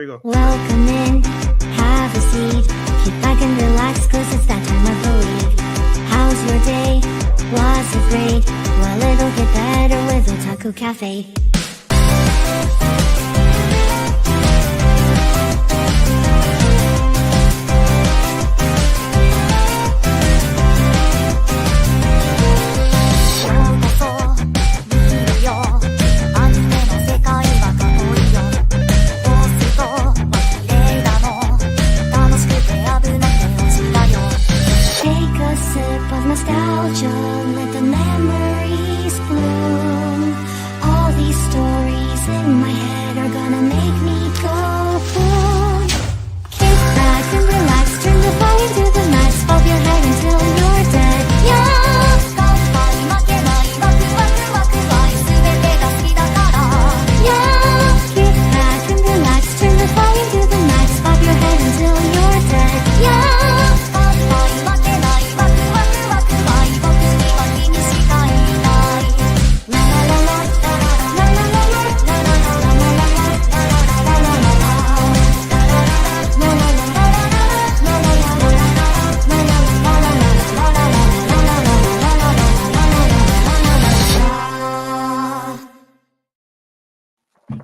Here you go. Welcome in, have a seat. Kick back and relax, cause it's that time of the week. How's your day? Was it great? Well, it'll get better with Otalku Cafe. Nostalgia, let the memories bloom. All these stories in my head are gonna make me go boom. Kick back and relax, turn the volume to the max, bob your head until you're dead. Yeah! Yeah! Kick back and relax, turn the volume to the max, bob your head until you're dead. Yeah!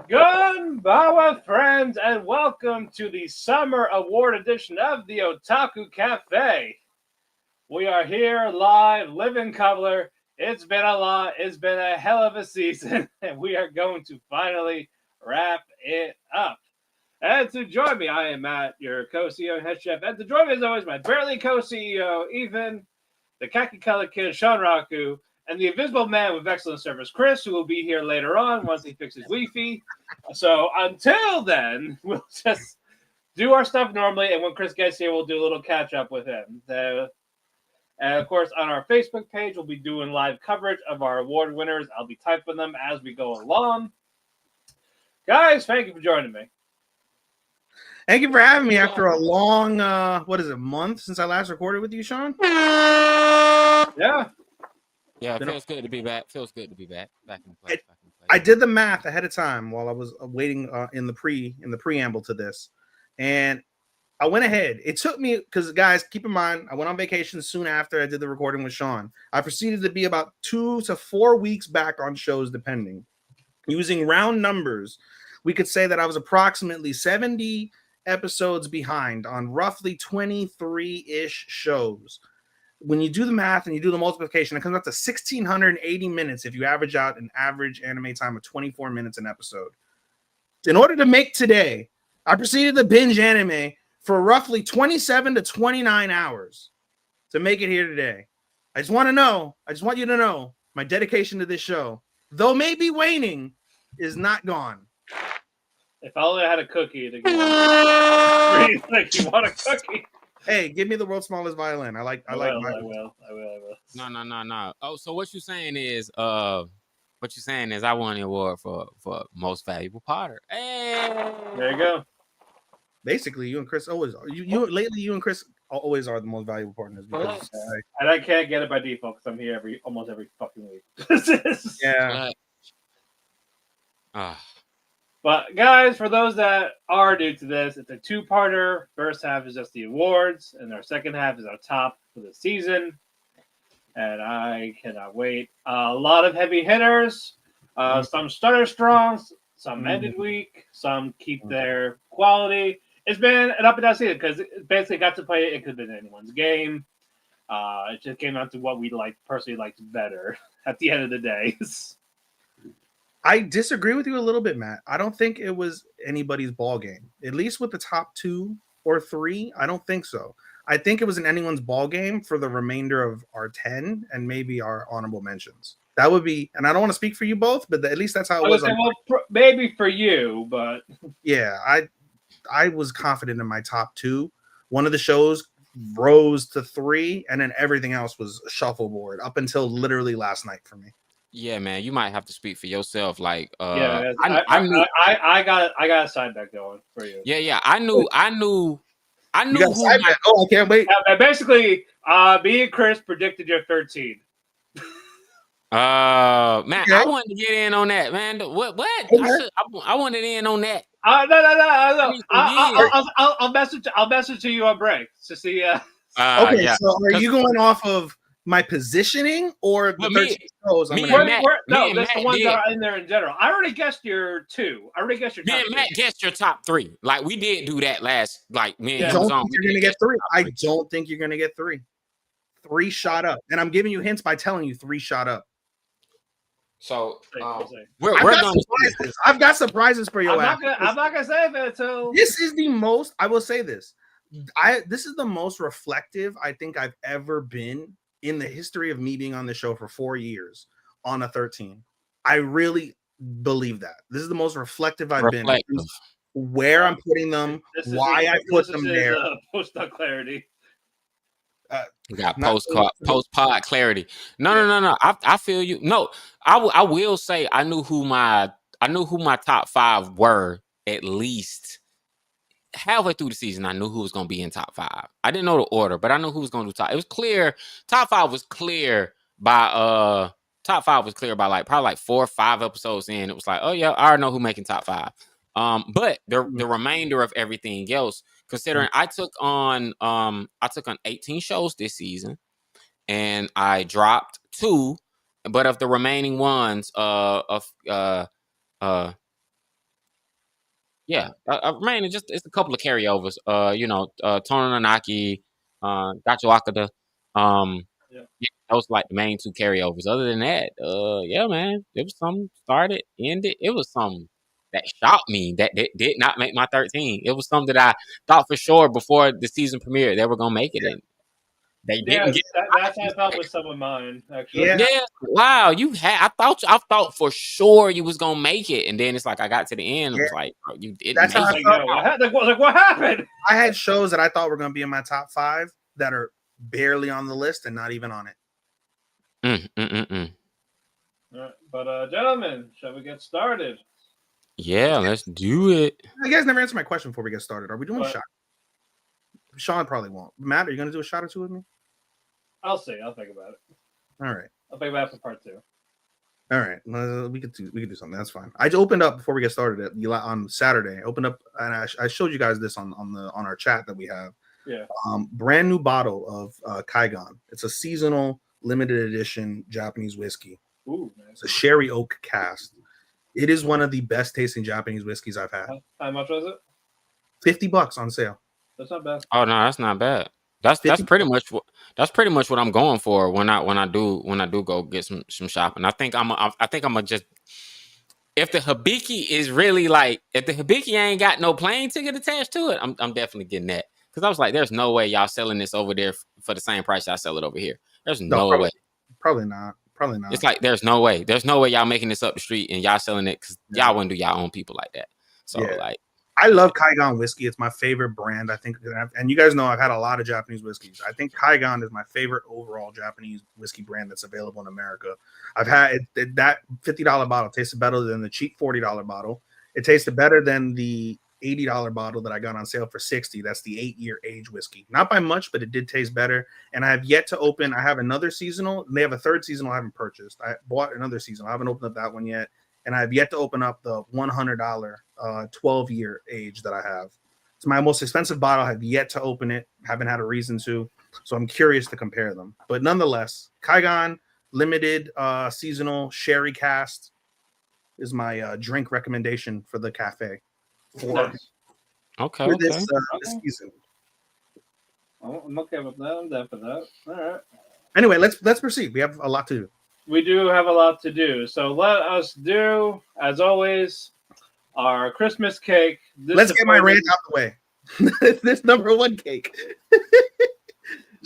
Konbanwa, friends, and welcome to the Summer Award edition of the Otalku Cafe. We are here live, live in color. It's been a lot. It's been a hell of a season, and we are going to finally wrap it up. And to join me, I am Matt, your co-CEO and head chef. And to join me, as always, my barely co-CEO, Ethan, the khaki colored kid, Sean Raku, and the invisible man with excellent service, Chris, who will be here later on once he fixes Wi-Fi. So until then, we'll just do our stuff normally, and when Chris gets here, we'll do a little catch-up with him. And, of course, on our Facebook page, we'll be doing live coverage of our award winners. I'll be typing them as we go along. Guys, thank you for joining me. Thank you for having me after a long, month since I last recorded with you, Sean? Yeah. Yeah, it feels good to be back. Back in the place. I did the math ahead of time while I was waiting in the preamble to this, and I went ahead. It took me because, guys, keep in mind, I went on vacation soon after I did the recording with Sean. I proceeded to be about 2 to 4 weeks back on shows, depending. Using round numbers, we could say that I was approximately 70 episodes behind on roughly 23-ish shows. When you do the math and you do the multiplication, it comes out to 1,680 minutes if you average out an average anime time of 24 minutes an episode. In order to make today, I proceeded to binge anime for roughly 27 to 29 hours to make it here today. I just want you to know my dedication to this show, though maybe waning, is not gone. If I only had a cookie to go on. Like, you want a cookie? Hey, give me the world's smallest violin. I will. No. Oh, so what you're saying is I won the award for most valuable Potter. Hey, there you go. Basically, you and Chris always are. You and Chris always are the most valuable partners. Because, and I can't get it by default because I'm here almost every fucking week. Yeah. But guys, for those that are new to this, it's a two-parter. First half is just the awards, and our second half is our top for the season. And I cannot wait. A lot of heavy hitters. Some started strong, some ended weak, some keep their quality. It's been an up and down season because it basically got to play. It could have been anyone's game. It just came down to what we personally liked better at the end of the day. I disagree with you a little bit, Matt. I don't think it was anybody's ball game. At least with the top 2 or 3, I don't think so. I think it was in anyone's ball game for the remainder of our 10 and maybe our honorable mentions. That would be, and I don't want to speak for you both, but at least that's how it was. Maybe for you, but yeah, I was confident in my top 2. One of the shows rose to 3, and then everything else was shuffleboard up until literally last night for me. Yeah, man, you might have to speak for yourself. Like, I got a side bet going for you. Yeah, I knew. You got a side bet? Oh, I can't wait. Basically, me and Chris predicted your 13. Man, I wanted to get in on that, man. What? Okay. I wanted in on that. No. Yeah. I'll message to you on break to see. Okay, Yeah. so are 'Cause- you going off of my positioning or the Well, 13 shows? I'm me gonna and Matt- No, me and that's the Matt ones did. that are in there in general. I already guessed your two. I already guessed your Me top and two. Matt guessed your top 3. Like we did do that last. Like me and Yeah. I him was don't on. think We you're did gonna get guess your 3. top I 3. don't think you're gonna get 3. 3 shot up, and I'm giving you hints by telling you 3 shot up. So We'll see. we're I've we're got gonna. surprises. I've got surprises for your ass. I'm not gonna say it until This is the most. I will say this. This is the most reflective I think I've ever been in the history of me being on the show for 4 years on a 13. I really believe that. This is the most reflective I've been. Reflective. Where I'm putting them, why I put them there. Post-nut clarity. We got Not- post pod clarity. No. I feel you. No, I will say I knew who my top 5 were at least halfway through the season. I knew who was going to be in top 5. I didn't know the order, but I knew who was going to do top. It was clear. Top 5 was clear by like probably like 4 or 5 episodes in. It was like, oh yeah, I already know who making top 5. But the remainder of everything else, considering I took on 18 shows this season and I dropped 2, but of the remaining ones, remaining just it's a couple of carryovers. Tono Nanaki, Gacho Akada, yeah, those like the main 2 carryovers. Other than that, yeah, man, it was some started, ended. It was some that shocked me that did not make my 13. It was something that I thought for sure before the season premiere they were gonna make it, and they didn't get. That's how I felt with some of mine actually. Yeah. Yeah, wow, I thought for sure you was gonna make it, and then it's like I got to the end, and it was like, bro, you didn't That's make how I it. felt. What happened? I had shows that I thought were going to be in my top 5 that are barely on the list and not even on it. All right, but gentlemen, shall we get started? Yeah, let's do it. You guys never answered my question before we get started. Are we doing a What? shot? Sean probably won't. Matt, are you going to do a shot or 2 with me? I'll see. I'll think about it. All right. I'll think about it for part 2. All right. We could do something. That's fine. I opened up before we get started on Saturday. I opened up and I showed you guys this on our chat that we have. Yeah. Brand new bottle of Kaigan. It's a seasonal limited edition Japanese whiskey. Ooh, nice. It's a sherry oak cast. It is one of the best tasting Japanese whiskeys I've had. How much was it? $50 on sale. That's not bad. Oh no, that's not bad. That's pretty much what I'm going for when I do go get some shopping. I think I'm gonna just, if the Hibiki is really like, if the Hibiki ain't got no plane ticket attached to it, I'm definitely getting that, because I was like, there's no way y'all selling this over there for the same price y'all sell it over here. There's no way. Probably not. It's like there's no way y'all making this up the street and y'all selling it, because y'all wouldn't do y'all own people like that. So like, I love Kaigan whiskey. It's my favorite brand, I think. And you guys know I've had a lot of Japanese whiskeys. I think Kaigan is my favorite overall Japanese whiskey brand that's available in America. I've had that $50 bottle tasted better than the cheap $40 bottle. It tasted better than the $80 bottle that I got on sale for $60. That's the 8-year age whiskey. Not by much, but it did taste better. And I have yet to open. I have another seasonal. And they have a third seasonal I haven't purchased. I bought another seasonal. I haven't opened up that one yet. And I have yet to open up the $100 12-year age that I have. It's my most expensive bottle. I have yet to open it. Haven't had a reason to. So I'm curious to compare them. But nonetheless, Kaigan limited seasonal sherry cast is my drink recommendation for the cafe. okay. This season. I'm okay with that. I'm down for that. All right. Anyway, let's proceed. We have a lot to do. We do have a lot to do. So let us do, as always, our Christmas cake. Let's get my rant out the way. This number 1 cake.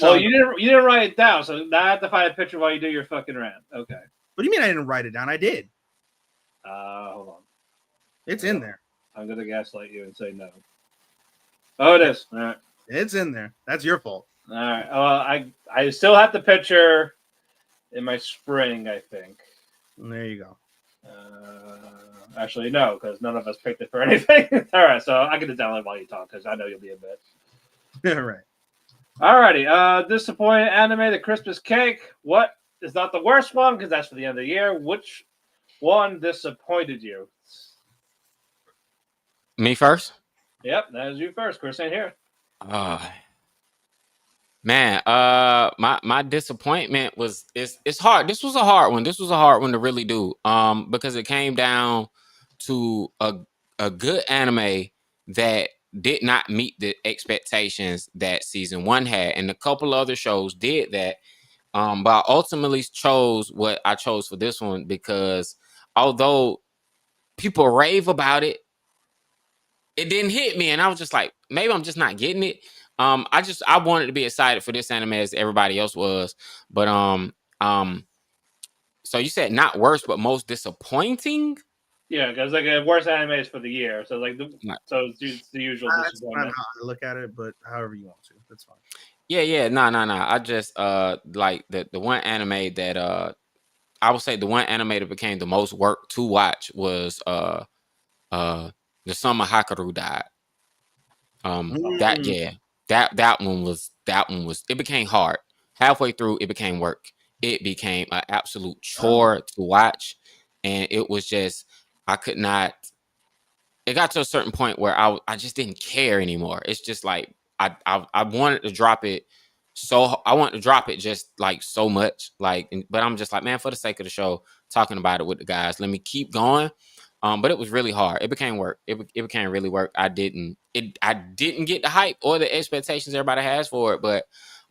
Well, you didn't write it down, so now I have to find a picture while you do your fucking rant. Okay. What do you mean I didn't write it down? I did. Hold on. It's in there. I'm gonna gaslight you and say no. Oh, it is. All right. It's in there. That's your fault. All right. I still have the picture in my spring, I think. And there you go. Actually, no, because none of us picked it for anything. All right, so I can just download while you talk, because I know you'll be a bit. All right. Alrighty. Disappointing anime, the Christmas cake. What is not the worst one, because that's for the end of the year. Which one disappointed you? Me first. Yep, that is you first. Chris ain't here. Man, my disappointment was it's hard. This was a hard one. This was a hard one to really do. Because it came down to a good anime that did not meet the expectations that season 1 had, and a couple other shows did that. But I ultimately chose what I chose for this one because although people rave about it, it didn't hit me, and I was just like, maybe I'm just not getting it. I wanted to be excited for this anime as everybody else was, but so you said not worst, but most disappointing. Yeah, because like worst animes for the year. So like so it's the usual That's disappointment. how I look at it, but however you want to, that's fine. Yeah, no. I just like the one anime that I would say the one anime that became the most work to watch was the summer Hakaru died. That one was it became hard. Halfway through, it became work. It became an absolute chore to watch, and it was just I could not. It got to a certain point where I just didn't care anymore. It's just like I wanted to drop it. So I wanted to drop it just like so much, but I'm just like, man, for the sake of the show, talking about it with the guys, let me keep going. But it was really hard. It became work. It became really work. I didn't get the hype or the expectations everybody has for it. But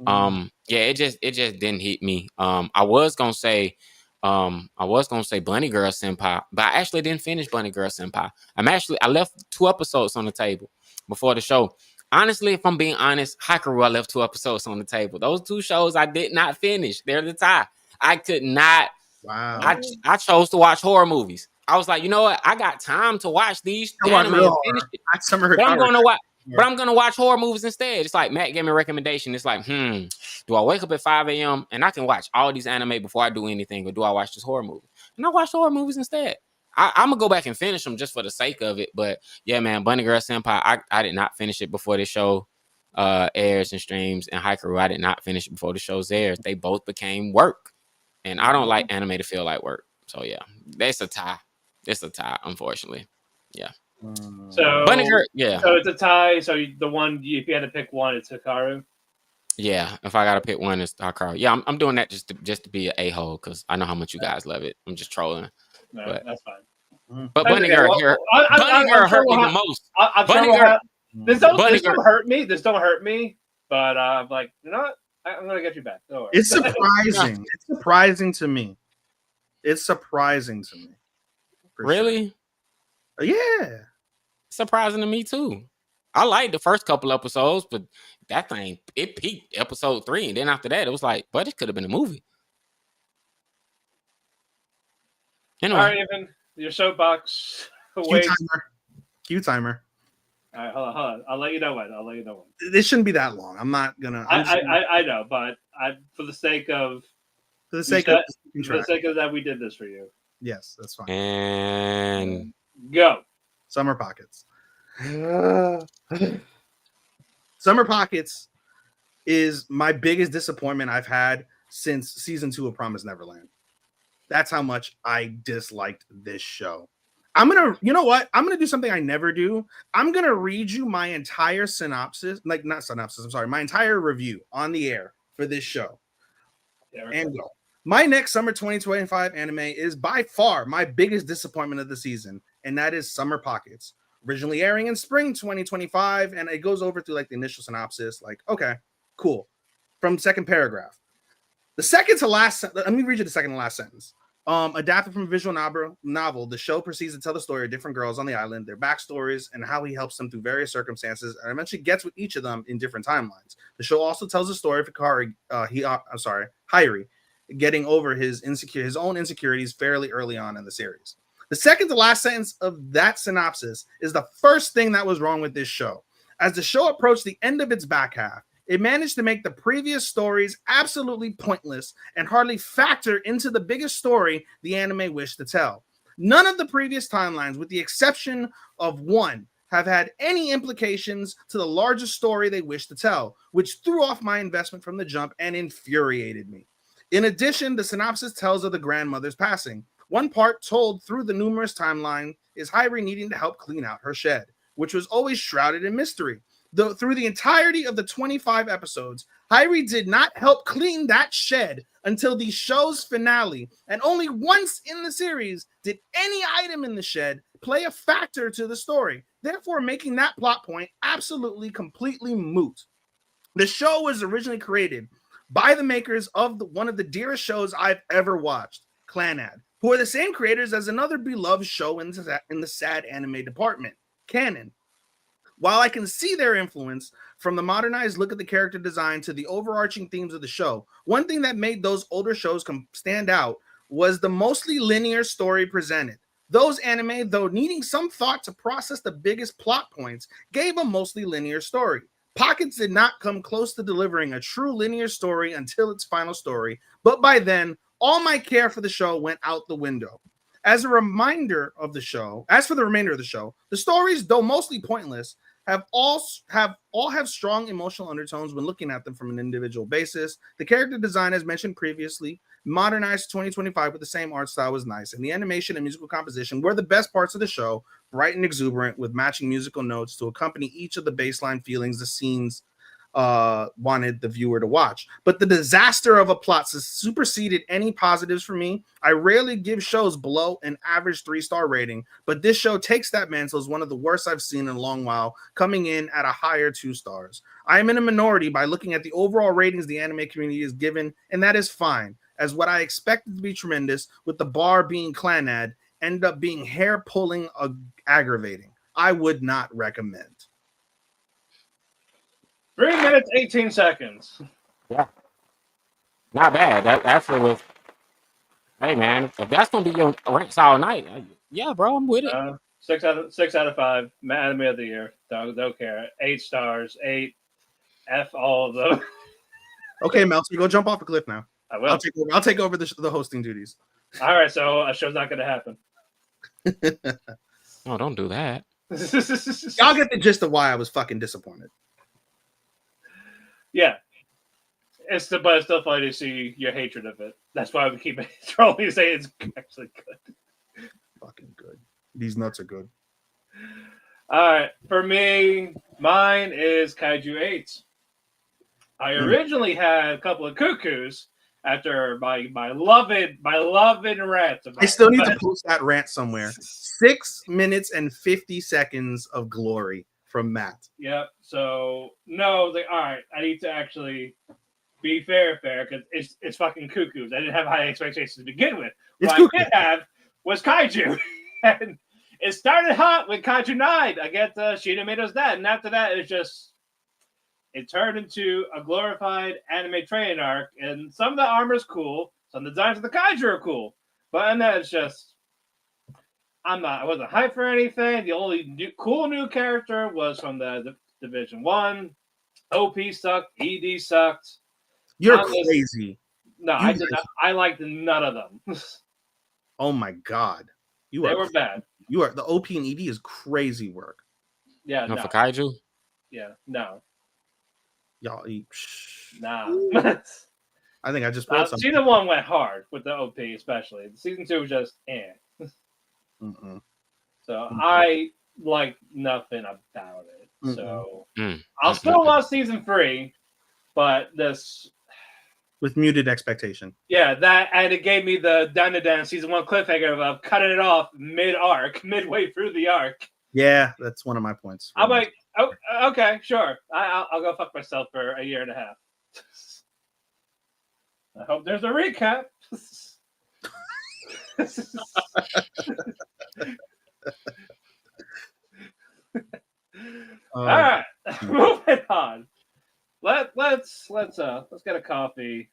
yeah, it just didn't hit me. I was gonna say Bunny Girl Senpai, but I actually didn't finish Bunny Girl Senpai. I left 2 episodes on the table before the show. Honestly, if I'm being honest, Hikaru, I left 2 episodes on the table. Those 2 shows I did not finish. They're the tie. I could not. Wow. I chose to watch horror movies. I was like, you know what? I got time to watch these anime and finish it. But I'm going to watch horror movies instead. It's like Matt gave me a recommendation. It's like, do I wake up at 5 a.m. and I can watch all these anime before I do anything, or do I watch this horror movie? And I watch horror movies instead. I'm gonna go back and finish them just for the sake of it. But yeah, man, Bunny Girl Senpai, I did not finish it before the show airs and streams, and Hikaru, I did not finish it before the shows airs. They both became work, and I don't like anime to feel like work. So yeah, that's a tie. It's a tie, unfortunately. Yeah. So Bunny Girl, yeah. So it's a tie. So the one, if you had to pick one, it's Hikaru. Yeah, if I gotta pick one, it's Hikaru. Yeah, I'm doing that just to be an a-hole because I know how much you guys love it. I'm just trolling. No, but that's fine. But Bunny Girl hurt me the most. Bunny Girl, this don't hurt me. This don't hurt me. But I'm like, you know what? I'm gonna get you back. Don't worry. It's surprising. It's surprising to me. It's surprising to me. Really? Sure. Yeah. Surprising to me too. I liked the first couple episodes, but that thing, it peaked episode 3, and then after that, it was like, but it could have been a movie. Anyway. All right, Evan, your soapbox. Cue timer. All right, hold on. I'll let you know when. This shouldn't be that long. I'm not gonna. I know, but for the sake of that, we did this for you. Yes, that's fine. And go. Summer Pockets. Summer Pockets is my biggest disappointment I've had since season 2 of Promised Neverland. That's how much I disliked this show. You know what? I'm gonna do something I never do. I'm gonna read you my entire my entire review on the air for this show. And go. My next summer 2025 anime is by far my biggest disappointment of the season, and that is Summer Pockets. Originally airing in spring 2025, and it goes over through like the initial synopsis. Like, okay, cool. From second paragraph. The second to last, let me read you the second to last sentence. Adapted from a visual novel, the show proceeds to tell the story of different girls on the island, their backstories, and how he helps them through various circumstances, and eventually gets with each of them in different timelines. The show also tells the story of Hairi getting over his own insecurities fairly early on in the series. The second to last sentence of that synopsis is the first thing that was wrong with this show. As the show approached the end of its back half, it managed to make the previous stories absolutely pointless and hardly factor into the biggest story the anime wished to tell. None of the previous timelines, with the exception of one, have had any implications to the larger story they wish to tell, which threw off my investment from the jump and infuriated me. In addition, the synopsis tells of the grandmother's passing. One part told through the numerous timeline is Hairi needing to help clean out her shed, which was always shrouded in mystery. Though through the entirety of the 25 episodes, Hyrie did not help clean that shed until the show's finale, and only once in the series did any item in the shed play a factor to the story, therefore making that plot point absolutely completely moot. The show was originally created by the makers of one of the dearest shows I've ever watched, Clannad, who are the same creators as another beloved show in the sad anime department, Canon. While I can see their influence from the modernized look of the character design to the overarching themes of the show, one thing that made those older shows stand out was the mostly linear story presented. Those anime, though needing some thought to process the biggest plot points, gave a mostly linear story. Pockets did not come close to delivering a true linear story until its final story, but by then, all my care for the show went out the window. As for the remainder of the show, the stories, though mostly pointless, have all have strong emotional undertones when looking at them from an individual basis. The character design, as mentioned previously, modernized 2025 with the same art style was nice, and the animation and musical composition were the best parts of the show, bright and exuberant with matching musical notes to accompany each of the baseline feelings the scenes wanted the viewer to watch. But the disaster of a plot superseded any positives for me. I rarely give shows below an average 3-star rating, but this show takes that mantle as one of the worst I've seen in a long while, coming in at a higher 2 stars. I am in a minority by looking at the overall ratings the anime community is given, and that is fine, as what I expected to be tremendous, with the bar being Clannad, ended up being hair-pulling aggravating. I would not recommend. 3 minutes, 18 seconds. Yeah. Not bad. That actually was. Hey man, if that's gonna be your ranks all night, yeah, bro, I'm with it. 6 out of 5. Anime of the year. Don't care. 8 stars. 8. F all of them. Okay, Meltzer, go jump off a cliff now. I will. I'll take over the hosting duties. All right, so a show's not going to happen. Oh, don't do that. Y'all get the gist of why I was fucking disappointed. Yeah. But it's still funny to see your hatred of it. That's why we keep trolling say it's actually good. Fucking good. These nuts are good. All right. For me, mine is Kaiju 8. I originally had a couple of cuckoos after my loving rant. I still need to post that rant somewhere. 6 minutes and 50 seconds of glory from Matt. Yep. So no, all right. I need to actually be fair, because it's fucking cuckoos. I didn't have high expectations to begin with. What I did have was Kaiju, and it started hot with Kaiju 9. I get Shina Mito's dad, and after that, it turned into a glorified anime training arc, and some of the armor is cool, some of the designs of the Kaiju are cool, but and then it's just I wasn't hyped for anything. The only cool new character was from the Division 1. OP sucked. ED sucked. You're crazy. No, I did not. I liked none of them. Oh my god, they were bad. You are the OP and ED is crazy work. Yeah, no. For Kaiju. Yeah, no. Y'all eat. Nah. I think I just season 1 went hard with the OP, especially. Season 2 was just So I like nothing about it. So I'll still watch season 3, but this with muted expectation. Yeah, that, and it gave me the Dan season 1 cliffhanger of cutting it off midway through the arc. Yeah, that's one of my points. I'm like, oh, okay, sure. I'll go fuck myself for a year and a half. I hope there's a recap. All right, moving on. Let's get a coffee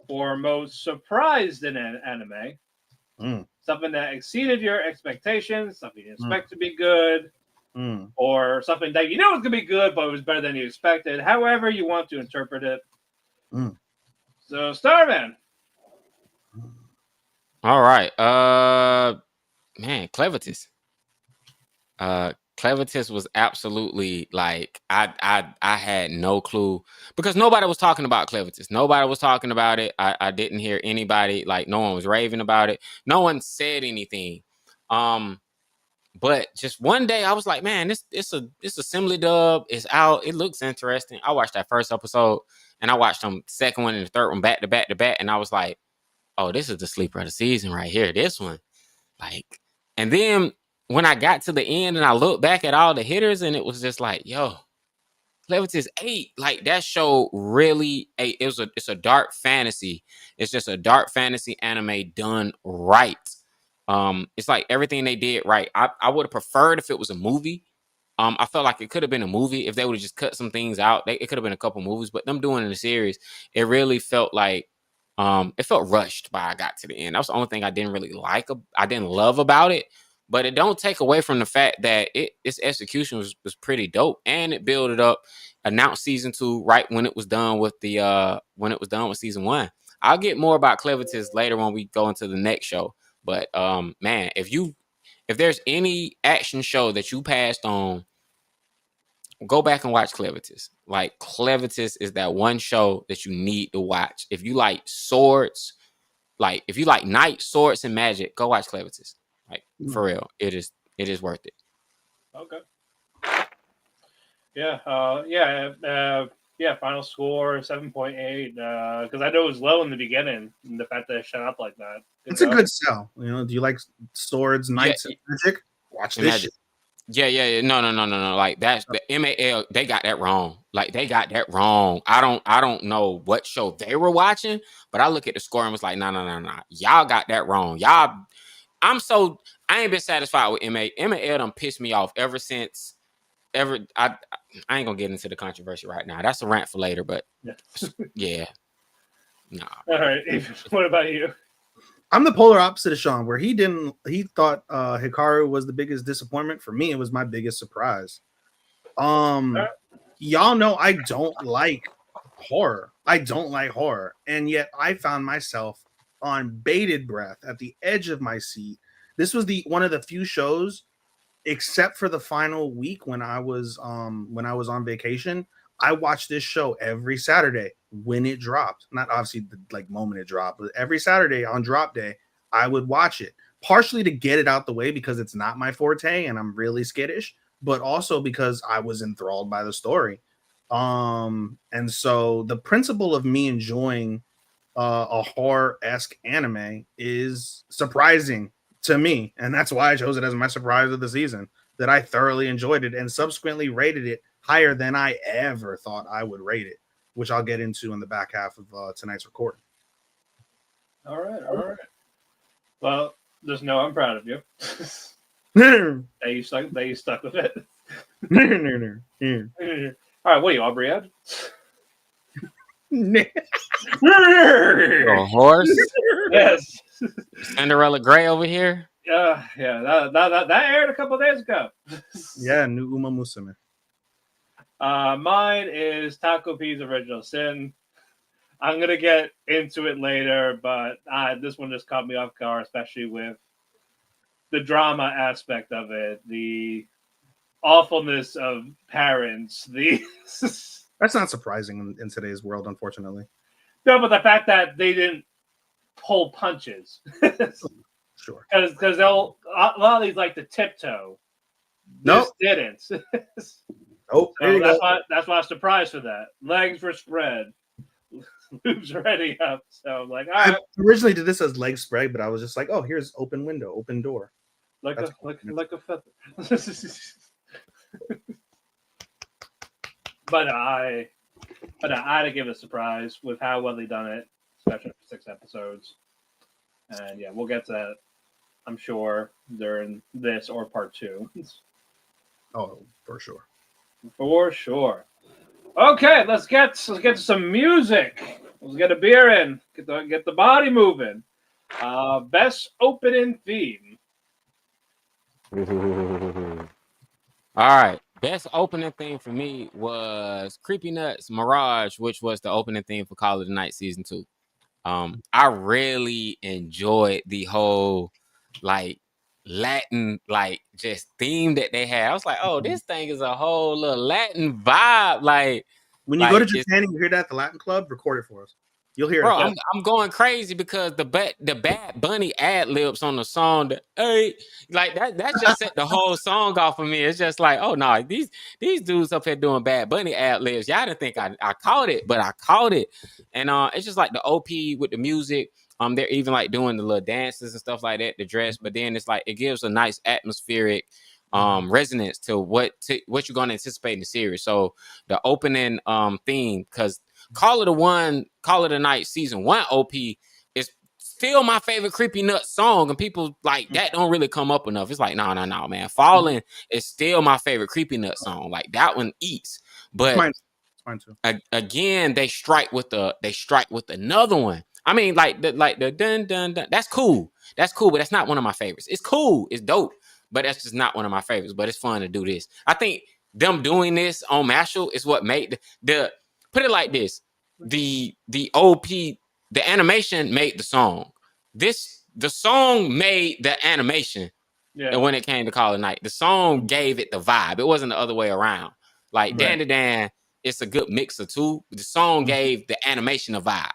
for most surprised in an anime. Something that exceeded your expectations, something you expect to be good, or something that you know was gonna be good, but it was better than you expected. However you want to interpret it. So, Starman. All right. Man, Clevitus. Clevitus was absolutely like I had no clue because nobody was talking about Clevitus. Nobody was talking about it. I didn't hear anybody, like no one was raving about it. No one said anything. But just one day, I was like, man, it's a Assembly dub. It's out. It looks interesting. I watched that first episode, and I watched them second one and the third one back to back to back, and I was like, oh, this is the sleeper of the season right here. This one, like, and then when I got to the end and I looked back at all the hitters, and it was just like, yo, Clevitis 8, like that show really it's a dark fantasy. It's just a dark fantasy anime done right. It's like everything they did right. I would have preferred if it was a movie. I felt like it could have been a movie if they would have just cut some things out. It could have been a couple movies, but them doing it in a series, it really felt like it felt rushed by I got to the end. That was the only thing I didn't really like. I didn't love about it, but it don't take away from the fact that its execution was pretty dope, and it built it up. Announced season 2 right when it was done with season 1. I'll get more about Clevitis later when we go into the next show. But man, if there's any action show that you passed on, go back and watch Clevitis. Like Clevitis is that one show that you need to watch. If you like swords, like if you like knight, swords, and magic, go watch Clevitis. Like for real, it is worth it. Okay. Yeah. Final score 7.8. Because I know it was low in the beginning, and the fact that it shut up like that. It's a good sell. You know, do you like swords, knights, and magic? Watch magic. Yeah. No. Like that's the MAL. They got that wrong. Like they got that wrong. I don't know what show they were watching, but I look at the score and was like, no. Y'all got that wrong. Y'all. I ain't been satisfied with MAL done pissed me off ever since. I ain't gonna get into the controversy right now. That's a rant for later. But yeah. Nah. All right. What about you? I'm the polar opposite of Sean, where he thought Hikaru was the biggest disappointment. For me, it was my biggest surprise. Y'all know I don't like horror. And yet I found myself on bated breath at the edge of my seat. This was one of the few shows, except for the final week when I was on vacation, I watched this show every Saturday when it dropped. Not obviously the moment it dropped, but every Saturday on drop day, I would watch it. Partially to get it out the way because it's not my forte and I'm really skittish, but also because I was enthralled by the story. And so the principle of me enjoying a horror-esque anime is surprising to me, and that's why I chose it as my surprise of the season. That I thoroughly enjoyed it and subsequently rated it higher than I ever thought I would rate it, which I'll get into in the back half of tonight's recording. All right. Well, just know I'm proud of you. That you stuck with it. All right, what are you, Aubrey Ed? A horse? Yes. Cinderella Grey over here? Yeah. That aired a couple of days ago. Yeah, new Uma Musume. Mine is Taco P's Original Sin. I'm going to get into it later, but this one just caught me off guard, especially with the drama aspect of it, the awfulness of parents, That's not surprising in today's world, unfortunately. No, but the fact that they didn't pull punches. Sure. Because a lot of these like to tiptoe. Nope. This didn't. Oh, so that's why I'm surprised for that. Legs were spread. Loops ready up. So I'm like, all right. I originally did this as legs spread, but I was just like, oh, here's open window, open door. Like a feather. But I had to give it a surprise with how well they done it, especially for 6 episodes. And yeah, we'll get to that, I'm sure, during this or part 2. Oh, for sure. For sure. Okay, let's get to some music. Let's get a beer in. Get the body moving. Best opening theme. All right. Best opening theme for me was Creepy Nuts Mirage, which was the opening theme for Call of the Night Season 2. I really enjoyed the whole Latin just theme that they had. I was like, oh, this thing is a whole little Latin vibe. Like when you go to Japan and you hear that at the Latin club, record it for us. You'll hear Bro, it. I'm going crazy because the Bad Bunny ad libs on the song that hey, like that just set the whole song off for me. It's just like, oh no, these dudes up here doing Bad Bunny ad libs. Y'all didn't think I caught it, but I caught it. And it's just like the OP with the music. They're even like doing the little dances and stuff like that, the dress, but then it's like it gives a nice atmospheric resonance to what you're gonna anticipate in the series. So the opening theme, because Call It a Night season 1 OP is still my favorite Creepy Nut song, and people like that don't really come up enough. It's like, no, man. Falling is still my favorite Creepy Nut song. Like that one eats. But It's mine too. Again, they strike with another one. I mean, like the dun dun dun. That's cool. But that's not one of my favorites. It's cool. It's dope. But that's just not one of my favorites. But it's fun to do this. I think them doing this on Mashal is what made the put it like this. The OP, the animation made the song. The song made the animation. Yeah. And when it came to Call It Night, the song gave it the vibe. It wasn't the other way around. Like Dan to Dan, it's a good mix of two. The song gave the animation a vibe.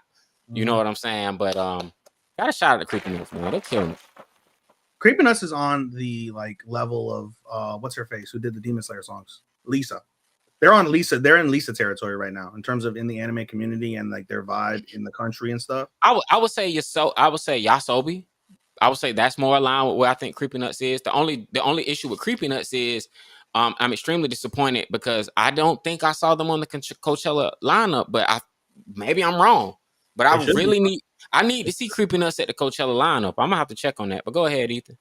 You know what I'm saying? But got a shout out to Creepy Nuts, man. They're killing it. Creepy Nuts is on the like level of what's her face who did the Demon Slayer songs, Lisa. They're in Lisa territory right now in terms of in the anime community and like their vibe in the country and stuff. I would say Yasobi. I would say that's more aligned with where I think Creepy Nuts is. The only issue with Creepy Nuts is I'm extremely disappointed because I don't think I saw them on the Coachella lineup, but maybe I'm wrong. But I need to see Creepy Nuts at the Coachella lineup. I'm gonna have to check on that. But go ahead, Ethan.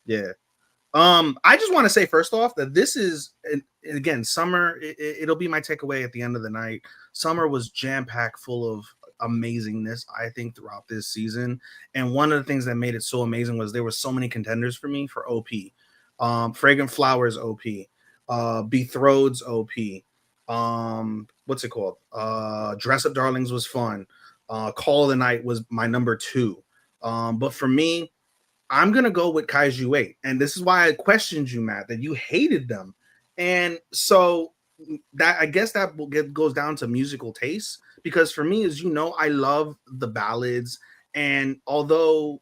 Yeah. I just want to say first off that this is again summer. It'll be my takeaway at the end of the night. Summer was jam packed full of amazingness, I think, throughout this season. And one of the things that made it so amazing was there were so many contenders for me for OP. Fragrant Flowers OP, Betrothed's OP. What's it called? Dress Up Darlings was fun. Call of the Night was my number 2. But for me, I'm going to go with Kaiju 8. And this is why I questioned you, Matt, that you hated them. And so that I guess that goes down to musical taste, because for me, as you know, I love the ballads. And although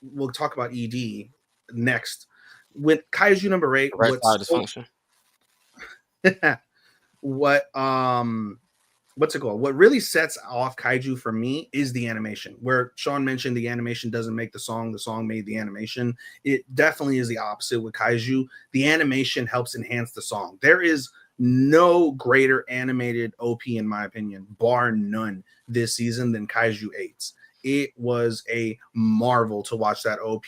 we'll talk about ED next, with Kaiju number 8, what's it called? What really sets off Kaiju for me is the animation. Where Sean mentioned the animation doesn't make the song made the animation. It definitely is the opposite with Kaiju. The animation helps enhance the song. There is no greater animated OP, in my opinion, bar none, this season than Kaiju 8's. It was a marvel to watch that OP,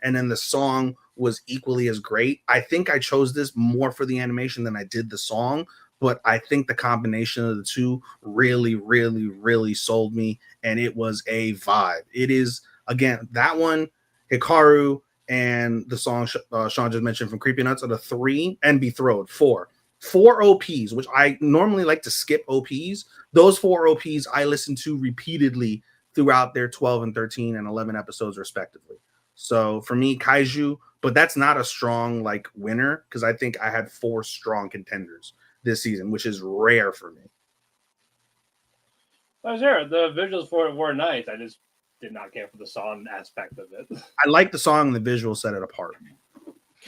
and then the song was equally as great. I think I chose this more for the animation than I did the song, but I think the combination of the two really, really, really sold me, and it was a vibe. It is, again, that one, Hikaru, and the song Sean just mentioned from Creepy Nuts are the 3, and Betrothed, 4. 4 OPs, which I normally like to skip OPs. Those 4 OPs I listened to repeatedly throughout their 12 and 13 and 11 episodes, respectively. So for me, Kaiju, but that's not a strong like winner, because I think I had 4 strong contenders this season, which is rare for me. Oh, sure. The visuals for it were nice. I just did not care for the song aspect of it. I like the song and the visuals set it apart.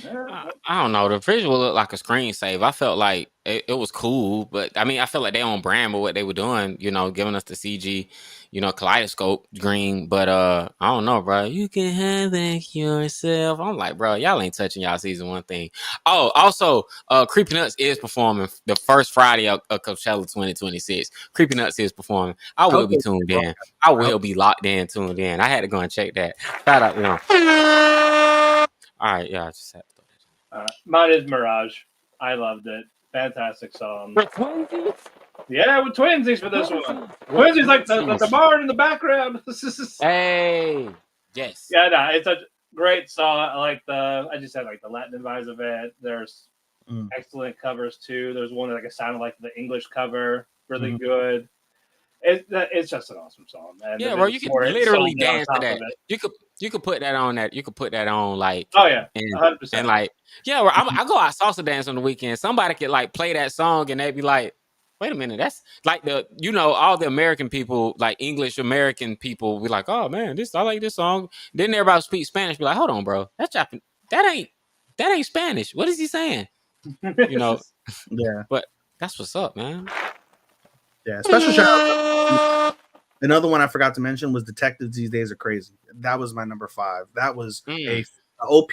I don't know. The visual looked like a screensaver. I felt like it was cool, but I mean, I felt like they on brand with what they were doing, you know, giving us the CG, you know, kaleidoscope green. But I don't know, bro. You can have that yourself. I'm like, bro, y'all ain't touching y'all season 1 thing. Oh, also, Creepy Nuts is performing the first Friday of Coachella 2026. Creepy Nuts is performing. I will be tuned in. I will be locked in, tuned in. I had to go and check that. Shout out, you know. All right, yeah, I just had to throw that. Mine is Mirage. I loved it. Fantastic song. With twinsies? Yeah, with twinsies for this one. Twinsies like the barn in the background. Hey, yes. Yeah, no, it's a great song. I like I just said like the Latin vibes of it. There's excellent covers too. There's one that sounded like the English cover, really good. It's just an awesome song. And yeah, bro, you can literally dance to that. You could put that on that. You could put that on like. Oh yeah, 100%. And like, yeah, bro, I go out salsa dance on the weekend. Somebody could like play that song and they'd be like, wait a minute, that's like all the American people, like English American people, be like, oh man, I like this song. Then everybody speak Spanish, be like, hold on, bro, that's Japanese. That ain't Spanish. What is he saying? You know, Yeah, but that's what's up, man. yeah. Special shout out. Another one I forgot to mention was Detectives These Days Are Crazy. That was my number 5. That was a OP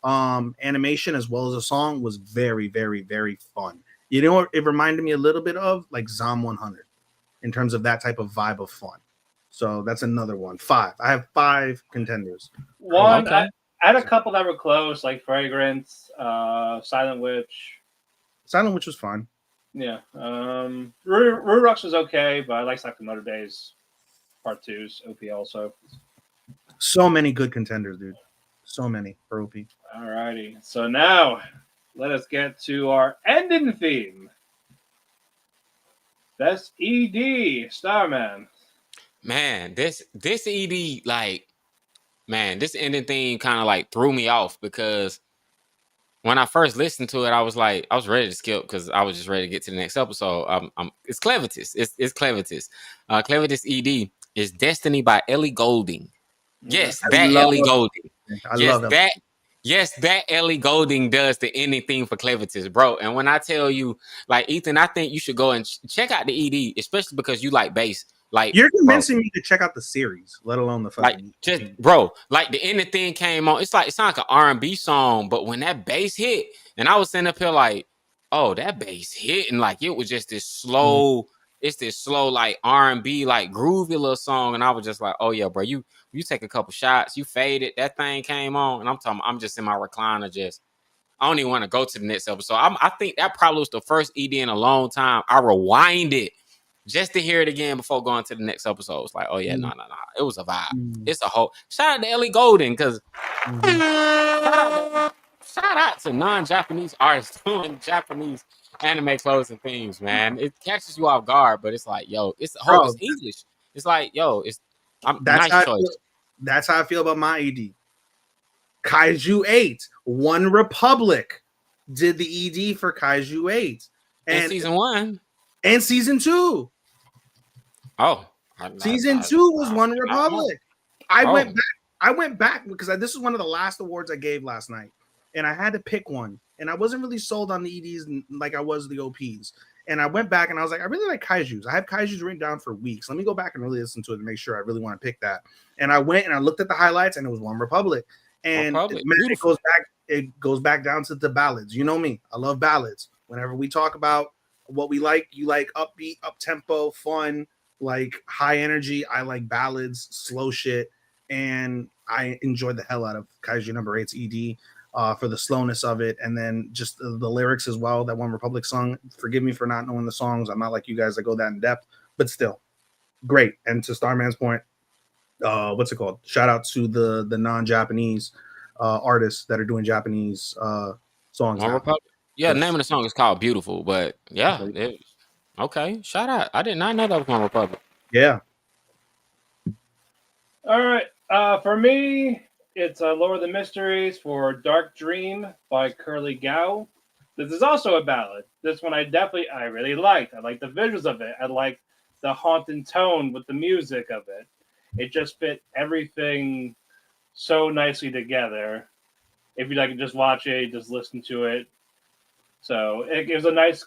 animation as well as a song was very, very, very fun. You know what it reminded me a little bit of? Like Zom 100 in terms of that type of vibe of fun. So that's another one. 5. I have 5 contenders. One, Okay. I had a couple that were close, like Fragrance, Silent Witch. Silent Witch was fun. Yeah. Rurux was okay, but I like Sakamoto Days Part 2's OP also. So many good contenders, dude. So many for OP. Alrighty. So now let us get to our ending theme. Best ED, Starman. Man, this ED, like, man, this ending theme kind of like threw me off because when I first listened to it, I was ready to skip because I was just ready to get to the next episode. It's Clevitis. It's Clevitis. Clevitis ED is Destiny by Ellie Goulding. Yes, that Ellie Goulding. I love that. Yes, that Ellie Goulding does the ending theme for Clevitis, bro. And when I tell you, like, Ethan, I think you should go and check out the ED, especially because you like bass. Like, you're convincing me to check out the series, let alone the fucking. Like, just bro, like the ending thing came on. It sounds like an R&B song, but when that bass hit, and I was sitting up here like, oh, that bass hit, and like it was just this slow, it's this slow like R&B like groovy little song, and I was just like, oh yeah, bro, you take a couple shots, you faded, that thing came on, and I'm just in my recliner, just I don't even want to go to the next episode. I think that probably was the first ED in a long time. I rewinded just to hear it again before going to the next episode. It's like, oh yeah, no. It was a vibe. It's a whole shout out to Ellie Goulding because shout out to non-Japanese artists doing Japanese anime clothes and themes, man. It catches you off guard, but it's like, yo, it's English. It's like, yo, nice choice. That's how I feel about my ED. Kaiju 8, One Republic did the ED for Kaiju 8. And season 1. And season 2. Oh. Season 2 was One Republic. I went back because this is one of the last awards I gave last night. And I had to pick one. And I wasn't really sold on the EDs like I was the OPs. And I went back and I was like, I really like Kaijus. I have Kaijus written down for weeks. Let me go back and really listen to it to make sure I really want to pick that. And I went and I looked at the highlights and it was One Republic. And it goes back down to the ballads. You know me. I love ballads. Whenever we talk about what we like, you like upbeat, up-tempo, fun, like high energy. I like ballads, slow shit. And I enjoyed the hell out of Kaiju number 8's ED for the slowness of it. And then just the lyrics as well, that One Republic song. Forgive me for not knowing the songs. I'm not like you guys that go that in depth, but still great. And to Starman's point, what's it called? Shout out to the non-Japanese artists that are doing Japanese songs. Yeah, the name of the song is called Beautiful, but yeah, okay. Shout out. I did not know that was One Republic. Yeah. All right. For me, it's Lore of the Mysteries for Dark Dream by Curly Gao. This is also a ballad. This one I really liked. I like the visuals of it. I like the haunting tone with the music of it. It just fit everything so nicely together. If you like, just watch it, just listen to it. So it was a nice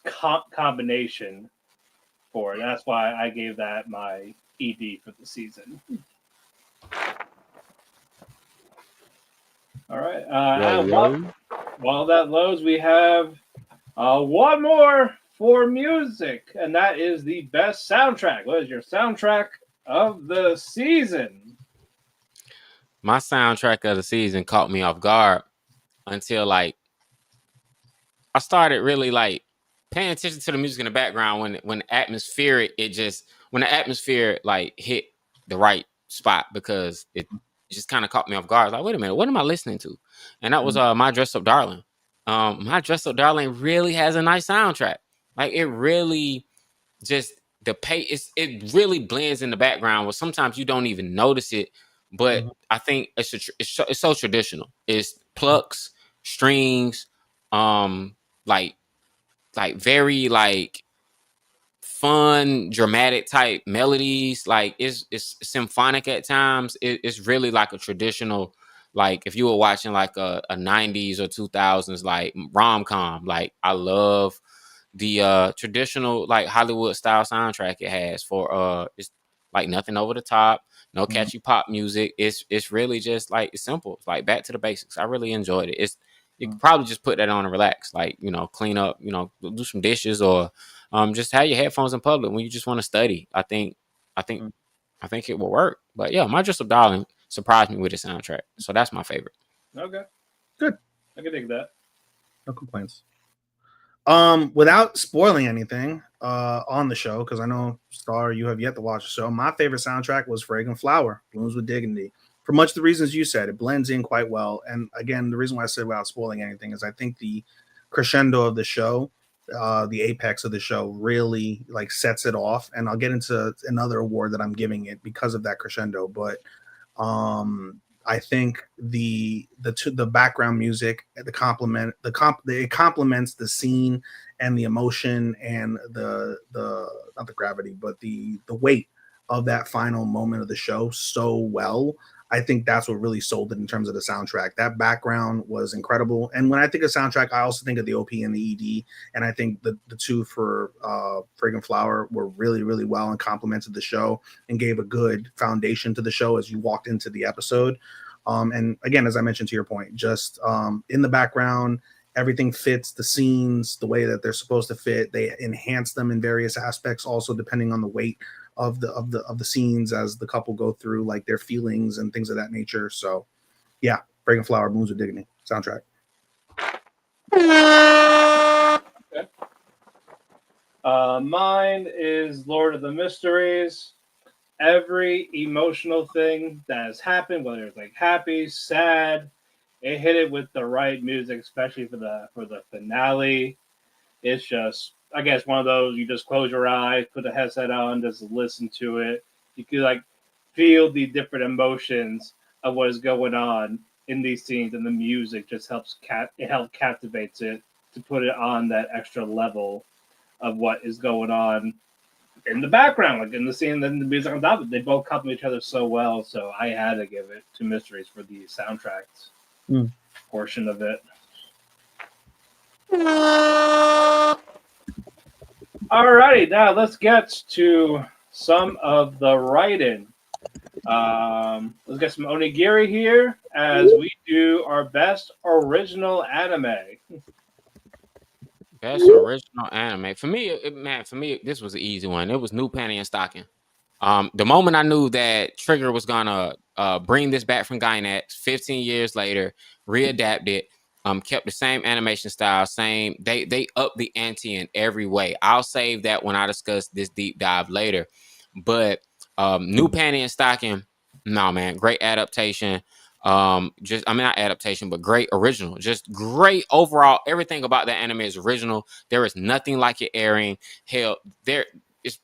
combination for it. That's why I gave that my ED for the season. All right. While that loads, we have one more for music, and that is the best soundtrack. What is your soundtrack of the season? My soundtrack of the season caught me off guard until like I started really like paying attention to the music in the background when the atmosphere like hit the right spot because it just kind of caught me off guard. I was like, wait a minute, what am I listening to? And that was My Dress Up Darling. My Dress Up Darling really has a nice soundtrack. Like it really just the pace, it really blends in the background where sometimes you don't even notice it. But I think it's so traditional. It's plucks, strings, like very like fun, dramatic type melodies. Like it's symphonic at times. It's really like a traditional, like if you were watching like a 90s or 2000s like rom-com. Like I love the traditional like Hollywood style soundtrack it has for it's like nothing over the top, no catchy pop music. It's really just like it's simple. It's like back to the basics. I really enjoyed it. You could probably just put that on and relax, like, you know, clean up, you know, do some dishes, or just have your headphones in public when you just want to study. I think it will work. But yeah, My Dress Up Darling surprised me with the soundtrack, so that's my favorite. Okay, Good. I can dig that. No complaints. Without spoiling anything on the show, because I know Star, you have yet to watch the show. My favorite soundtrack was Fragrant Flower, Blooms with Dignity. For much of the reasons you said, it blends in quite well. And again, the reason why I said without spoiling anything is I think the crescendo of the show, the apex of the show, really like sets it off. And I'll get into another award that I'm giving it because of that crescendo. But I think the background music, it complements the scene and the emotion and the not the gravity, but the weight of that final moment of the show so well. I think that's what really sold it in terms of the soundtrack. That background was incredible. And when I think of soundtrack, I also think of the OP and the ED. And I think the two for Fragrant Flower were really, really well and complemented the show and gave a good foundation to the show as you walked into the episode. And again, as I mentioned to your point, just in the background, everything fits the scenes the way that they're supposed to fit. They enhance them in various aspects, also depending on the weight of the scenes as the couple go through like their feelings and things of that nature. So yeah, Fragrant Flower, Blooms with Dignity soundtrack. Okay. Mine is Lord of the Mysteries. Every emotional thing that has happened, whether it's like happy, sad, it hit it with the right music, especially for the finale. It's just, I guess, one of those you just close your eyes, put the headset on, just listen to it. You can like feel the different emotions of what is going on in these scenes, and the music just helps captivates it to put it on that extra level of what is going on in the background, like in the scene, and then the music on top of it. They both complement each other so well. So I had to give it to Mysteries for the soundtracks portion of it. Alrighty, now let's get to some of the writing. Let's get some onigiri here as we do our best original anime. Best original anime. For me, this was an easy one. It was New Panty and Stocking. The moment I knew that Trigger was gonna bring this back from Gainax 15 years later, readapt it, kept the same animation style, same they upped the ante in every way. I'll save that when I discuss this deep dive later. But New Panty and Stocking, no man, great adaptation. Not adaptation, but great original. Just great overall. Everything about that anime is original. There is nothing like it airing. Hell,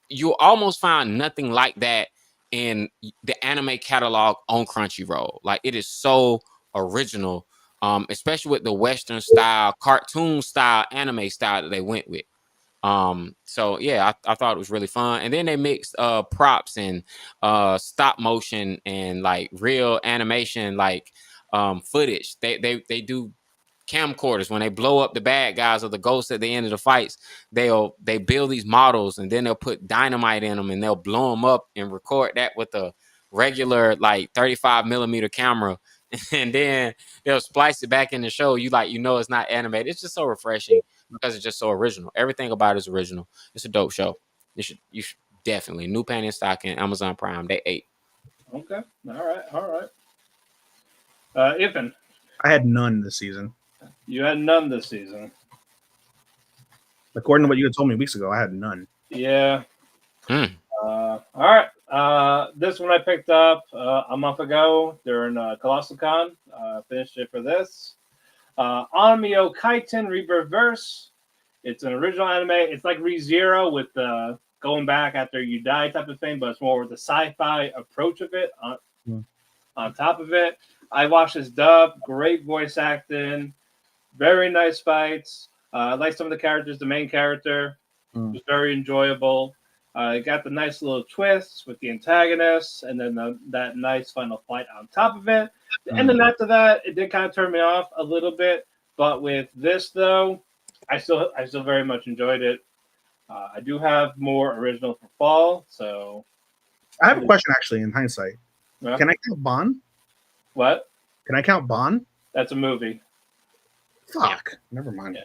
you almost find nothing like that in the anime catalog on Crunchyroll. Like it is so original, especially with the Western style, cartoon style, anime style that they went with. So yeah, I thought it was really fun. And then they mixed props and stop motion and like real animation, like footage. They do camcorders when they blow up the bad guys or the ghosts at the end of the fights. They build these models and then they'll put dynamite in them and they'll blow them up and record that with a regular like 35 millimeter camera. And then they'll splice it back in the show. It's not animated. It's just so refreshing because it's just so original. Everything about it is original. It's a dope show. You should definitely New Panty and Stocking, Amazon Prime. They 8. Okay, all right. Ifan, I had none this season. you had none this season. According to what you had told me weeks ago, I had none. Yeah. All right. This one I picked up a month ago during Colossal Con. Finished it for this. Onmyo Kaiten Reverse. It's an original anime. It's like ReZero with the going back after you die type of thing, but it's more with the sci-fi approach of it on top of it. I watched this dub. Great voice acting. Very nice fights. I like some of the characters. The main character was very enjoyable. It got the nice little twists with the antagonists, and then that nice final fight on top of it. And then after that, it did kind of turn me off a little bit. But with this, though, I still very much enjoyed it. I do have more original for fall, so I have a question actually. In hindsight, yeah. can I count Bond? What? Can I count Bond? That's a movie. Fuck. Never mind.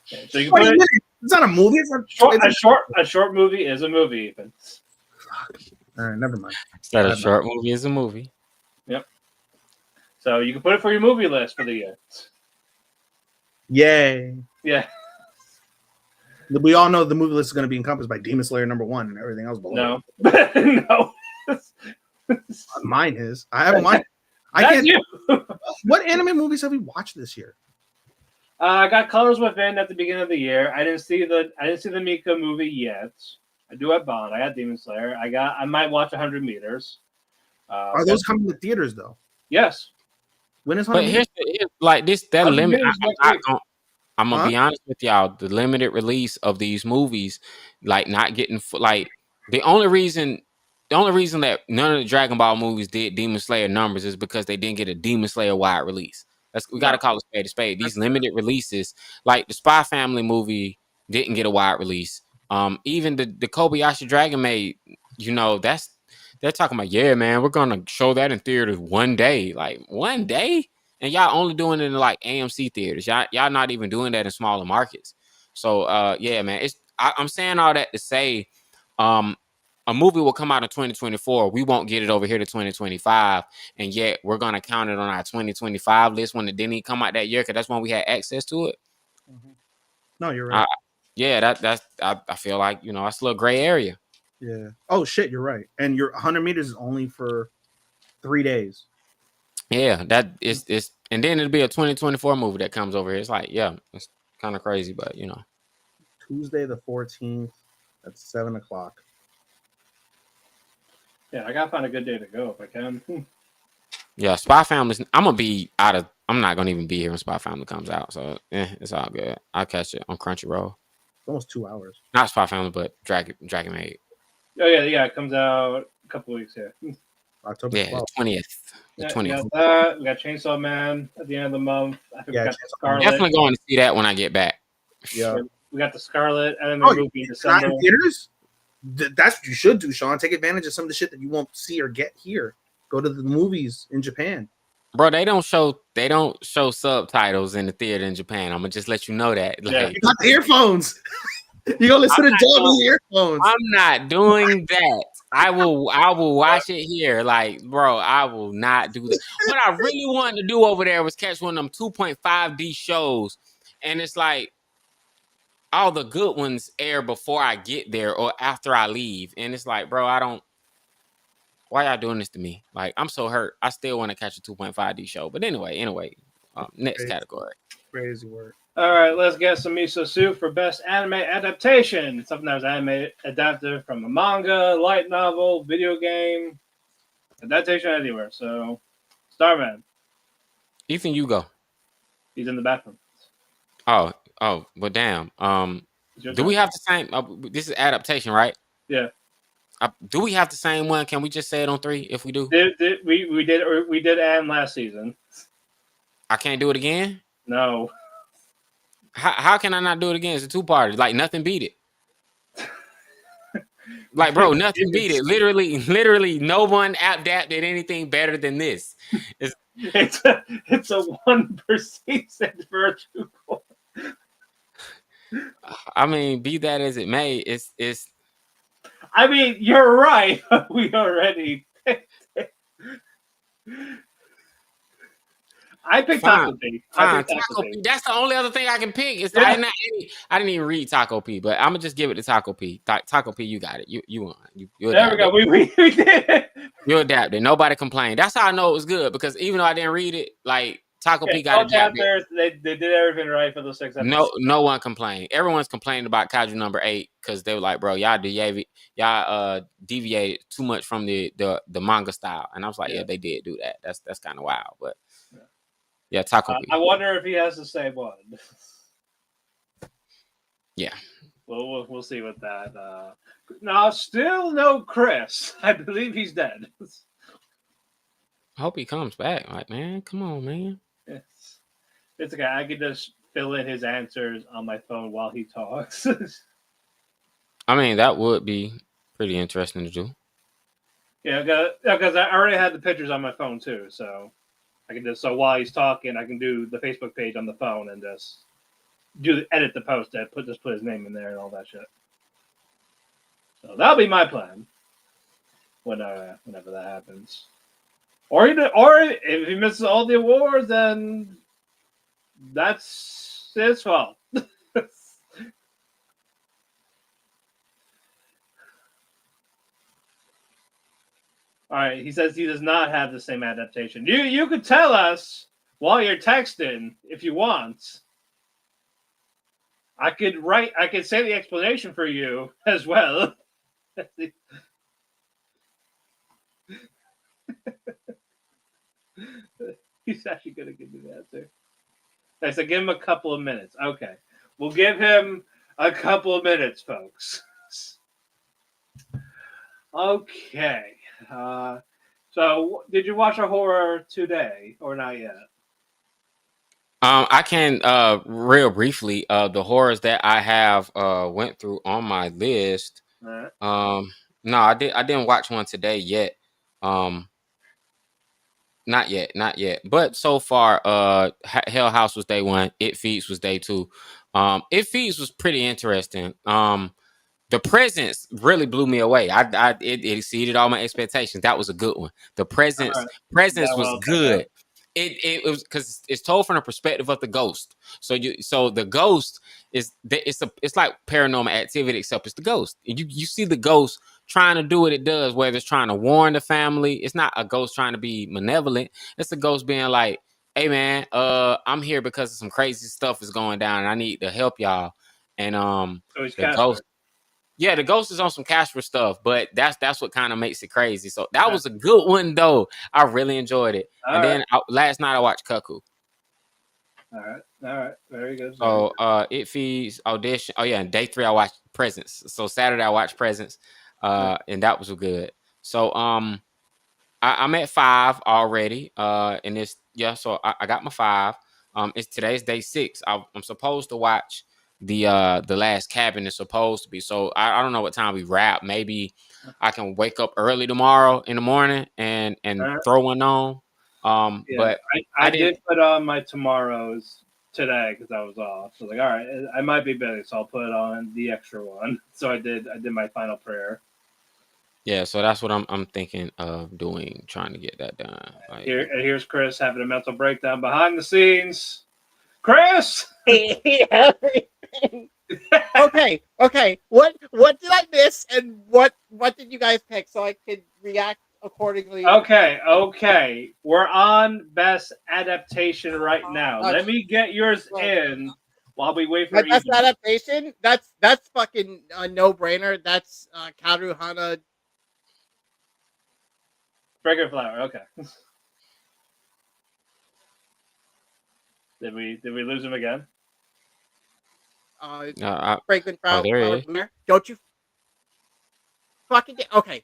Yeah. So you can What do put you it, mean? It's not a movie. It's a short movie is a movie. Even. All right, never mind. Is that a short movie? Is a movie. Yep. So you can put it for your movie list for the year. Yay. Yeah. We all know the movie list is going to be encompassed by Demon Slayer #1 and everything else below. No. No. Mine is. I have mine. I That's can't. you. What anime movies have we watched this year? I got Colors Within at the beginning of the year. I didn't see the Mika movie yet. I do have Bond. I got Demon Slayer. I might watch 100 Meters. Are those coming to theaters though? Yes. When is But 100 here's like this that 100 limit. Meters next week. I'm gonna be honest with y'all. The limited release of these movies, like not getting like the only reason that none of the Dragon Ball movies did Demon Slayer numbers is because they didn't get a Demon Slayer wide release. We got to call it spade a spade. These limited releases, like the Spy Family movie, didn't get a wide release. Even the Kobayashi Dragon Maid, they're talking about, yeah, man, we're gonna show that in theaters one day, like one day, and y'all only doing it in like AMC theaters. Y'all not even doing that in smaller markets. So, yeah, man, I'm saying all that to say, a movie will come out in 2024. We won't get it over here to 2025, and yet we're gonna count it on our 2025 list when it didn't even come out that year because that's when we had access to it. No, you're right. Yeah, I feel like that's a little gray area. Yeah. Oh shit, you're right. And your 100 meters is only for 3 days. Yeah, that is and then it'll be a 2024 movie that comes over here. It's like, yeah, it's kind of crazy, but Tuesday the 14th at 7:00. Yeah, I gotta find a good day to go if I can. Yeah, Spy Family. I'm not gonna even be here when Spy Family comes out, so it's all good. I'll catch it on Crunchyroll. It's almost 2 hours. Not Spy Family, but Dragon Maid. Oh yeah, it comes out a couple weeks here. October 12th. The 20th. The 20th. We got that. We got Chainsaw Man at the end of the month. I think we got Scarlet. Definitely going to see that when I get back. Yeah. We got the Scarlet anime movie in December. Not in theaters? That's what you should do, Sean. Take advantage of some of the shit that you won't see or get here. Go to the movies in Japan. Bro, they don't show subtitles in the theater in Japan. I'm gonna just let you know that. Yeah. You got the earphones. You gonna listen to Dub with the earphones. I'm not doing that. I will watch it here. Like, bro, I will not do that. What I really wanted to do over there was catch one of them 2.5D shows. And it's like all the good ones air before I get there or after I leave. And it's like, bro, why y'all doing this to me? Like, I'm so hurt. I still want to catch a 2.5D show. But anyway, next category. Crazy word. All right, let's get some miso soup for best anime adaptation. Something that was anime adapted from a manga, light novel, video game, adaptation anywhere. So, Starman. Ethan, you go. He's in the bathroom. Oh, but damn. Do we have the same? This is adaptation, right? Yeah. Do we have the same one? Can we just say it on 3 if we do? We did and last season. I can't do it again? No. How can I not do it again? It's a 2-parter. Like, nothing beat it. Like, bro, nothing beat it. Literally, no one adapted anything better than this. It's a 1 per season for a 2-part. I mean, be that as it may, it's. I mean, you're right. We already picked it. I picked Taco P. Taco P. That's the only other thing I can pick. I didn't even read Taco P, but I'm gonna just give it to Taco P. Taco P, you got it. You won. You there we go. We did it. You adapted. Nobody complained. That's how I know it was good because even though I didn't read it, like Taco P got adapted. They did everything right for the 6 episodes. No one complained. Everyone's complaining about Kaiju number 8 because they were like, bro, y'all deviated too much from the manga style, and I was like, yeah, they did do that. That's kind of wild, but. Yeah, Taco P. I wonder if he has the same one. Yeah. we'll see with that. Now, still no Chris. I believe he's dead. I hope he comes back. Like, man, come on, man. It's okay. I can just fill in his answers on my phone while he talks. I mean, that would be pretty interesting to do. Yeah, because I already had the pictures on my phone too, so I can just while he's talking, I can do the Facebook page on the phone and just edit the post and put his name in there and all that shit. So that'll be my plan whenever that happens. Or if he misses all the awards, then that's his fault. All right, he says he does not have the same adaptation. You could tell us while you're texting if you want. I could say the explanation for you as well. He's actually going to give me the answer. I said give him a couple of minutes. Okay. We'll give him a couple of minutes, folks. Okay. So did you watch a horror today or not yet? I can real briefly the horrors that I have went through on my list. Right. No, I didn't watch one today yet. Not yet. But so far, Hell House was day 1. It Feeds was day 2. It Feeds was pretty interesting. The Presence really blew me away. It exceeded all my expectations. That was a good one. The Presence was good. It was because it's told from the perspective of the ghost. So the ghost it's like Paranormal Activity, except it's the ghost. You see the ghost trying to do what it does, whether it's trying to warn the family. It's not a ghost trying to be malevolent. It's a ghost being like, "Hey man, I'm here because of some crazy stuff is going down, and I need to help y'all." And So he's the ghost. Yeah, the ghost is on some Casper stuff, but that's what kind of makes it crazy. So that was a good one, though. I really enjoyed it. Then last night I watched Cuckoo. All right, very good. So It Feeds, Audition. Oh yeah, and day 3 I watched Presence. So Saturday I watched Presence, and that was good. So I'm at 5 already. And it's so I got my 5. It's today's day 6. I'm supposed to watch the Last Cabin. Is supposed to be. So I don't know what time we wrap. Maybe I can wake up early tomorrow in the morning and throw one on. But I did put on my tomorrows today because I was off. So all right, I might be busy, so I'll put on the extra one. So I did my final prayer. Yeah, so that's what I'm thinking of doing, trying to get that done. Like, here's Chris having a mental breakdown behind the scenes. Chris, everything. Okay. What did I miss, and what did you guys pick so I could react accordingly? Okay. We're on best adaptation right now. Let me get yours in while we wait for my best adaptation. That's fucking a no-brainer. That's Kaoru Hana. Fragrant Flower. Okay. Did we lose him again? Fragrant Flower. Don't you fucking get okay.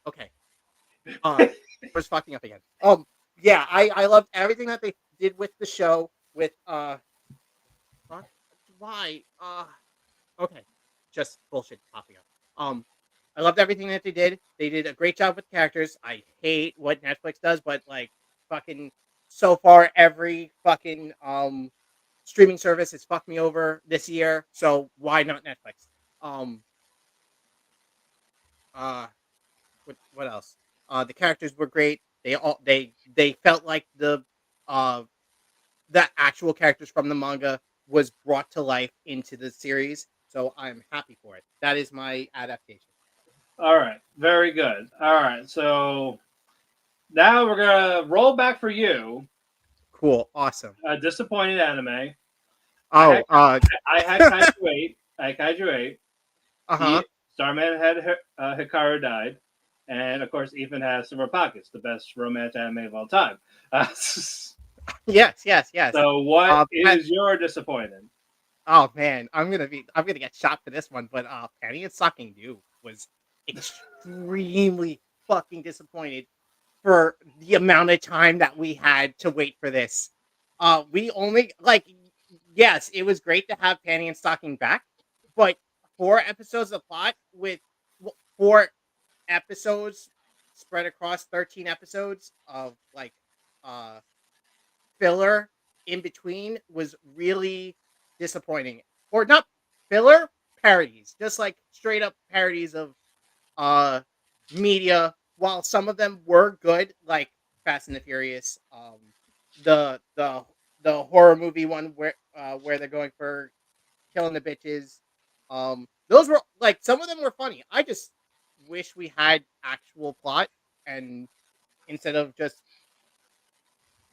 Was fucking up again. Yeah, I loved everything that they did with the show. With why? Okay, just bullshit popping up. I loved everything that they did. They did a great job with characters. I hate what Netflix does, but like fucking so far every fucking streaming service has fucked me over this year. So why not Netflix? What else? The characters were great. They felt like the actual characters from the manga was brought to life into the series. So I'm happy for it. That is my adaptation. All right, very good. All right, so now we're gonna roll back for you. Cool, awesome. A disappointing anime. Oh, I had Kaiju 8. Starman had Hikaru died, and of course Ethan has Summer Pockets, the best romance anime of all time. Yes. So what is your disappointment? Oh man, I'm gonna get shot for this one, but Penny and Sucking You was extremely fucking disappointed for the amount of time that we had to wait for this. We only yes, it was great to have Penny and Stocking back, but 4 episodes of plot with 4 episodes spread across 13 episodes of uh filler in between was really disappointing. Or not filler, parodies. Just like straight up parodies of uh media. While some of them were good, like Fast and the Furious, the the the horror movie one where they're going for killing the bitches. Those were like some of them were funny. I just wish we had actual plot and instead of just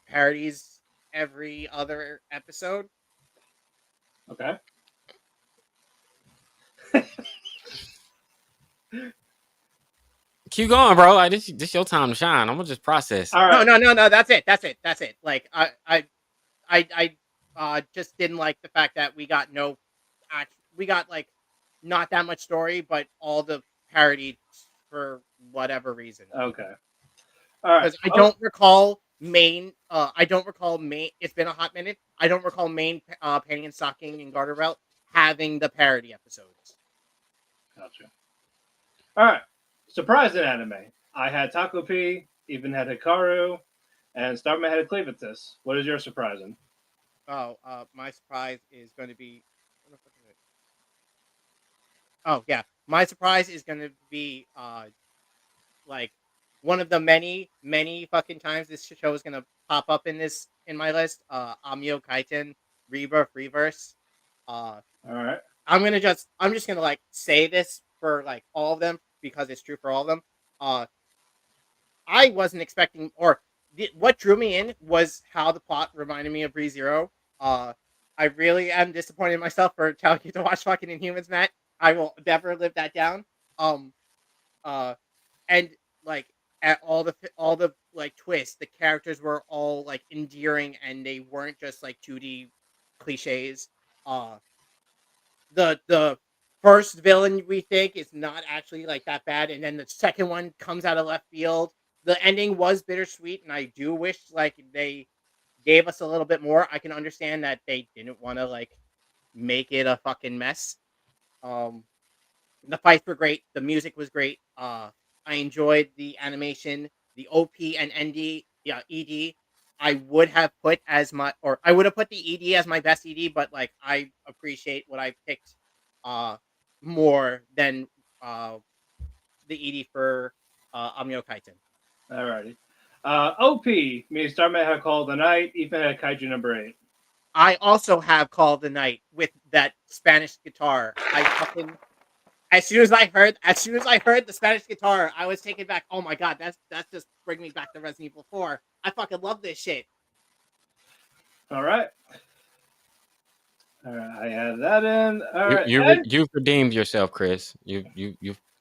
parodies every other episode. Okay. Keep going, bro. Like, this your time to shine. I'm gonna just process it. All right. No. That's it. Like I just didn't like the fact that we got we got like not that much story, but all the parody for whatever reason. Okay. All right. Because I don't recall main. I don't recall main. It's been a hot minute. I don't recall main Penny and Stocking and Garter Belt having the parody episodes. Gotcha. All right. Surprise in anime. I had Taco P, even had Hikaru, and Starman had Cleavitus. What is your surprising? Oh, my surprise is going to be. Oh yeah, my surprise is going to be like one of the many fucking times this show is going to pop up in my list. Amio Kaiten Rebirth Reverse. Uh, All right. I'm just gonna like say this for like all of them because it's true for all of them. Uh, I wasn't expecting, or what drew me in was how the plot reminded me of ReZero. Uh, I really am disappointed in myself for telling you to watch fucking Inhumans, Matt. I will never live that down. Um, uh, and like at all the like twists, the characters were all like endearing, and they weren't just like 2D cliches. Uh, the first villain we think is not actually like that bad, and then the second one comes out of left field. The ending was bittersweet, and I do wish like they gave us a little bit more. I can understand that they didn't want to like make it a fucking mess. Um, the fights were great. The music was great. I enjoyed the animation, the OP and ND, yeah, ED. I would have put I would have put the ED as my best ED, but like I appreciate what I picked, uh, more than uh the ED for Amio Kaiten. All righty. OP, me and Starman had called the night. Ethan had Kaiju number 8. I also have Call of the Night with that Spanish guitar. I fucking as soon as I heard the Spanish guitar, I was taken back. Oh my god, that's just bringing me back to Resident Evil 4. I fucking love this shit. All right. All right. I have that in. All right. You've redeemed yourself, Chris. You.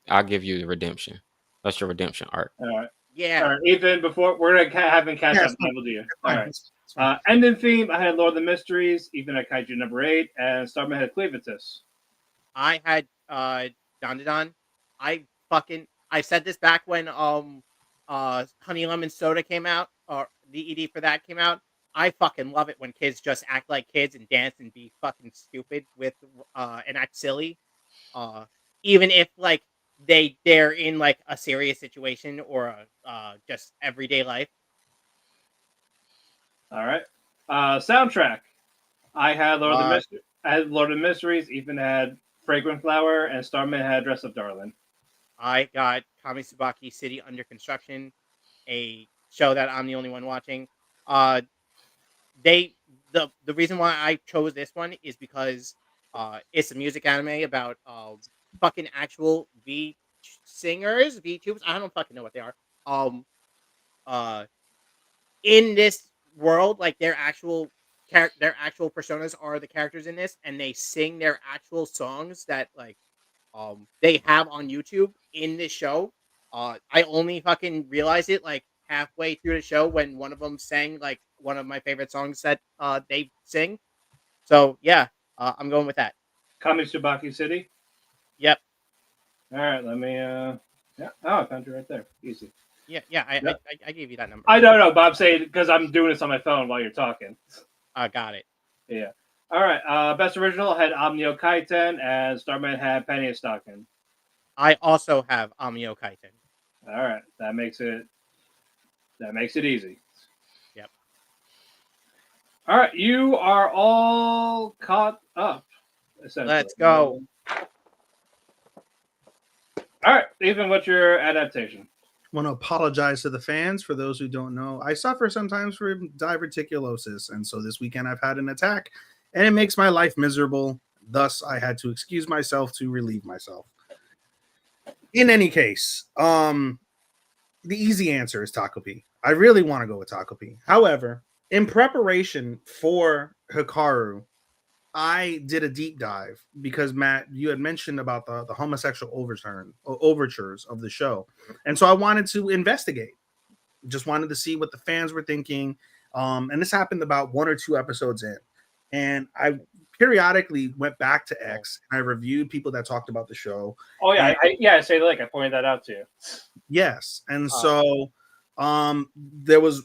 I'll give you the redemption. That's your redemption arc. All right. All Yeah. right. Ethan, before we're going to have him catch Yeah, up it's fine. table to you. It's All fine. right. It's fine. Ending theme, I had Lord of the Mysteries. Ethan had Kaiju number 8. And Starman had Cleavitus. I had Dandadan. I said this back when Honey Lemon Soda came out, or the ED for that came out. I fucking love it when kids just act like kids and dance and be fucking stupid with and act silly. Uh Even if like they're in like a serious situation or a just everyday life. All right. Soundtrack. I had Lord of the Mysteries. Ethan had Fragrant Flower. And Starman had Dress Up Darling. I got Kamisubaki City Under Construction, a show that I'm the only one watching. Uh, they the reason why I chose this one is because it's a music anime about fucking actual V singers, VTubers. I don't fucking know what they are. Um, uh, in this world, like their actual personas are the characters in this, and they sing their actual songs that like they have on YouTube in this show. I only fucking realized it like halfway through the show when one of them sang like one of my favorite songs that they sing. So yeah, I'm going with that. Kamisubaki City. Yep. All right, let me. Yeah. Oh, I found you right there. Easy. Yeah. Yep. I gave you that number. I don't know, but I'm saying because I'm doing this on my phone while you're talking. Got it. Yeah. All right. Best original had Omnio Kaiten, and Starman had Penny Stocking. I also have Amio Kaiten. All right, that makes it easy. Yep. All right, you are all caught up. Essentially. Let's go. All right, Ethan, what's your adaptation? I want to apologize to the fans. For those who don't know, I suffer sometimes from diverticulosis, and so this weekend I've had an attack, and it makes my life miserable. Thus, I had to excuse myself to relieve myself. In any case, the easy answer is Takopi. I really want to go with Takopi. However, in preparation for Hikaru, I did a deep dive because Matt, you had mentioned about the homosexual overtures of the show, and so I wanted to investigate. Just wanted to see what the fans were thinking, and this happened about 1 or 2 episodes in, and I periodically went back to X and I reviewed people that talked about the show. Oh yeah, And, I say like I pointed that out to you. yes, and so there was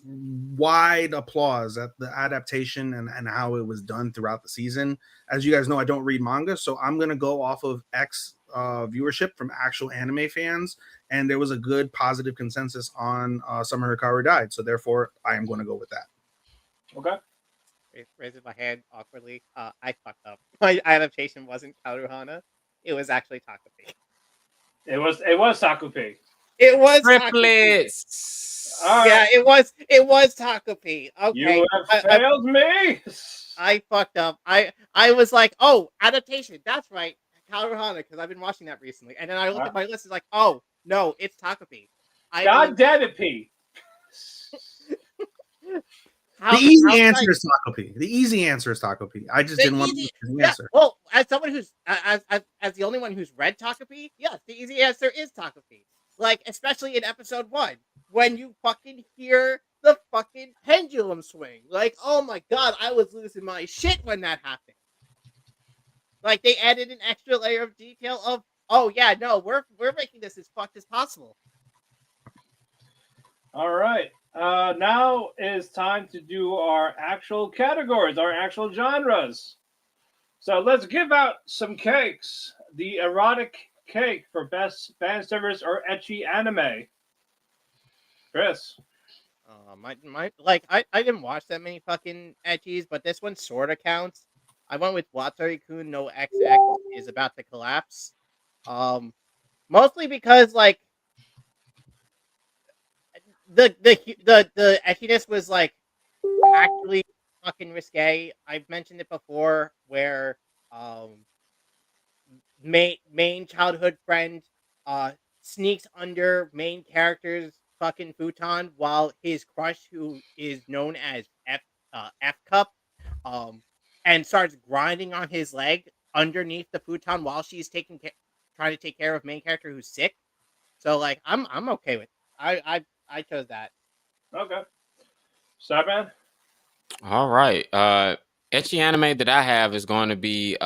wide applause at the adaptation and how it was done throughout the season. As you guys know, I don't read manga, so I'm gonna go off of X viewership from actual anime fans, and there was a good positive consensus on Summer Hikaru died, so therefore I am going to go with that. Okay. Raising my hand awkwardly. I fucked up. My adaptation wasn't Karuhana. It was actually Takopi. It was Sakupi. It was Takopi. Triplets. Yeah, it was Takopi. Okay. You have failed me. I fucked up. I was like, oh, adaptation. That's right, Karuhana, because I've been watching that recently. And then I looked at my list. It's like, oh no, it's Takopi. God damn it, P. The easy answer is Takopi. The easy answer is Takopi. I just didn't want to answer. Well, as someone who's as the only one who's read Takopi, yes, the easy answer is Takopi. Like, especially in episode 1, when you fucking hear the fucking pendulum swing. Like, oh my god, I was losing my shit when that happened. Like, they added an extra layer of detail of, oh yeah, no, we're making this as fucked as possible. All right. Now is time to do our actual categories, our actual genres. So let's give out some cakes. The erotic cake for best fan service or ecchi anime. Chris. I didn't watch that many fucking ecchis, but this one sort of counts. I went with Watarikun no XX is about to collapse. Mostly because like the echiness was like actually fucking risque. I've mentioned it before where main childhood friend sneaks under main character's fucking futon while his crush, who is known as F cup, and starts grinding on his leg underneath the futon while she's trying to take care of main character who's sick. So like I'm okay with it. I chose that. Okay. Starman. All right. Ecchi anime that I have is going to be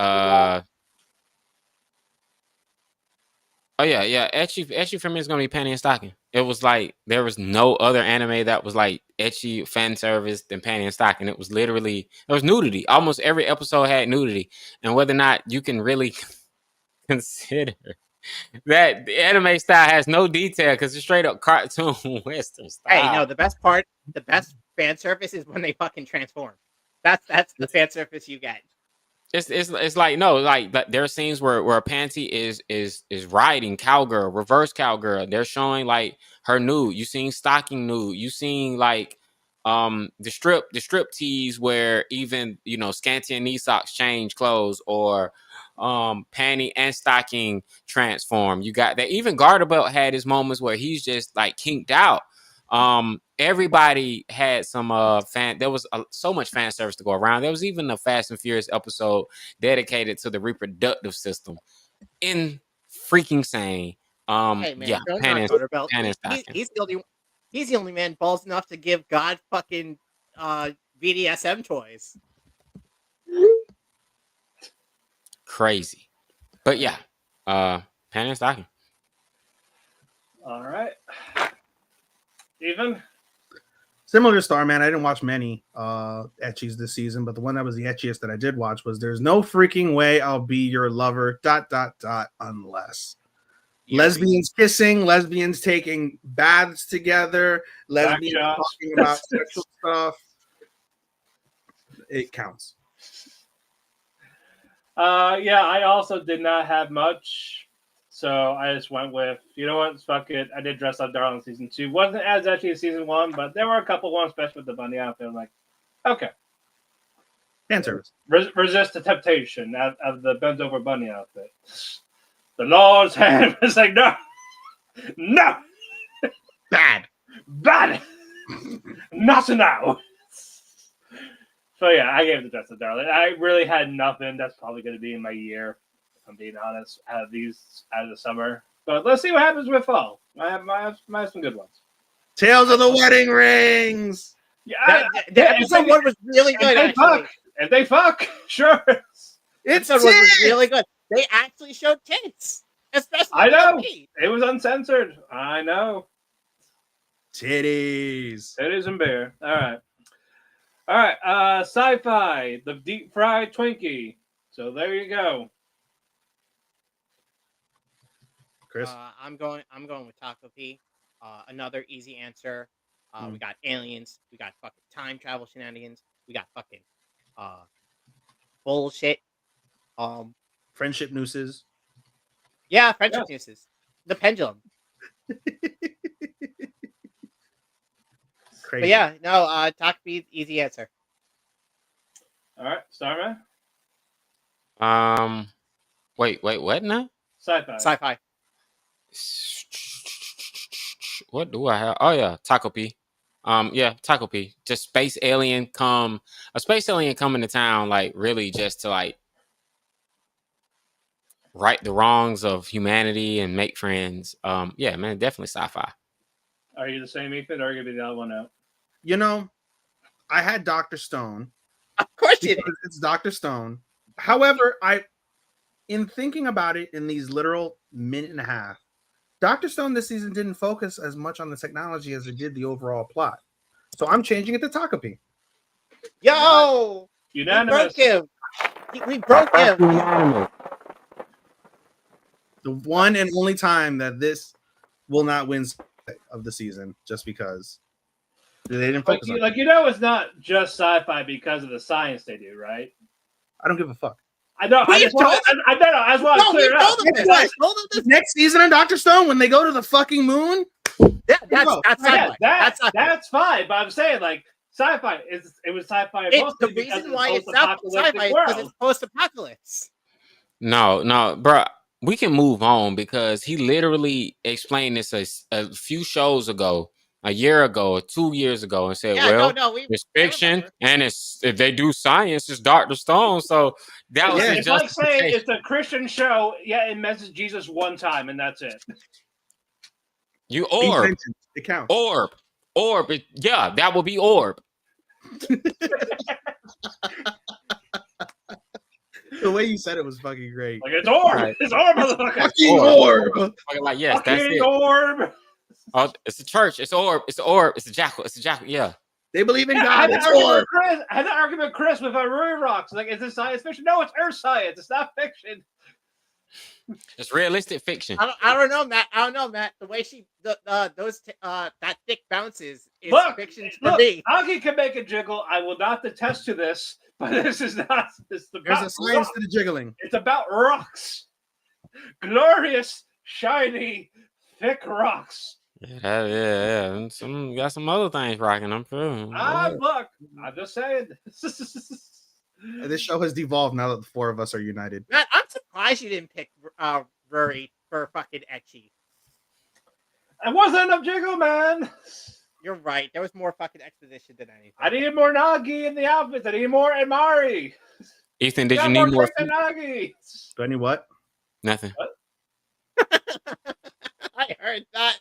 Ecchi for me is gonna be Panty and Stocking. It was like there was no other anime that was like ecchi fan service than Panty and Stocking. It was literally there was nudity. Almost every episode had nudity, and whether or not you can really consider that the anime style has no detail because it's straight up cartoon Western style. Hey, no, the best fan service is when they fucking transform. That's the fan service you get. It's like no, like there are scenes where a panty is riding cowgirl, reverse cowgirl. They're showing like her nude. You seen stocking nude. You seen like the strip tease where even scanty and knee socks change clothes, or panty and stocking transform. You got that. Even Garter Belt had his moments where he's just like kinked out. Everybody had some fan. There was so much fan service to go around. There was even a Fast and Furious episode dedicated to the reproductive system. In freaking sane. Hey man, don't knock Garter Belt. He's the only man balls enough to give God fucking BDSM toys. crazy. But yeah, pan and stocking. All right. Even? Similar to Starman, I didn't watch many etchies this season, but the one that was the etchiest that I did watch was "There's no freaking way I'll be your lover." ... Unless lesbians kissing, lesbians taking baths together, lesbians talking about sexual stuff. It counts. Yeah, I also did not have much, so I just went with, you know what, fuck it. I did Dress Up Darling season 2. Wasn't as actually as season 1, but there were a couple ones, especially with the bunny outfit. I'm like, okay. Fan service. Resist the temptation of the bent over bunny outfit. The Lord's hand was like, no, Bad. not now. So yeah, I gave it to Dress Up Darling. I really had nothing. That's probably going to be in my year, if I'm being honest, out of the summer. But let's see what happens with fall. I have some good ones. Tales of the Wedding Rings. Yeah, the episode 1 was really good. If they fuck, sure. Episode 1 was really good. They actually showed tits, especially. I know it was uncensored. I know. Titties and beer. All right. Sci-fi, the deep fried Twinkie. So there you go. Chris, I'm going with Taco P. Another easy answer. We got aliens. We got fucking time travel shenanigans. We got fucking bullshit. Friendship nooses. Yeah, friendship nooses. The pendulum. Crazy. But yeah, no, Taco P, easy answer. All right, Starman. Wait, what now? Sci-fi. What do I have? Oh yeah, Taco P. Yeah, Taco P. Just a space alien come into town, like really just to like right the wrongs of humanity and make friends. Yeah, man, definitely sci-fi. Are you the same, Ethan, or are you gonna be the other one out? You know, I had Dr. Stone. Of course you did. It's Dr. Stone. However, in thinking about it in these literal minute and a half, Dr. Stone this season didn't focus as much on the technology as it did the overall plot. So I'm changing it to Taco P. Yo! Unanimous. We broke him. The one and only time that this will not win of the season, just because they didn't focus on it. It's not just sci-fi because of the science they do, right? I don't give a fuck. I know. I just want to clear it up. Next season of Dr. Stone, when they go to the fucking moon, that's sci-fi. That's fine. But I'm saying, like, sci-fi it was sci-fi. The reason why it's sci-fi is because it's post-apocalypse. No, bro. We can move on because he literally explained this a few shows ago, a year ago, or 2 years ago, and said, it's fiction, and if they do science, it's Dr. Stone. So that was it's like saying it's a Christian show, it mentions Jesus one time, and that's it. You orb. It counts. Orb. That will be orb. The way you said it was fucking great. Like, it's orb. Right. It's orb, motherfucker. Fucking orb. Like, yes, that's it. Orb. Oh, it's a church. It's orb. It's orb. It's a jackal. It's a jackal. Yeah. They believe in God. I had that argument, Chris, with Rui Rocks. Like, is this science fiction? No, it's earth science. It's not fiction. It's realistic fiction. I don't know, Matt. The way that thick bounces is fiction for me. Aki can make a jiggle. I will not attest to this, but this is not. There's a science to the jiggling. It's about rocks, glorious, shiny, thick rocks. Yeah. And got some other things rocking them too. Look, I'm just saying. This show has devolved now that the four of us are united. Matt, I'm surprised you didn't pick Rory for fucking ecchi. It wasn't enough jiggle, man. You're right. There was more fucking exposition than anything. I needed more Nagi in the outfits. I needed more Amari. Ethan, did you need more Nagi? Do I need what? Nothing. What? I heard that.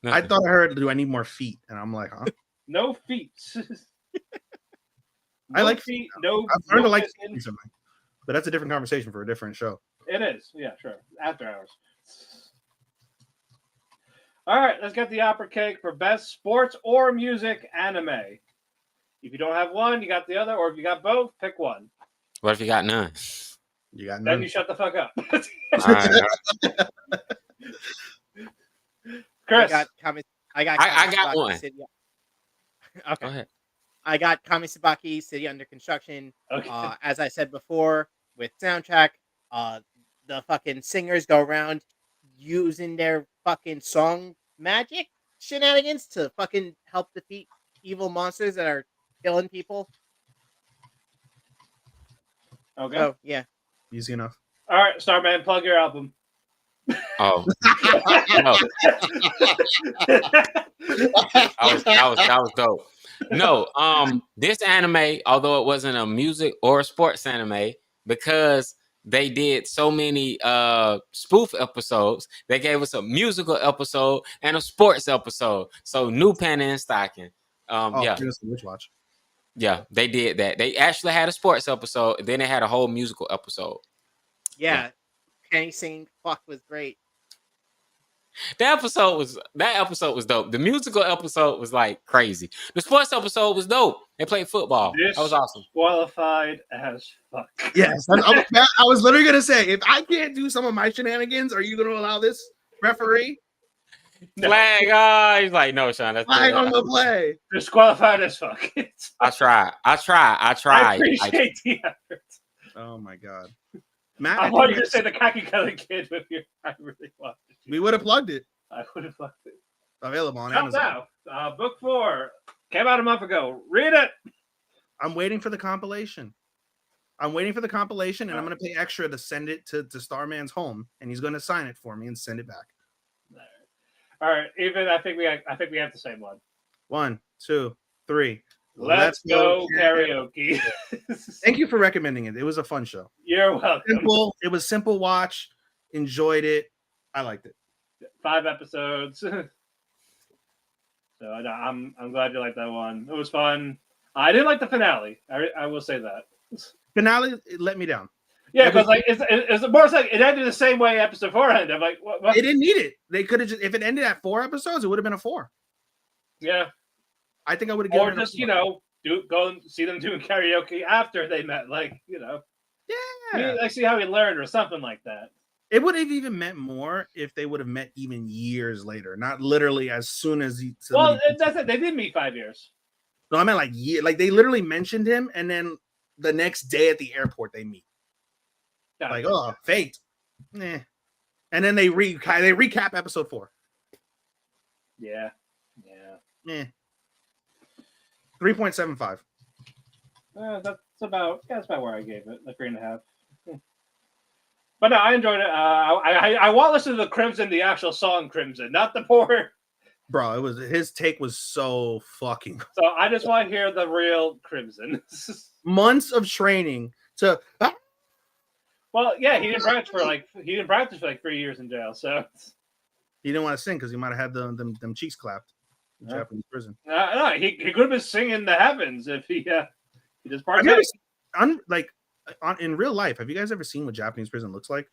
I thought I heard, do I need more feet? And I'm like, huh? No feet. I like feet. No. I've learned to like feet recently. But that's a different conversation for a different show. It is. Yeah, sure. After hours. All right, let's get the opera cake for best sports or music anime. If you don't have one, you got the other, or if you got both, pick one. What if you got none? You got Then none. you shut the fuck up. All right. Chris. I got got one. City. Okay. Go ahead. I got Kamisabaki City Under Construction. Okay. As I said before, with soundtrack, the fucking singers go around using their fucking song magic shenanigans to fucking help defeat evil monsters that are killing people. Okay. So yeah. Easy enough. All right, Starman, plug your album. Oh, no. That was dope. No, this anime, although it wasn't a music or a sports anime, because they did so many spoof episodes, they gave us a musical episode and a sports episode. So new penny and stocking. Yeah, Witch Watch. yeah, they did that. They actually had a sports episode, and then they had a whole musical episode. Yeah. Penny singing fuck was great. That episode was dope. The musical episode was like crazy. The sports episode was dope. They played football. That was awesome. Qualified as fuck. Yes, I was literally gonna say, if I can't do some of my shenanigans, are you gonna allow this referee? No. Flag. He's like, no, Sean. That's Flag on the play. Disqualified as fuck. I tried. I appreciate the effort. Oh my god, Matt! I wanted to say the khaki colored kid with you. I really wanted. We would have plugged it. I would have plugged it. Available on Not Amazon. now. Book 4 came out a month ago. Read it. I'm waiting for the compilation. And I'm going to pay extra to send it to Starman's home, and he's going to sign it for me and send it back. All right. Even I think we have the same one. 1, 2, 3. Let's go karaoke. Thank you for recommending it. It was a fun show. You're welcome. It was simple watch. Enjoyed it. I liked it. 5 episodes. So I'm glad you liked that one. It was fun. I didn't like the finale. I will say that. Finale, it let me down. Yeah, because like it's more like it ended the same way episode 4 ended. I'm like, what? They didn't need it. They could have just, if it ended at 4 episodes, it would have been a 4. Yeah. I think I would have given or just go and see them doing karaoke after they met. Like Yeah. I see how he learned or something like that. It would have even meant more if they would have met even years later, not literally as soon as he. Well, that's it. They did meet 5 years. No, I meant like like they literally mentioned him, and then the next day at the airport they meet. Like, oh, fate. And then they recap episode 4. Yeah. 3.75. That's about where I gave it, like 3.5. But no, I enjoyed it. I want to listen to the Crimson, the actual song Crimson, not the poor. Bro, his take was so fucking. So I just want to hear the real Crimson. Months of training to. Well, yeah, he didn't practice for like 3 years in jail. So he didn't want to sing because he might have had them cheeks clapped in Japanese prison. No, he could have been singing the heavens if he just part. In real life, have you guys ever seen what Japanese prison looks like?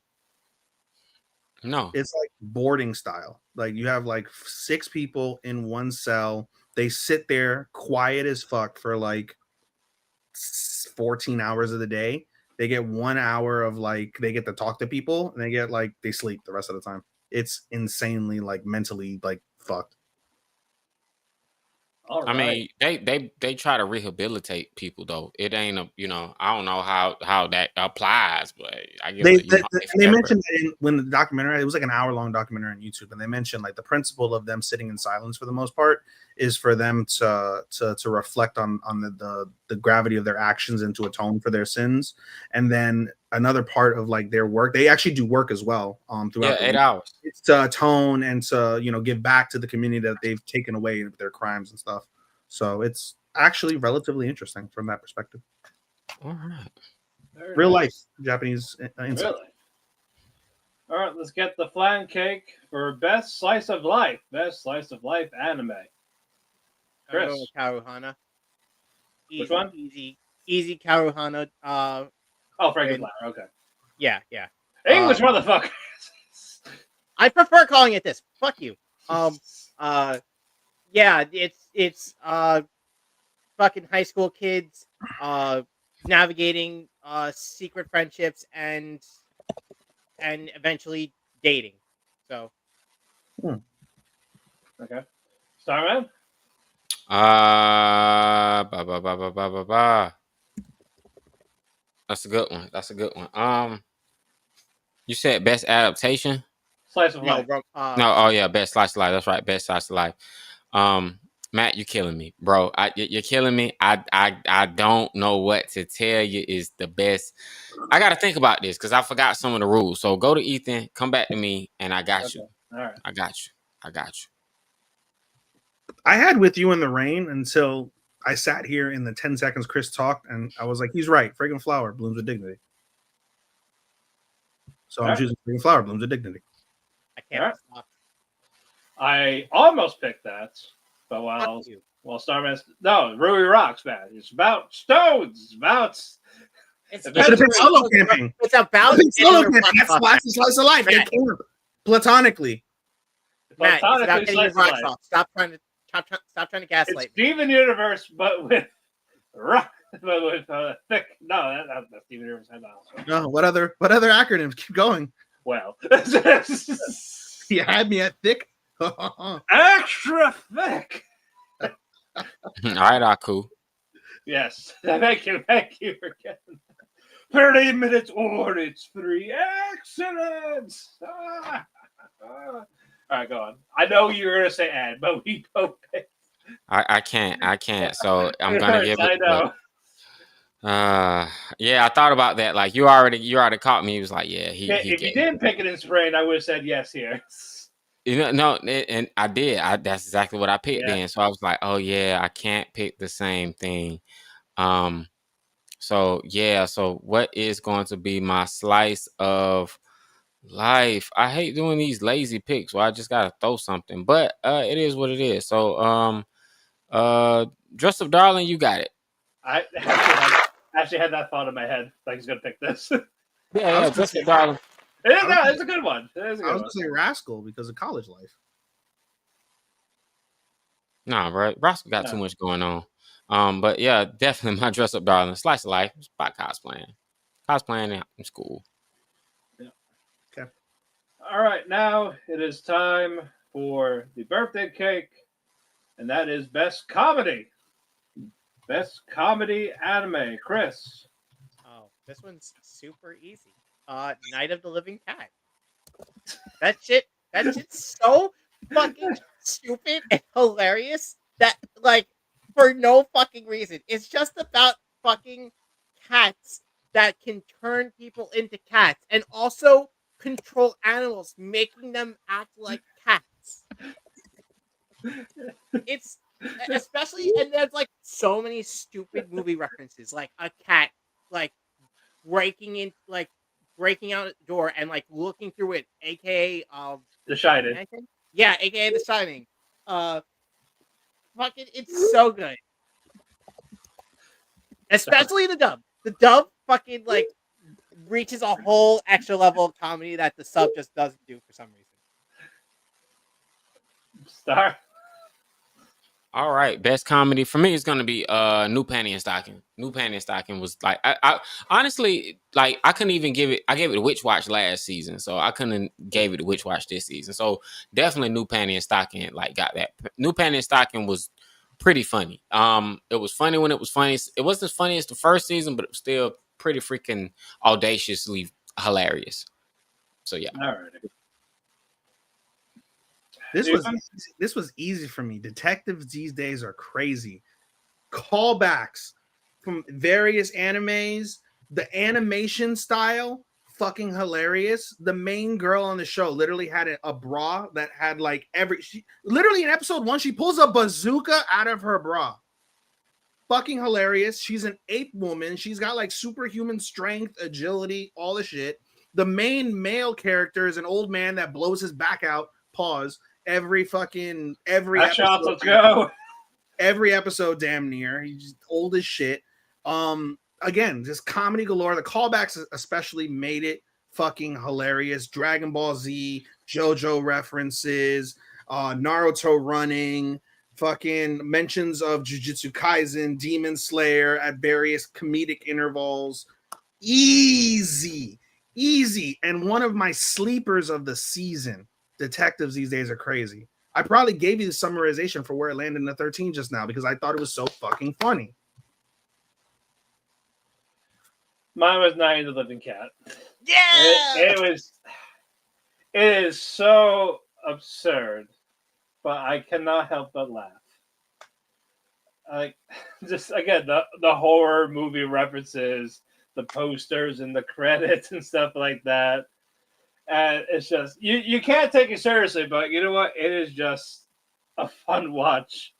No. It's like boarding style. Like you have like 6 people in one cell. They sit there quiet as fuck for like 14 hours of the day. They get 1 hour of like they get to talk to people, and they sleep the rest of the time. It's insanely like mentally like fucked. All right. I mean, they try to rehabilitate people though. It ain't I don't know how that applies, but I guess they mentioned it when the documentary, it was like an hour-long documentary on YouTube, and they mentioned like the principle of them sitting in silence for the most part is for them to reflect on the gravity of their actions and to atone for their sins. And then another part of like their work, they actually do work as well throughout 8 hours. It's to atone and to give back to the community that they've taken away with their crimes and stuff. So it's actually relatively interesting from that perspective. All right. Real life Japanese insight. Really? All right, let's get the flan cake for best slice of life. Best slice of life anime. Chris. Karuhana. Which one? Easy Karuhana. Oh, Frankenflower. Okay. Yeah. English motherfucker. I prefer calling it this. Fuck you. Yeah, it's fucking high school kids navigating secret friendships and eventually dating. So Okay. Starman. Ba. That's a good one. That's a good one. You said best adaptation? Slice of no, life. bro, No, oh yeah, best slice of life. That's right, best slice of life. Matt, you're killing me, bro. You're killing me. I don't know what to tell you is the best. I got to think about this because I forgot some of the rules. So go to Ethan, come back to me, and I got you. All right. I got you. I got you. I had With You in the Rain until I sat here in the 10 seconds Chris talked, and I was like, he's right. Fragrant flower blooms with dignity. So I'm choosing Fragrant flower blooms with dignity. I can't stop. I almost picked that, but while Starman's Ruby Rocks, man. It's about stones. It's about It's It should have been solo camping. It's about Solo camping. That's the slice of life. They camp platonically. Matt, it's about getting your slice rocks of life. off. Stop trying to gaslight It's me. Steven Universe, but with rock, but with thick. No, that's Steven Universe. No, what other acronyms? Keep going. Well, You had me at thick. extra thick. All right, Aku. Yes, thank you again. 30 minutes or it's free. Excellent. All right, go on. I know you're gonna say ad, but we both. I can't. So I'm gonna give it. I know. Yeah, I thought about that. Like you already caught me. He was like, yeah, If you didn't pick it in spring, I would have said yes here. And I did. That's exactly what I picked Yeah. then. So I was like, oh yeah, I can't pick the same thing. So yeah. So what is going to be my slice of life? I hate doing these lazy picks where I just gotta throw something, but it is what it is. So Dress Up Darling, you got it. I actually had that thought in my head. Like he's gonna pick this. Yeah, Dress Up Darling. It's a good one. It is a good I was one. going to say Rascal because of college life. Nah, bro, Roscoe got too much going on. But yeah, definitely my Dress Up Darling. Slice of life. It's about cosplaying in school. Yeah. Okay. All right, now it is time for the birthday cake, and that is best comedy. Best comedy anime, Chris. Oh, this one's super easy. Night of the Living Cat. That shit's so fucking stupid and hilarious that like for no fucking reason. It's just about fucking cats that can turn people into cats and also control animals, making them act like cats. It's especially, and there's like so many stupid movie references, like a cat like breaking out a door and like looking through it, aka The Shining. Yeah, aka The Shining. Fucking, it's so good. Especially the dub. The dub fucking like reaches a whole extra level of comedy that the sub just doesn't do for some reason. Star. All right, best comedy for me is gonna be New Panty and Stocking. New Panty and Stocking was like I honestly like I couldn't even give it. I gave it a Witch Watch last season, so I couldn't gave it a Witch Watch this season. So definitely New Panty and Stocking like got that. New Panty and Stocking was pretty funny. It was funny when it was funny. It wasn't as funny as the first season, but it was still pretty freaking audaciously hilarious. So yeah. All right. This was easy for me. Detectives these days are crazy. Callbacks from various animes, the animation style, fucking hilarious. The main girl on the show literally had a bra that had like literally in episode 1, she pulls a bazooka out of her bra. Fucking hilarious. She's an ape woman. She's got like superhuman strength, agility, all the shit. The main male character is an old man that blows his back out. Pause. Every episode. Let's go. Every episode, damn near. He's just old as shit. again, just comedy galore. The callbacks especially made it fucking hilarious. Dragon Ball Z, JoJo references, Naruto running, fucking mentions of Jujutsu Kaisen, Demon Slayer at various comedic intervals. Easy. And one of my sleepers of the season. Detectives these days are crazy. I probably gave you the summarization for where it landed in the 13 just now because I thought it was so fucking funny. Mine was Night of the Living Cat. Yeah. It is so absurd, but I cannot help but laugh. Like, just again, the horror movie references, the posters and the credits and stuff like that. And it's just you can't take it seriously, but you know what? It is just a fun watch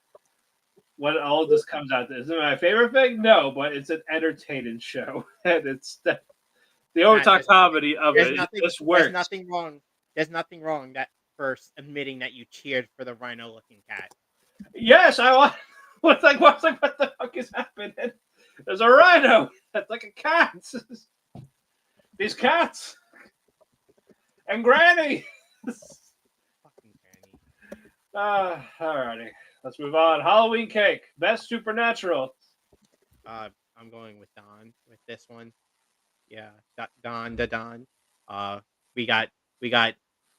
when all this comes out. Is it my favorite thing? No, but it's an entertaining show, and it's the overtime comedy of it. It just works. There's nothing wrong. There's nothing wrong that first admitting that you cheered for the rhino-looking cat. Yes, I was. What the fuck is happening? There's a rhino. That's like a cat. These cats. And Granny. Fucking Granny. Alrighty. Let's move on. Halloween cake. Best supernatural. I'm going with Don with this one. Yeah, Don. We got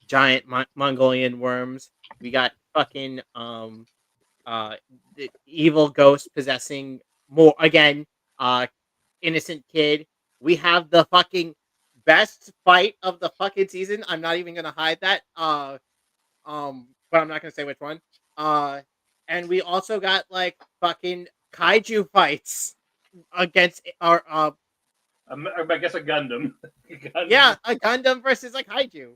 giant Mongolian worms. We got fucking the evil ghost possessing more again innocent kid. We have the fucking best fight of the fucking season. I'm not even gonna hide that. But I'm not gonna say which one. And we also got like fucking kaiju fights against our I guess a Gundam. yeah, a Gundam versus a kaiju.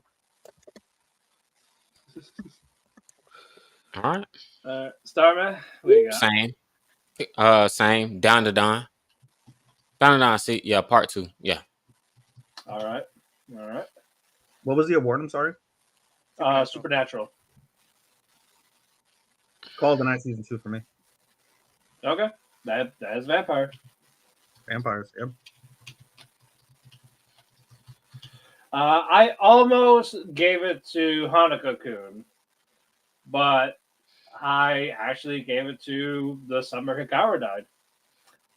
All right. Starman, what do you got? Same. Down to Don. Down to Don. See, yeah, part 2. Yeah. All right. What was the award? I'm sorry. Supernatural. Call of the Night season 2 for me. Okay, that is vampire. Vampires. Yep. I almost gave it to Hanako-kun, but I actually gave it to the Summer Hikaru died.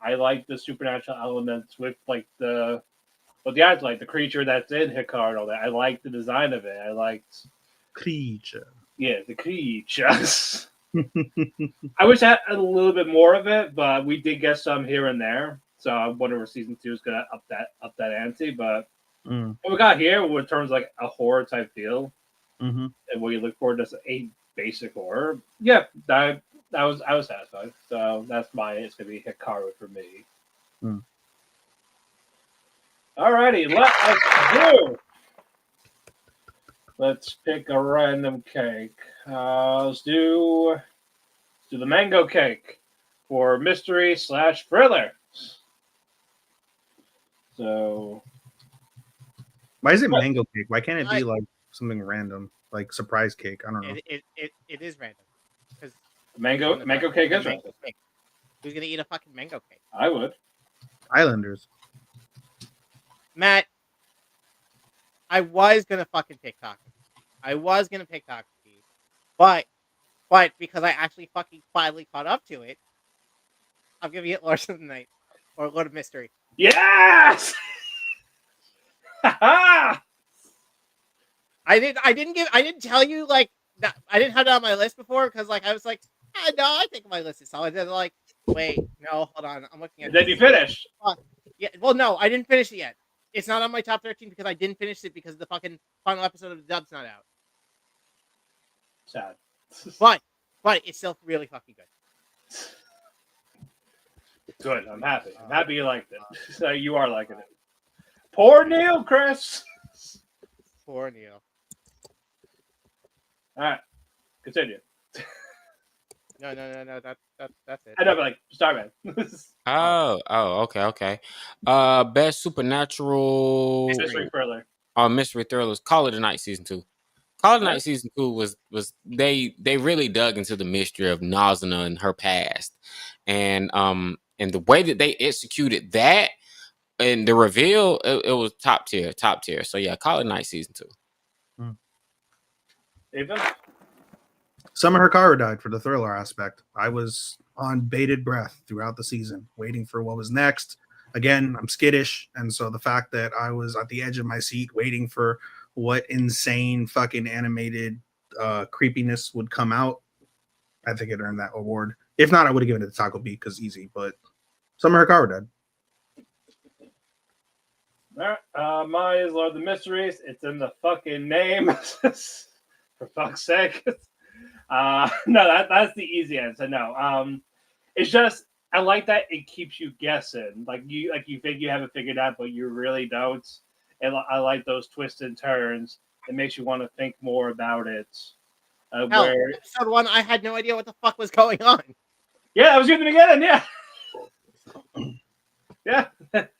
I like the supernatural elements with like the eyes, like the creature that's in Hikaru and all that. I like the design of it. I liked creature. Yeah, the creatures. I wish I had a little bit more of it, but we did get some here and there. So I wonder if season 2 is gonna up that ante. But what we got here, in terms of like a horror type feel, and what you look for, just a basic horror. Yeah, I was satisfied. So that's it's gonna be Hikaru for me. Alrighty, let's pick a random cake. Let's do the mango cake for mystery / thriller. So, Why is it mango cake? Why can't it be like something random, like surprise cake? I don't know. It is random because mango cake is random. Who's gonna eat a fucking mango cake? I would. Islanders. Matt, I was gonna fucking pick Taco. But because I actually fucking finally caught up to it, I'm giving it Lord of the Night or Lord of Mystery. Yes. I didn't tell you like that. I didn't have it on my list before because like I was like, no, I think my list is solid. Then like, wait, no, hold on, I'm looking at. Then you finished. Yeah, well, no, I didn't finish it yet. It's not on my top 13 because I didn't finish it because the fucking final episode of the dub's not out. Sad. But it's still really fucking good. Good. I'm happy. I'm happy you liked it. So you are liking it. Poor Neil, Chris. Poor Neil. All right. Continue. No. That's it. I know, but like Starman. Okay. Best supernatural Mystery thriller. Mystery thrillers. Call of the Night season 2. Call of the Night season 2 was they really dug into the mystery of Nazuna and her past, and the way that they executed that and the reveal, it was top tier. So yeah, call it Night season 2. Even Summer Hikaru died for the thriller aspect. I was on bated breath throughout the season, waiting for what was next. Again, I'm skittish, and so the fact that I was at the edge of my seat waiting for what insane fucking animated creepiness would come out, I think it earned that award. If not, I would have given it to Taco Beat because easy. But Summer Hikaru died. all right, mine is Lord of the Mysteries. It's in the fucking name. For fuck's sake. No, that's the easy answer. No. It's just I like that it keeps you guessing. Like you think you have it figured out, but you really don't. And I like those twists and turns. It makes you want to think more about it. Hell, Where episode 1, I had no idea what the fuck was going on. yeah, that was you in the beginning. Yeah, yeah,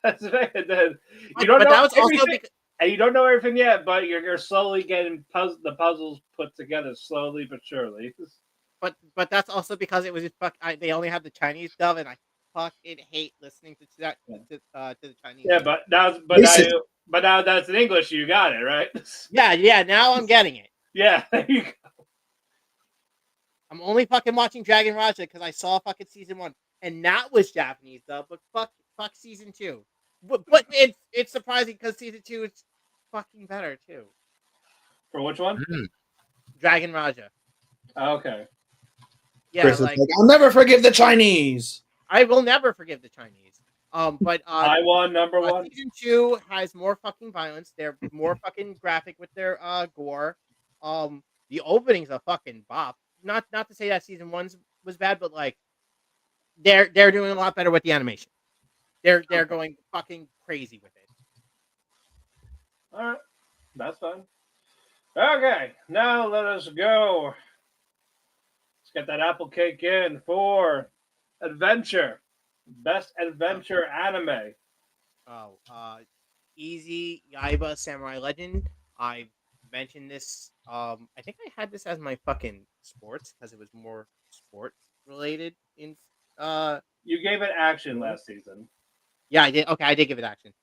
that's right. And then you don't But know that was also everything, because, and you don't know everything yet, but you're slowly getting the puzzles put together slowly but surely. but that's also because it was just they only have the Chinese dub, and I fucking hate listening to that to the Chinese. Yeah, dub. but now that's in English. You got it right. Yeah. Now I'm getting it. Yeah, there you go. I'm only fucking watching Dragon Raja because I saw fucking season 1, and that was Japanese dub. But fuck season 2. But it's surprising because season 2 is fucking better too. For which one? Dragon Raja. Okay. Yeah, Chris is like I'll never forgive the Chinese. I will never forgive the Chinese. But Taiwan number one. season 2 has more fucking violence. They're more fucking graphic with their gore. The opening's a fucking bop. Not to say that season 1 was bad, but like they're doing a lot better with the animation. They're going fucking crazy with it. All right, that's fine. Okay, now let us go. Let's get that apple cake in for adventure. Best adventure anime. Oh, Easy Yaiba Samurai Legend. I mentioned this. I think I had this as my fucking sports because it was more sports related. You gave it action last season. Yeah, I did. Okay, I did give it action.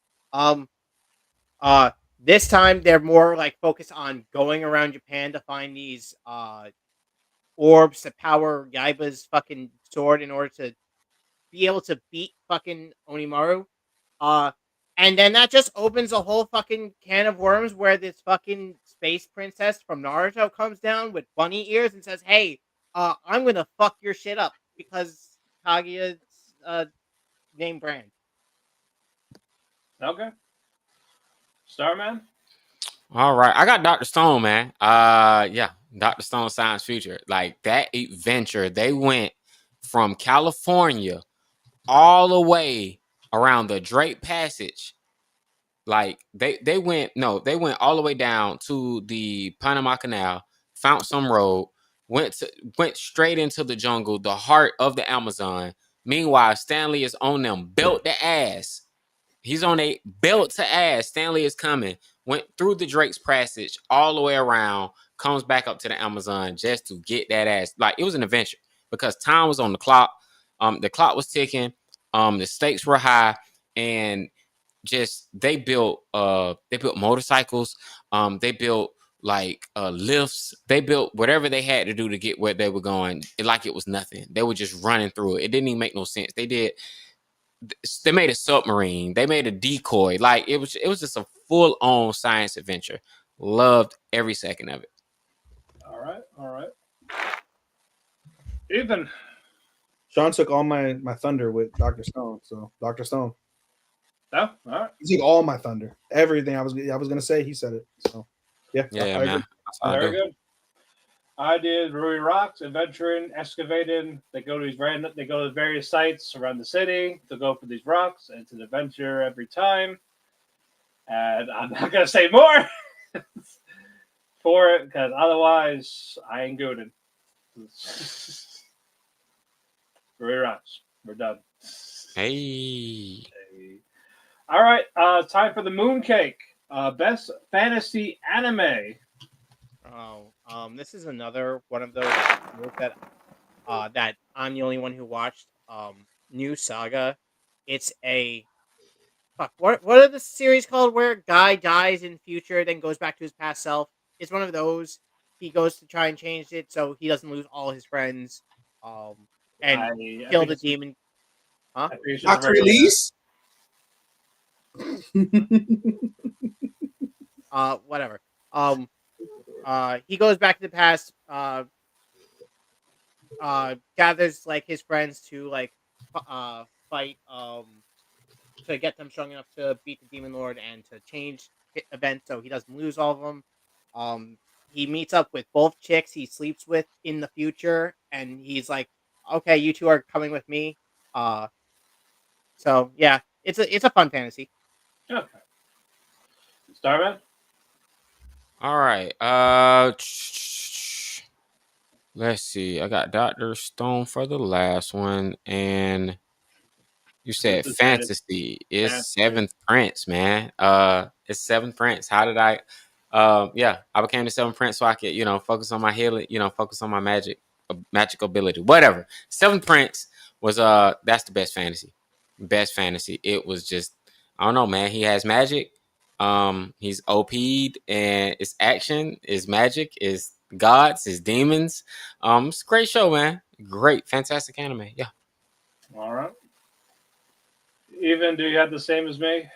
This time they're more like focused on going around Japan to find these orbs to power Yaiba's fucking sword in order to be able to beat fucking Onimaru. And then that just opens a whole fucking can of worms where this fucking space princess from Naruto comes down with bunny ears and says, "Hey, I'm gonna fuck your shit up because Kaguya's name brand." Okay. Starman. All right, I got Dr. Stone, man. Yeah, Dr. Stone Science Future. Like that adventure, they went from California all the way around the Drake Passage. Like they went all the way down to the Panama Canal, found some road, went straight into the jungle, the heart of the Amazon. Meanwhile, Stanley is on them, belt the ass. He's on a belt to ass. Stanley is coming. Went through the Drake's Passage all the way around, comes back up to the Amazon just to get that ass. Like it was an adventure because time was on the clock. The clock was ticking. The stakes were high, and just they built motorcycles. They built like lifts. They built whatever they had to do to get where they were going. Like it was nothing. They were just running through it. It didn't even make no sense. They made a submarine. They made a decoy. Like it was just a full on science adventure. Loved every second of it. All right. Ethan. Sean took all my thunder with Dr. Stone. So Dr. Stone. No, all right. He took all my thunder. Everything I was gonna say, he said it. So yeah, Yeah, I man. That's how I Very do. good. I did Rui Rocks, adventuring, excavating. They go to various sites around the city to go for these rocks. And it's an adventure every time. And I'm not gonna say more for it because otherwise I ain't good. Rui Rocks. We're done. Hey. All right. Time for the mooncake. Best fantasy anime. Oh, this is another one of those that I'm the only one who watched. New Saga. It's a fuck. What are the series called where a guy dies in future, then goes back to his past self? It's one of those. He goes to try and change it so he doesn't lose all his friends. And I kill think the it's demon. Huh? I think it's just a Doctor regular. Release. Whatever. He goes back to the past. Gathers like his friends to like fight to get them strong enough to beat the demon lord and to change events so he doesn't lose all of them. He meets up with both chicks he sleeps with in the future, and he's like, "Okay, you two are coming with me." So yeah, it's a fun fantasy. Okay. Starman. All right. Let's see. I got Dr. Stone for the last one, and you said This is headed fantasy. It's fantasy. Seventh Prince, man. It's Seventh Prince. How did I? Yeah, I became the Seventh Prince so I could, focus on my healing. Focus on my magic ability. Whatever. Seventh Prince was that's the best fantasy. Best fantasy. It was just, I don't know, man. He has magic. He's OP'd, and it's action, it's magic, it's gods, it's demons. It's a great show, man. Great, fantastic anime. Yeah. All right. Even, do you have the same as me?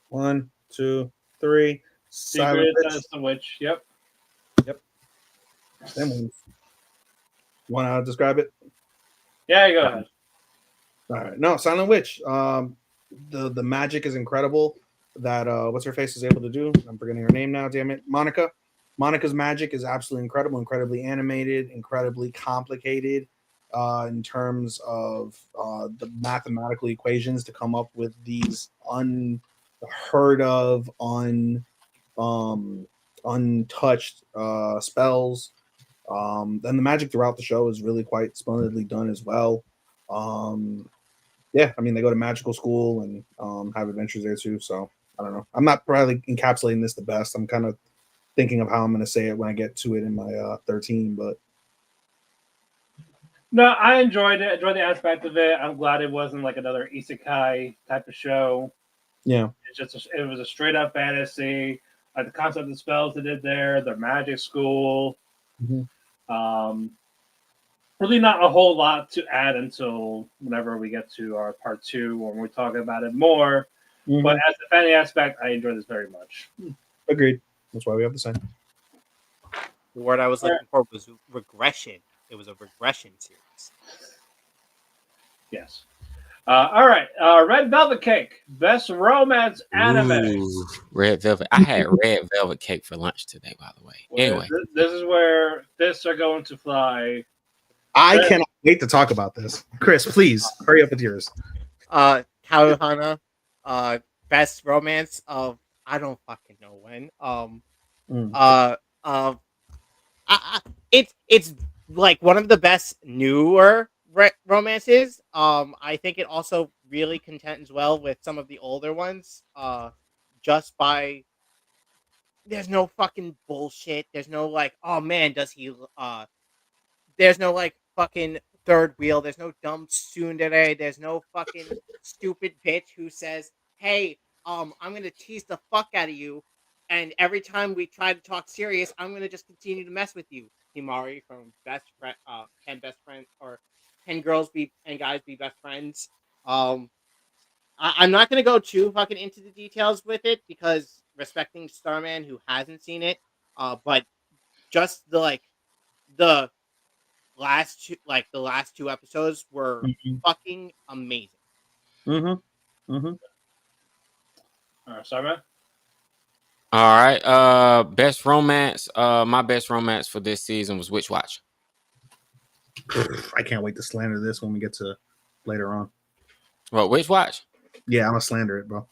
1, 2, 3. Silent Secret Witch. as the witch. Yep. Same ones. Want to describe it? Yeah, go ahead. All right. No, Silent Witch. The magic is incredible. That what's her face is able to do. I'm forgetting her name now. Damn it, Monica. Monica's magic is absolutely incredible, incredibly animated, incredibly complicated in terms of the mathematical equations to come up with these unheard of, untouched spells. And the magic throughout the show is really quite splendidly done as well. Yeah, I mean, they go to magical school and have adventures there too. So I don't know. I'm not probably encapsulating this the best. I'm kind of thinking of how I'm going to say it when I get to it in my 13. But No, I enjoyed it. Enjoyed the aspect of it. I'm glad it wasn't like another isekai type of show. yeah, It was a straight up fantasy. Like the concept of the spells they did there, the magic school. Mhm. Really not a whole lot to add until whenever we get to our part 2 when we're talking about it more. Mhm. But as the fantasy aspect, I enjoy this very much. Agreed. That's why we have the same. The word I was looking for was regression. It was a regression series. Yes. All right. Red Velvet Cake, best romance anime. Ooh, Red Velvet. I had Red Velvet Cake for lunch today, by the way. Anyway, This is where fists are going to fly. I cannot wait to talk about this. Chris, please hurry up with yours. Karuhana, best romance of I don't fucking know when. It's like one of the best newer romances. I think it also really contends well with some of the older ones. Just by there's no fucking bullshit. There's no like, oh man, does he there's no like fucking third wheel. There's no dumb tsundere. There's no fucking stupid bitch who says, "Hey, I'm gonna tease the fuck out of you, and every time we try to talk serious, I'm gonna just continue to mess with you." Himari from Best Friend, 10 Best Friends or 10 Girls Be and Guys Be Best Friends. I'm not gonna go too fucking into the details with it because respecting Starman who hasn't seen it. But just the the last 2 episodes were fucking amazing. Starman? all right. Best romance. My best romance for this season was Witch Watch. I can't wait to slander this when we get to later on. What, Witch Watch? Yeah, I'm gonna slander it, bro.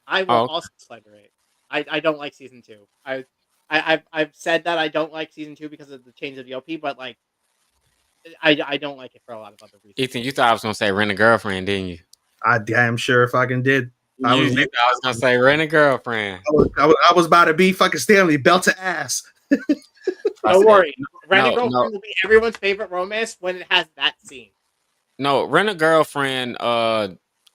I will okay. also slander it. I don't like season 2. I've said that I don't like season 2 because of the change of the OP, but like I don't like it for a lot of other reasons. Ethan, you thought I was gonna say Rent a Girlfriend, didn't you? I damn sure fucking did. You thought I was gonna say Rent a Girlfriend. I was about to be fucking Stanley belt to ass. Don't worry, Rent a no. Girlfriend will be everyone's favorite romance when it has that scene. No, Rent a Girlfriend.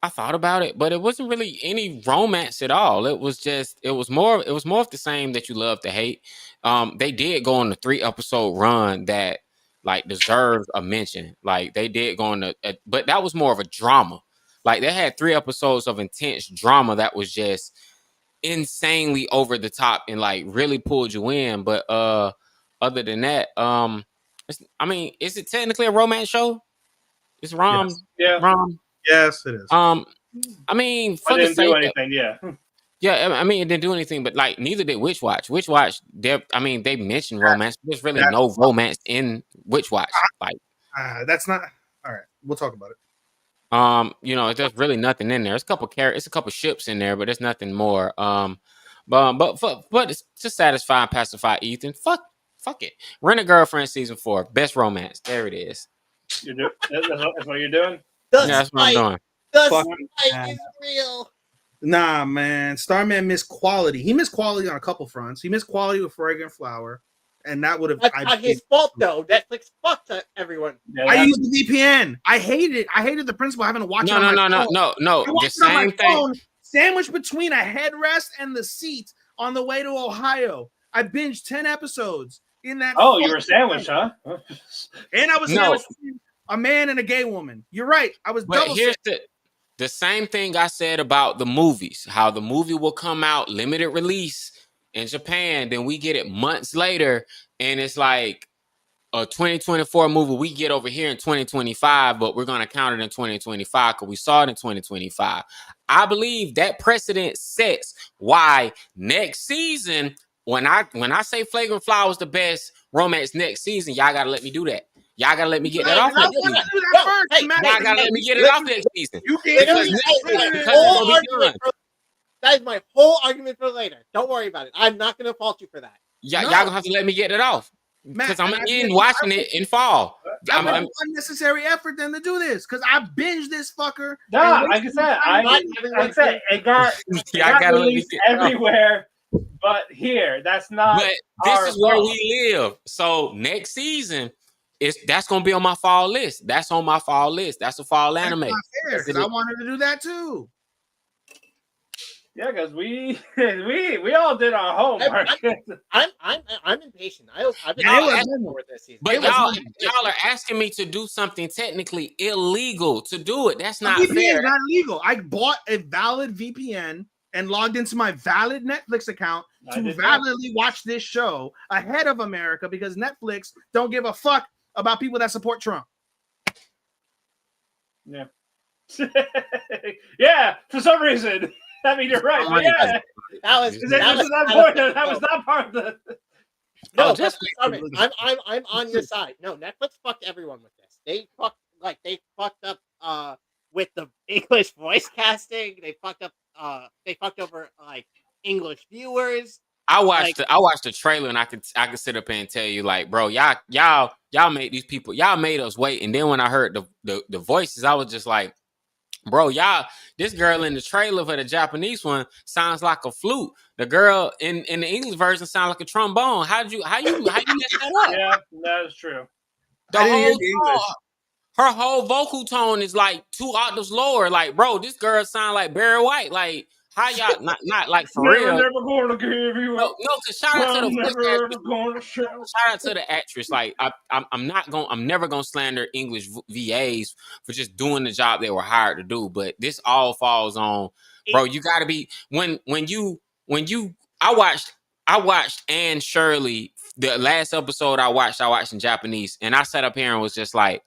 I thought about it, but it wasn't really any romance at all. It was more of the same that you love to hate. They did go on a 3-episode run that like deserves a mention. Like they did go on but that was more of a drama. Like they had 3 episodes of intense drama that was just insanely over the top and like really pulled you in. But other than that, I mean, is it technically a romance show? It's Yes. Yeah. rom. Yes, it is. I mean, I for the didn't do sake of, anything. Yeah. yeah, I mean, it didn't do anything, but like neither did Witch Watch. Witch Watch, I mean, they mentioned romance, but there's really That- no romance in Witch Watch. Like, that's not all right. We'll talk about it. you know, there's really nothing in there. It's a couple ships in there, but there's nothing more. But it's to satisfy and pacify Ethan. Fuck it. Rent a Girlfriend season 4, best romance. There it is. That's what you're doing. The Yeah, that's what I'm spite, doing. the Fucking spite is real. Nah, man. Starman missed quality. He missed quality on a couple fronts. He missed quality with Fragrant Flower, and that would have. That's not his fault though. Netflix fucked everyone. Yeah, I used the VPN. I hated it. I hated the principle of having to watch it on my phone. No. I The watched it on my same thing. phone, sandwiched between a headrest and the seat on the way to Ohio. I binged 10 episodes in that. Oh, you were sandwiched, huh? And I was sandwiched between a man and a gay woman. You're right. I was But double here's sandwiched. the same thing I said about the movies. How the movie will come out limited release in Japan, then we get it months later, and it's like a 2024 movie we get over here in 2025, but we're going to count it in 2025 because we saw it in 2025. I believe that precedent sets why next season, when I say Flagrant Flower is the best romance next season, y'all got to let me do that. Y'all got to let me get that off next season. Y'all got to let me get it off next season. You can't Because it's gonna be done. That is my whole argument for later. Don't worry about it. I'm not going to fault you for that. Y'all gonna have to let me get it off because I'm in watching it in fall. I went to unnecessary effort then to do this because I binged this fucker. Nah, like I said, it got released everywhere, but here. That's not. But this is where we live. So next season, that's gonna be on my fall list. That's on my fall list. That's a fall anime. That's not fair because I wanted to do that too. Yeah, because we all did our homework. I'm impatient. I've been with this season. But y'all are asking me to do something technically illegal to do it. That's not VPN fair. is not illegal. I bought a valid VPN and logged into my valid Netflix account to validly watch this show ahead of America because Netflix don't give a fuck about people that support Trump. Yeah. Yeah, for some reason. I mean, you're right. But yeah, that was not part of the. No, I'm on your side. No, Netflix fucked everyone with this. They fucked up with the English voice casting. They fucked over like English viewers. I watched the trailer and I could sit up here and tell you like, bro, y'all made these people, y'all made us wait. And then when I heard the voices, I was just like, bro, this girl in the trailer for the Japanese one sounds like a flute. The girl in the English version sounds like a trombone. How you mess that up? Yeah, that is true. Her whole vocal tone is like 2 octaves lower. Like, bro, this girl sound like Barry White. Like, how y'all not like for real? Never gonna give you. No, cause shout out to the actress. Like, I'm never gonna slander English VAs for just doing the job they were hired to do. But this all falls on, bro. You got to be I watched Anne Shirley. The last episode I watched in Japanese, and I sat up here and was just like,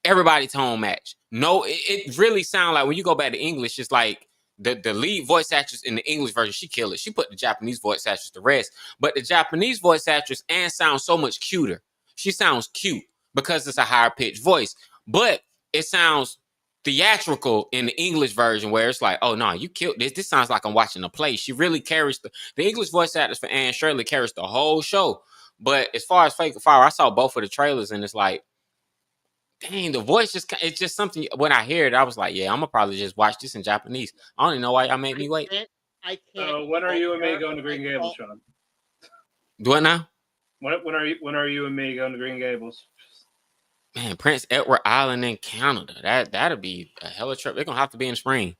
everybody tone match. No, it really sounds like when you go back to English, it's like the lead voice actress in the English version, she killed it. She put the Japanese voice actress to rest. But the Japanese voice actress Anne sounds so much cuter. She sounds cute because it's a higher pitched voice. But it sounds theatrical in the English version where it's like, oh no, you killed this. This sounds like I'm watching a play. She really carries the English voice actress for Anne Shirley carries the whole show. But as far as Fake Fire, I saw both of the trailers and it's like, dang, the voice it's just something. When I hear it, I was like, yeah, I'm gonna probably just watch this in Japanese. I don't even know why y'all made me wait. I can't. When are you and me going to Green Gables, Sean? Do it now? When are you and me going to Green Gables? Man, Prince Edward Island in Canada. That'll be a hell of a trip. They're gonna have to be in spring.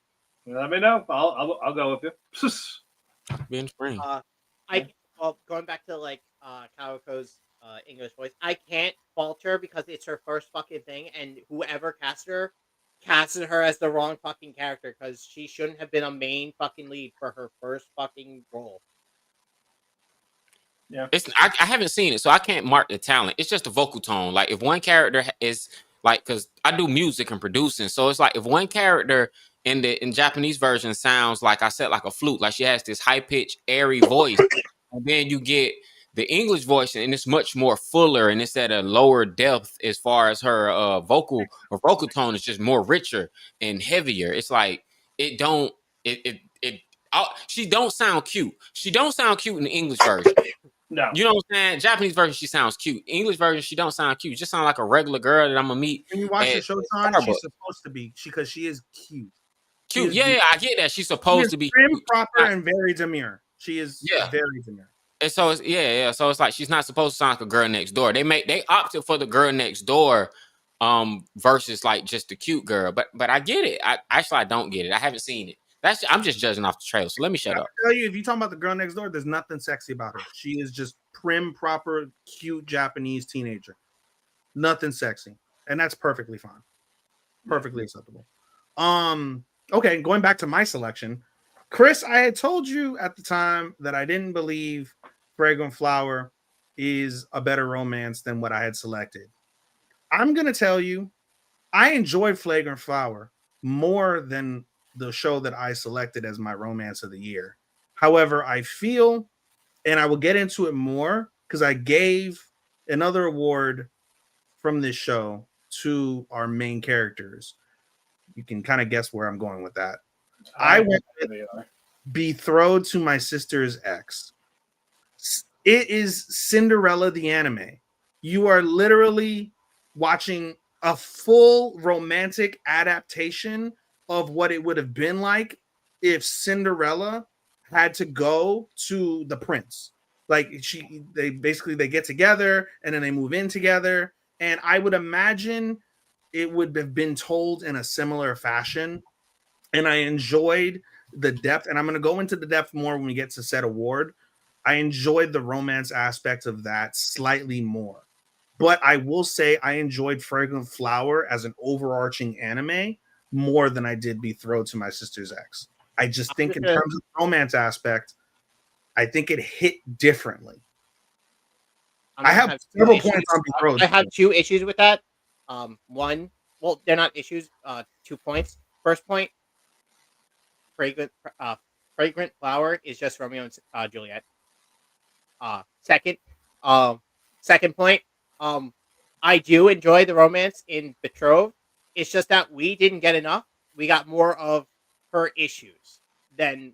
Let me know. I'll go with you. Be in spring. Well, going back to like Kawako's English voice, I can't fault her because it's her first fucking thing, and whoever casted her as the wrong fucking character because she shouldn't have been a main fucking lead for her first fucking role. Yeah. I haven't seen it, so I can't mark the talent. It's just the vocal tone. Like if one character is like, because I do music and producing, so it's like if one character in Japanese version sounds like I said like a flute, like she has this high pitched airy voice, and then you get the English voice and it's much more fuller and it's at a lower depth as far as her vocal tone is just more richer and heavier. It's like it don't it she don't sound cute. She don't sound cute in the English version. No. You know what I'm saying? Japanese version, she sounds cute. English version, she don't sound cute. She just sound like a regular girl that I'm gonna meet. When you watch the at show, Sean, Starbucks. she's supposed to be because she is cute. Cute. is Yeah, I get that. She's She supposed is to be prim, cute. proper, and very demure. She is very demure. And so it's So it's like she's not supposed to sound like a girl next door. They opted for the girl next door versus like just the cute girl. But I get it. I don't get it. I haven't seen it. I'm just judging off the trailer. So let me shut up. I tell you, if you're talking about the girl next door, there's nothing sexy about her. She is just prim, proper, cute Japanese teenager. Nothing sexy. And that's perfectly fine. Perfectly acceptable. Okay, going back to my selection. Chris, I had told you at the time that I didn't believe Fragrant Flower is a better romance than what I had selected. I'm gonna tell you, I enjoyed Flagrant Flower more than the show that I selected as my romance of the year. However, I feel, and I will get into it more because I gave another award from this show to our main characters. You can kind of guess where I'm going with that. I went with Betrothed to My Sister's Ex. It is Cinderella the anime. You are literally watching a full romantic adaptation of what it would have been like if Cinderella had to go to the prince. Like they get together and then they move in together. And I would imagine it would have been told in a similar fashion. And I enjoyed the depth. And I'm going to go into the depth more when we get to said award. I enjoyed the romance aspect of that slightly more. But I will say I enjoyed Fragrant Flower as an overarching anime more than I did Betrothed to My Sister's Ex. I just think in terms of romance aspect, I think it hit differently. I have several points on Betrothed. I have two issues with that. One, well, they're not issues. 2 points. First point, Fragrant Flower is just Romeo and Juliet. Second point, I do enjoy the romance in Betrothed. It's just that we didn't get enough. We got more of her issues than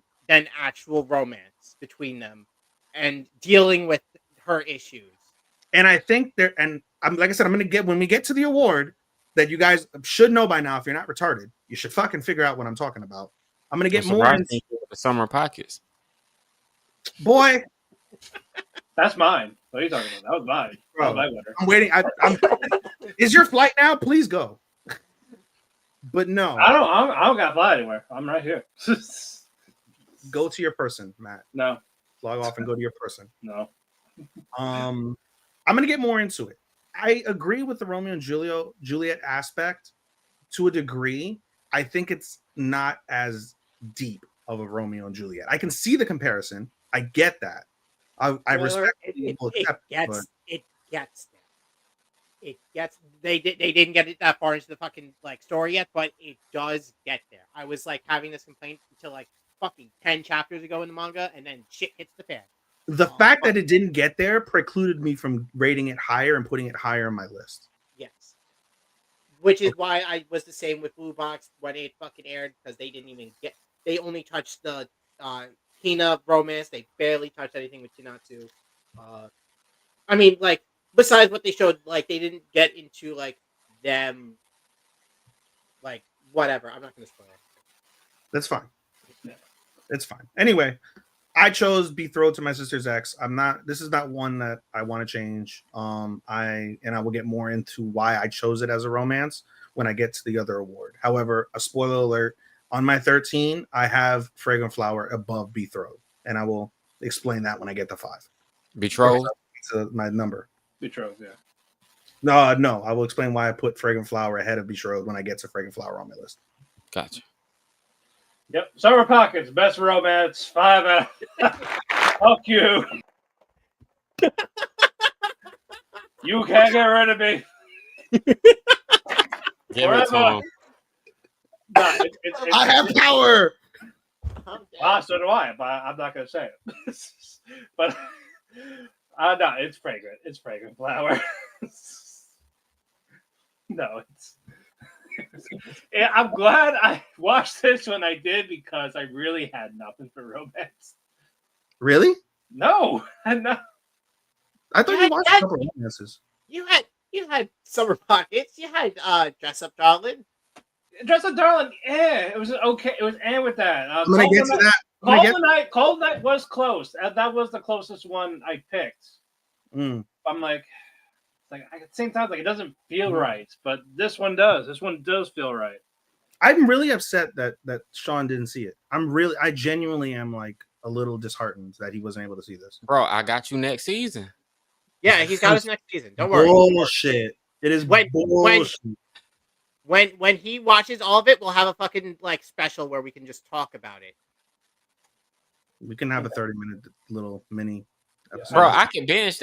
actual romance between them and dealing with her issues. And I think like I said, I'm going to get, when we get to the award that you guys should know by now, if you're not retarded, you should fucking figure out what I'm talking about. I'm going to get more into the Summer Pockets. Boy. That's mine. What are you talking about? That was mine. Bro, that was I'm waiting. Is your flight now? Please go. But no. I don't got to fly anywhere. I'm right here. Go to your person, Matt. No. Log off and go to your person. No. I'm going to get more into it. I agree with the Romeo and Juliet aspect to a degree. I think it's not as deep of a Romeo and Juliet. I can see the comparison. I get that. I respect it gets there. It gets they didn't get it that far into the fucking like story yet, but it does get there. I was like having this complaint until like fucking 10 chapters ago in the manga, and then shit hits the fan. The fact that it didn't get there precluded me from rating it higher and putting it higher on my list. Yes. Which is why I was the same with Blue Box when it fucking aired, because they only touched the Hina romance. They barely touched anything with Hinatsu. I mean, like, besides what they showed, like, they didn't get into, like, them, like, whatever. I'm not going to spoil it. That's fine. Yeah. It's fine. Anyway, I chose betrothed to my sister's ex. I'm not. This is not one that I want to change. I will get more into why I chose it as a romance when I get to the other award. However, a spoiler alert: on my 13, I have Fragrant Flower above betrothed, and I will explain that when I get to 5. Betrothed. To my number. Betrothed, yeah. No. I will explain why I put Fragrant Flower ahead of betrothed when I get to Fragrant Flower on my list. Gotcha. Yep. Summer Pockets, best romance, 5 out of. Fuck you. You can't get rid of me. Give it to him. No, I have power. So do I, but I'm not going to say it. But no, it's fragrant. It's Fragrant Flower. No, it's. Yeah, I'm glad I watched this when I did because I really had nothing for romance. Really? No. I thought you watched a couple of romances. You had Summer Pockets. You had Dress Up Darling. Dress Up Darling, it was okay. It was with that. I'm gonna get to that. Cold Night was close. That was the closest one I picked. Mm. I'm like at the same time, it doesn't feel right, but this one does. This one does feel right. I'm really upset that Sean didn't see it. I genuinely am a little disheartened that he wasn't able to see this. Bro, I got you next season. Yeah, he's got us next season. Don't worry. Bullshit. It is bullshit. When he watches all of it, we'll have a fucking special where we can just talk about it. We can have a 30-minute little mini episode. Bro, I could binge.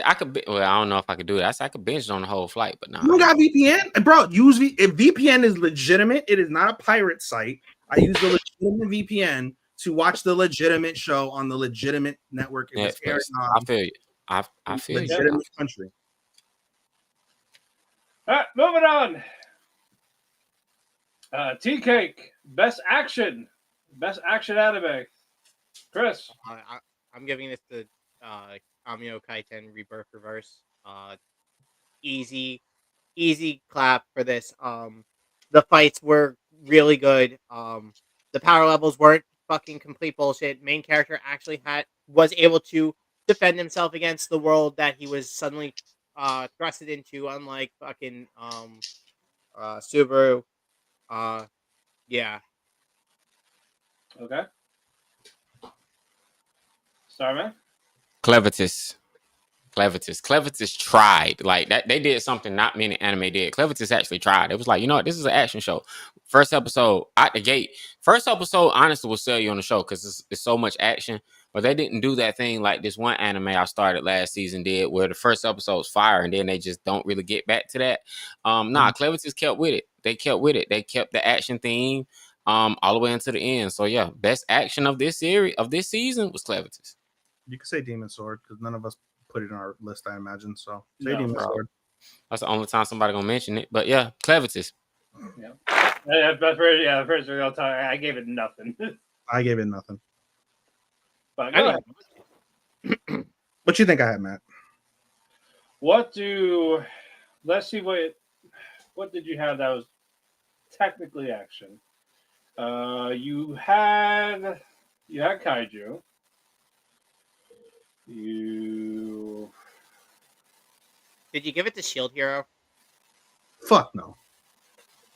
Well, I don't know if I could do that. I could binge on the whole flight, but no. You don't got VPN? Bro, if VPN is legitimate, it is not a pirate site. I use the legitimate VPN to watch the legitimate show on the legitimate network. I feel you. I feel you. Legitimate country. All right, moving on. Tea Cake, best action anime. Chris, I'm giving this to Kamio Kaiten Rebirth Reverse. Easy clap for this. The fights were really good. The power levels weren't fucking complete bullshit. Main character actually was able to defend himself against the world that he was suddenly thrusted into, unlike fucking Subaru. Yeah. Okay. Starman. Clevitus tried like that. They did something not many anime did. Clevitus actually tried. It was like, you know what, this is an action show. First episode out the gate. First episode honestly will sell you on the show because it's so much action. But they didn't do that thing like this one anime I started last season did, where the first episode's fire and then they just don't really get back to that. Clevitus kept with it. They kept with it. They kept the action theme all the way into the end. So yeah, best action of this season was Clevitus. You could say Demon Sword because none of us put it on our list, I imagine. So say Demon Sword. That's the only time somebody gonna mention it. But yeah, Clevitus. Yeah. The first real time, I gave it nothing. I gave it nothing. But what you think I had, Matt? Let's see what did you have that was technically action? You had Kaiju. Did you give it to Shield Hero? Fuck no.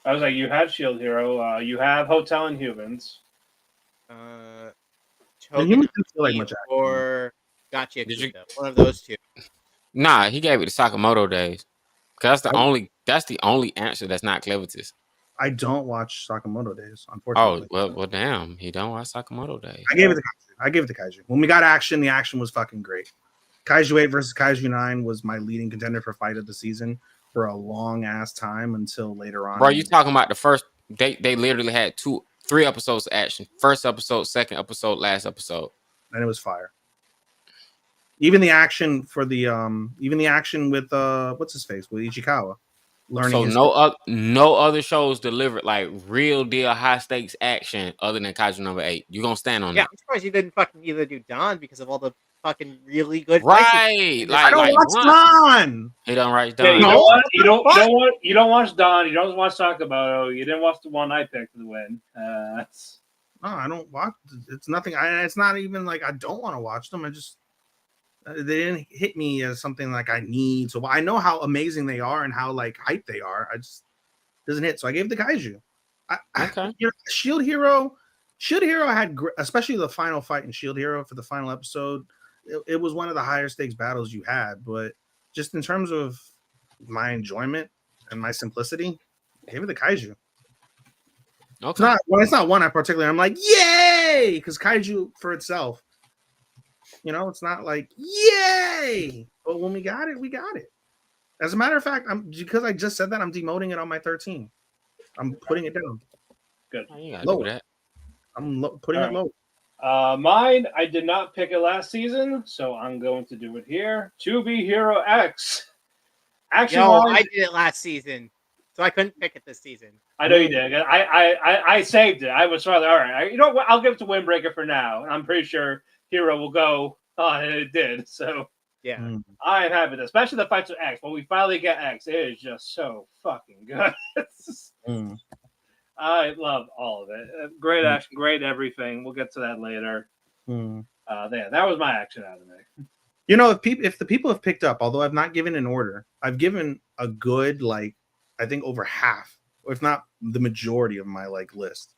I was like, you had Shield Hero. You have Hotel Inhumans. Inhumans didn't feel like much action. Or Gotcha. One of those two. Nah, he gave it to Sakamoto Days. Cause that's the only answer that's not Clevitus. I don't watch Sakamoto Days, unfortunately. Oh, well, damn. He don't watch Sakamoto Days. I gave it to Kaiju. When we got action, the action was fucking great. Kaiju 8 versus Kaiju 9 was my leading contender for fight of the season for a long ass time until later on. Bro, you talking about the first? They literally had 3 episodes of action. First episode, second episode, last episode, and it was fire. Even the action for the with what's his face with Ichikawa. So no other shows delivered like real deal high stakes action other than Kaiju number 8. You gonna stand on that? Yeah, I'm surprised you didn't fucking either do Don because of all the fucking really good right. Like, I don't watch Don. He don't watch Don. Yeah, you don't watch Don. You don't watch Sakamoto. You didn't watch the one I picked to win. No, I don't watch. It's nothing. It's not even like I don't want to watch them. I just they didn't hit me as something like I need. So I know how amazing they are and how like hype they are. I just doesn't hit. So I gave the Kaiju. Okay. Shield Hero. Shield Hero had, especially the final fight in Shield Hero for the final episode. It was one of the higher stakes battles you had, but just in terms of my enjoyment and my simplicity, I gave it the Kaiju. It's Okay. not one I particularly. I'm like, yay, because Kaiju for itself, it's not like yay, but when we got it, we got it. As a matter of fact, because I just said that, I'm demoting it on my 13. I'm putting it down. Good. Oh, you gotta Lower. do that. I'm putting it low. Mine, I did not pick it last season, so I'm going to do it here. To Be Hero X. Actually, I did it last season, so I couldn't pick it this season. I know you did. I saved it. I was rather all right. You know what? I'll give it to Windbreaker for now. I'm pretty sure Hero will go. And it did. So yeah, I am happy with it, especially the fights with X. When we finally get X, it is just so fucking good. I love all of it. Great action, great everything. We'll get to that later. That was my action anime. If the people have picked up, although I've not given an order, I've given a good I think over half, or if not the majority of my list.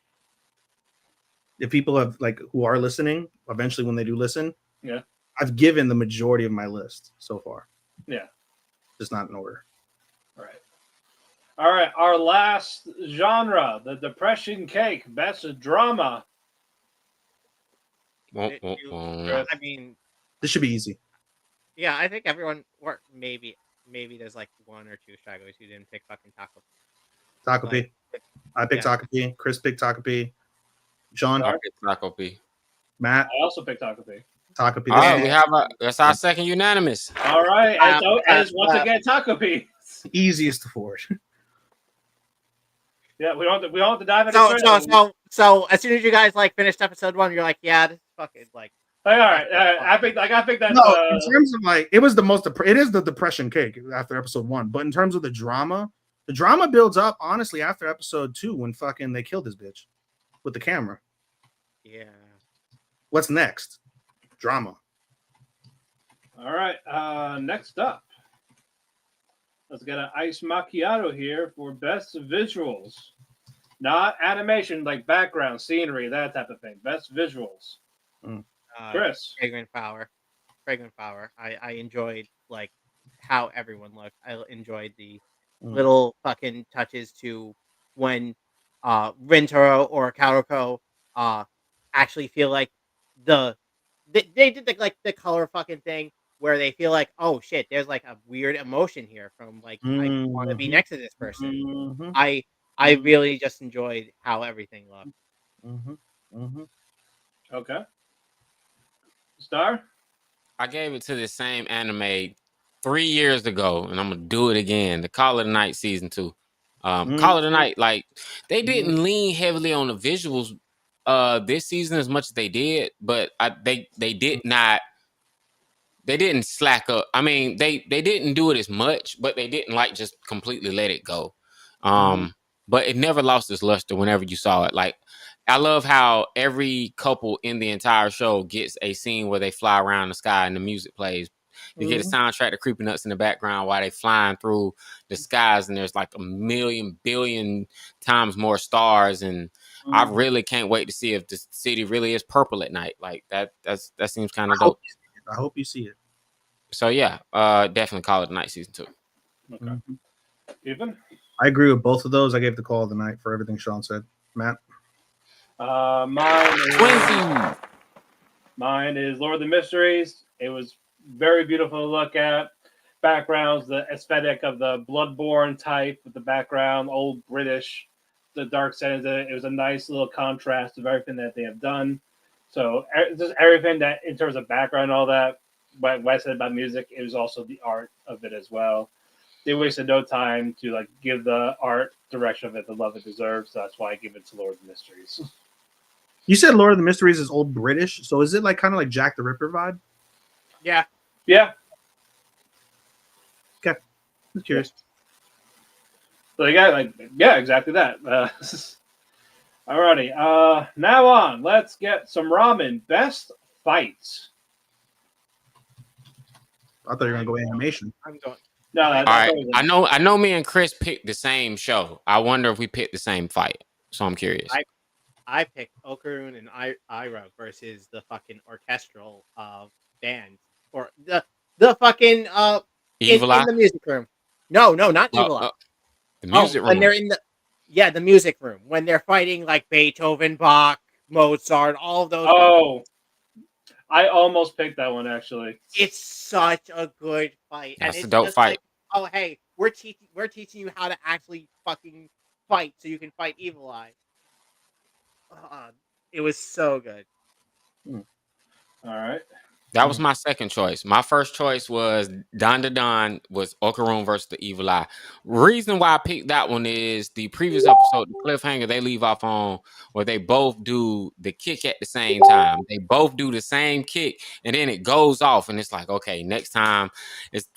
If people have who are listening, eventually when they do listen, yeah, I've given the majority of my list so far. Yeah, just not in order. All right, our last genre, the Depression Cake, best drama. I mean, this should be easy. Yeah, I think everyone, or maybe there's one or two stragglers who didn't pick fucking Taco P. I picked Taco P. Chris picked Taco P. Sean. I picked Taco P. Matt. I also picked Taco P. Taco P. All right, that's our second unanimous. All right, and it's once again Taco P. Easiest to forward. Yeah, we don't have to dive into So as soon as you guys finished episode 1, you're like, yeah, this is fucking all right, I think that's in terms of it was the most. It is the Depression Cake after episode 1, but in terms of the drama builds up honestly after episode 2 when fucking they killed this bitch with the camera. Yeah. What's next? Drama. All right. Next up, let's get an ice macchiato here for best visuals, not animation like background scenery, that type of thing. Best visuals. Chris. Fragrant Flower. I enjoyed how everyone looked. I enjoyed the little fucking touches to when Rintaro or Karuko actually feel like they did the color fucking thing where they feel like, oh shit, there's a weird emotion here from I want to be next to this person. I really just enjoyed how everything looked. Okay. Star? I gave it to the same anime 3 years ago, and I'm gonna do it again. The Call of the Night season 2. Call of the Night, they didn't lean heavily on the visuals this season as much as they did, but they didn't slack up. I mean, they didn't do it as much, but they didn't just completely let it go. But it never lost its luster whenever you saw it. I love how every couple in the entire show gets a scene where they fly around the sky and the music plays. You get a soundtrack to Creepy Nuts in the background while they flying through the skies, and there's a million billion times more stars. And I really can't wait to see if the city really is purple at night. That seems kind of dope. I hope you see it. So yeah, definitely Call of the Night season 2. Okay. Even? I agree with both of those. I gave the Call of the Night for everything Sean said. Matt? Mine is Lord of the Mysteries. It was very beautiful to look at. Backgrounds, the aesthetic of the Bloodborne type with the background, old British, the dark settings. It was a nice little contrast of everything that they have done. So just everything that in terms of background and all that, what I said about music, it was also the art of it as well. They wasted no time to give the art direction of it the love it deserves. So that's why I give it to Lord of the Mysteries. You said Lord of the Mysteries is old British, so is it kind of like Jack the Ripper vibe? Yeah. Yeah. Okay. Just curious. So they got exactly that. Alrighty. Now on. Let's get some ramen. Best fights. I thought you were gonna go animation. I'm going. No, I- that's All right, always I know. Me and Chris picked the same show. I wonder if we picked the same fight. So I'm curious. I picked Okarun and Ira versus the fucking orchestral band or the fucking Evil in Eye. the music room. No, not Uh, Evil Eye. uh, the Oh, music when room. they're in the music room when they're fighting like Beethoven, Bach, Mozart, all of those. Oh, I almost picked that one actually. It's such a good fight, and That's a it's dope just fight. like, oh hey, we're teaching you how to actually fucking fight, so you can fight Evil Eye. It was so good. All right. That was my second choice. My first choice was Don to Don was Okarun versus the Evil Eye. Reason why I picked that one is the previous episode, the cliffhanger they leave off on where they both do the kick at the same time. They both do the same kick, and then it goes off, and it's like, okay, next time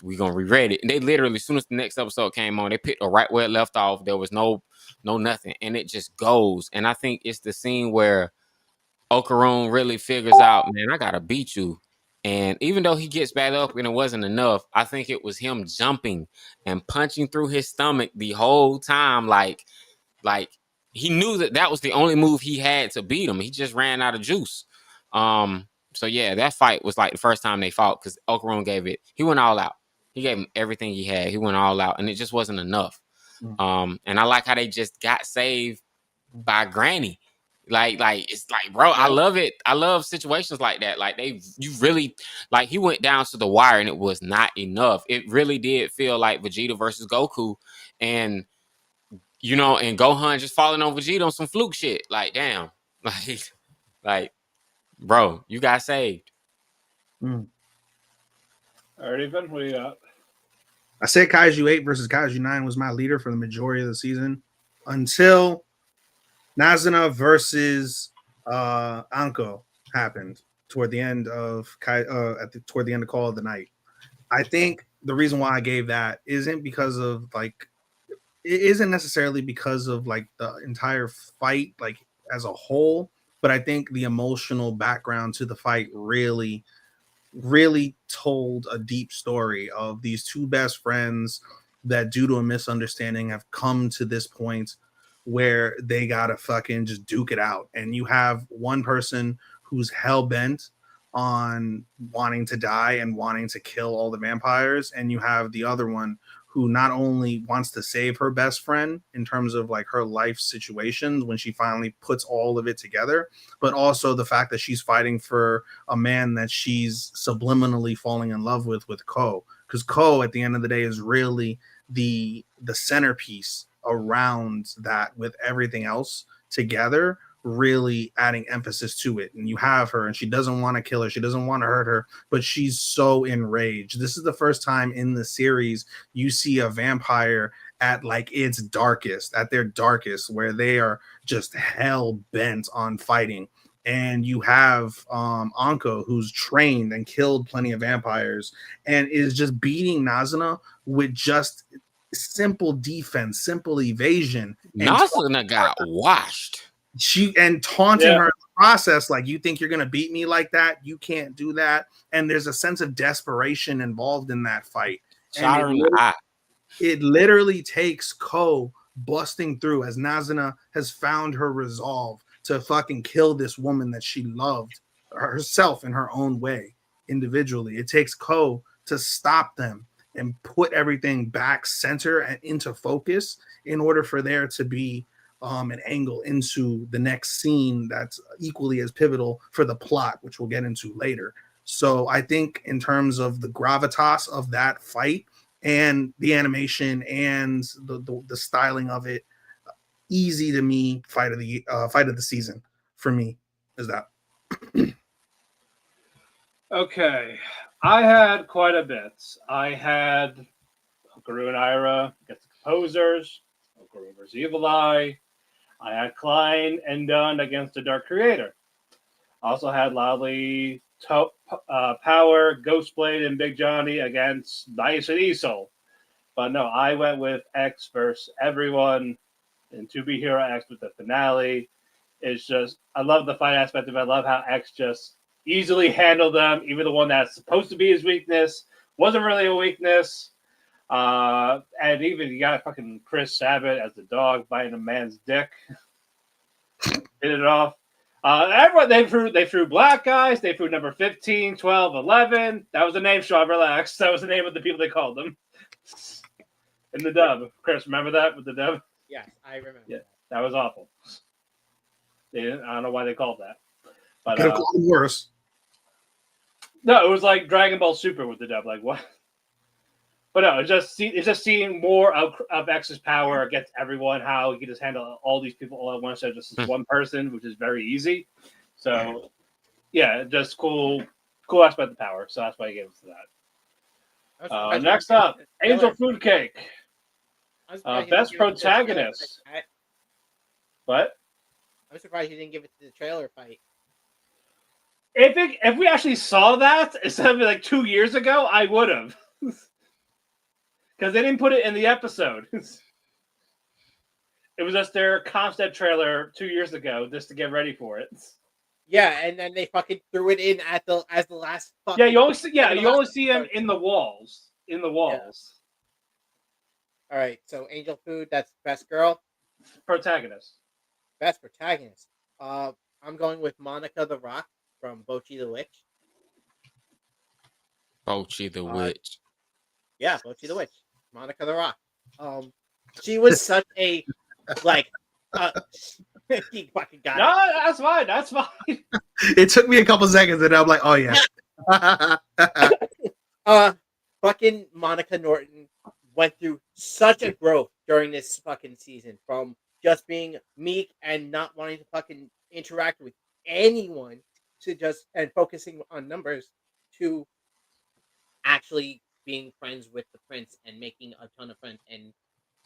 we're gonna re-read it. And they literally, as soon as the next episode came on, they picked it right where it left off. There was no nothing, and it just goes. And I think it's the scene where Okarun really figures out, man, I gotta beat you. And even though he gets back up and it wasn't enough, I think it was him jumping and punching through his stomach the whole time. Like he knew that was the only move he had to beat him. He just ran out of juice. So yeah, that fight was like the first time they fought because Okarun he went all out. He gave him everything he had. He went all out, and it just wasn't enough. And I like how they just got saved by Granny. Like it's like, bro, I love it. I love situations like that. Like you really, like, he went down to the wire and it was not enough. It really did feel like Vegeta versus Goku, and and Gohan just falling on Vegeta on some fluke shit. Like, damn, like, bro, you got saved. All right, Ethan, what do you got? I said Kaiju 8 versus Kaiju 9 was my leader for the majority of the season until Nazuna versus Anko happened toward the end of toward the end of Call of the Night. I think the reason why I gave that isn't because of like it isn't necessarily because of like the entire fight like as a whole, but I think the emotional background to the fight really told a deep story of these two best friends that due to a misunderstanding have come to this point where they gotta fucking just duke it out. And you have one person who's hell-bent on wanting to die and wanting to kill all the vampires, and you have the other one who not only wants to save her best friend in terms of like her life situations when she finally puts all of it together, but also the fact that she's fighting for a man that she's subliminally falling in love with Ko, because Ko at the end of the day is really the centerpiece around that, with everything else together really adding emphasis to it. And you have her and she doesn't want to kill her, she doesn't want to hurt her, but she's so enraged. This is the first time in the series you see a vampire at like its darkest, at their darkest, where they are just hell bent on fighting. And you have Anko, who's trained and killed plenty of vampires and is just beating Nazuna with just simple defense, simple evasion. And Nazuna got washed. Taunting her in the process, like, you think you're gonna beat me like that? You can't do that. And there's a sense of desperation involved in that fight. Shot her in the eye. It literally takes Ko busting through as Nazuna has found her resolve to fucking kill this woman that she loved herself in her own way individually. It takes Ko to stop them and put everything back center and into focus in order for there to be an angle into the next scene that's equally as pivotal for the plot, which we'll get into later. So I think in terms of the gravitas of that fight and the animation and the styling of it, easy to me fight of the season for me is that. Okay, I had quite a bit. I had Okaru and Ira against the Composers, Okaru versus Evil Eye. I had Klein and Dunn against the Dark Creator. I also had Loudly, Power, Ghostblade, and Big Johnny against Dice and Esol. But no, I went with X versus everyone in To Be Hero X with the finale. It's just I love the fight aspect of it. I love how X just easily handled them. Even the one that's supposed to be his weakness wasn't really a weakness. And even you got fucking Chris Sabat as the dog biting a man's dick. Hit it off. Everyone they threw black guys. They threw number 15, 12, 11. That was the name, Sean. Relax. That was the name of the people they called them in the dub. Chris, remember that with the dub? Yes, I remember. Yeah, that was awful. I don't know why they called that, but Could have called them worse. no, it was like Dragon Ball Super with the dub. Like what? But no, it's just seeing more of X's power against everyone. How he can just handle all these people all at once, so just as one person, which is very easy. So yeah, just cool aspect of power. So that's why he gave us that. Next up, Angel Food Cake. Best protagonist. What? I'm surprised you didn't give it to the trailer fight. If we actually saw that instead of like 2 years ago, I would have. Because they didn't put it in the episode. It was just their concept trailer 2 years ago just to get ready for it. Yeah, and then they fucking threw it in as the last. Yeah, you always see him in the walls. In the walls. Yeah. All right, so Angel Food, that's best girl. Protagonist. Best protagonist. I'm going with Monica the Rock from Bochi the Witch. Bochi the Witch. Yeah, Bochi the Witch. Monica the Rock. She was such a like. He fucking got it. No, that's fine. It took me a couple seconds, and I'm like, oh yeah. Fucking Monica Norton went through such a growth during this fucking season, from just being meek and not wanting to fucking interact with anyone to just and focusing on numbers to actually being friends with the prince and making a ton of friends and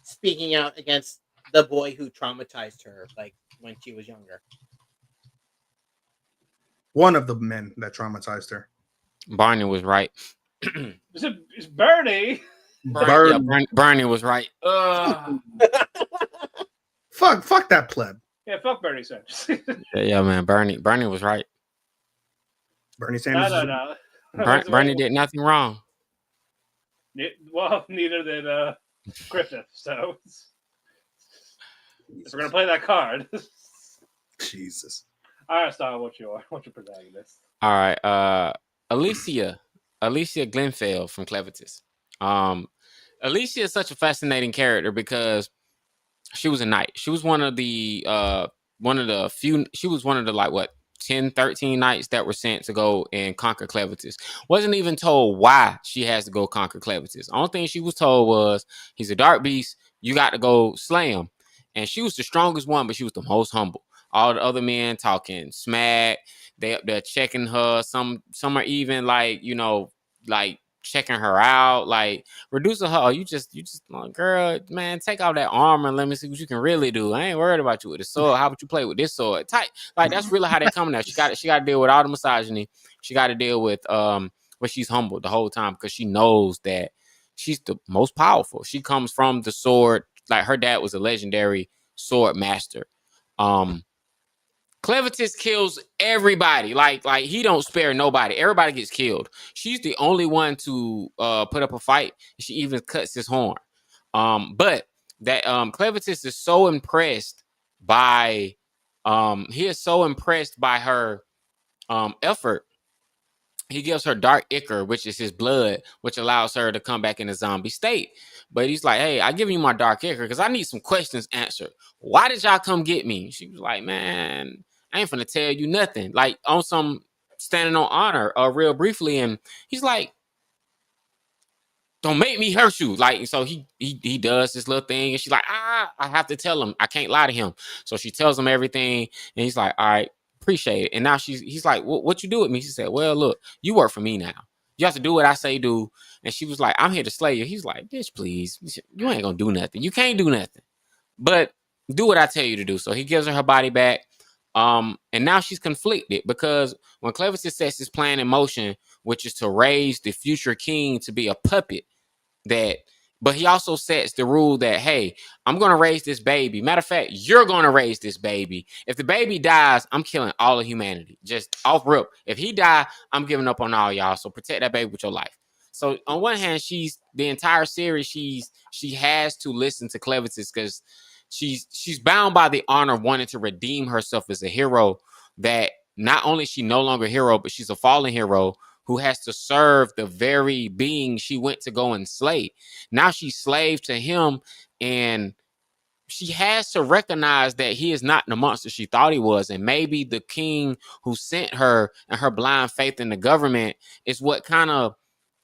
speaking out against the boy who traumatized her like when she was younger. One of the men that traumatized her. Barney was right. It's Bernie. Bernie was right. Fuck that pleb. Yeah, fuck Bernie Sanders. Yeah, man. Bernie was right. Bernie Sanders. No. Bernie did nothing wrong. Well, neither did Griffith. So if we're gonna play that card. Jesus. All right, Star, what's your protagonist? All right, Alicia Glenfell from Clevitis. Alicia is such a fascinating character because she was a knight. She was one of the few. She was one of the like what 10, 13 knights that were sent to go and conquer Clevitis. Wasn't even told why she has to go conquer Clevitis. Only thing she was told was he's a dark beast. You got to go slay him. And she was the strongest one, but she was the most humble. All the other men talking smack. They up there checking her. Some are even like, like checking her out, like reducing her. You just like, girl, man, take off that armor and let me see what you can really do. I ain't worried about you with the sword. How about you play with this sword? Tight. Like that's really how they coming out. She got to deal with all the misogyny. She got to deal with but she's humble the whole time because she knows that she's the most powerful. She comes from the sword. Like her dad was a legendary sword master. Clevitis kills everybody. Like he don't spare nobody. Everybody gets killed. She's the only one to put up a fight. She even cuts his horn. But that Clevitis is so impressed by he is so impressed by her effort. He gives her dark ichor, which is his blood, which allows her to come back in a zombie state. But he's like, hey, I give you my dark ichor because I need some questions answered. Why did y'all come get me? She was like, man, I ain't finna tell you nothing. Like on some standing on honor real briefly. And he's like, don't make me hurt you. Like, so he does this little thing. And she's like, I have to tell him. I can't lie to him. So she tells him everything. And he's like, all right. Appreciate it. And now he's like, what you do with me? She said, well, look, you work for me now. You have to do what I say do. And she was like, I'm here to slay you. He's like, bitch, please. You ain't gonna do nothing. You can't do nothing. But do what I tell you to do. So he gives her body back. And now she's conflicted because when Clevitis sets his plan in motion, which is to raise the future king to be a puppet that But he also sets the rule that, hey, I'm going to raise this baby. Matter of fact, you're going to raise this baby. If the baby dies, I'm killing all of humanity. Just off rip. If he die, I'm giving up on all y'all. So protect that baby with your life. So on one hand, she's the entire series. She has to listen to Clevitis because she's bound by the honor of wanting to redeem herself as a hero. That not only is she no longer a hero, but she's a fallen hero who has to serve the very being she went to go and slay. Now she's slave to him, and she has to recognize that he is not the monster she thought he was. And maybe the king who sent her and her blind faith in the government is what kind of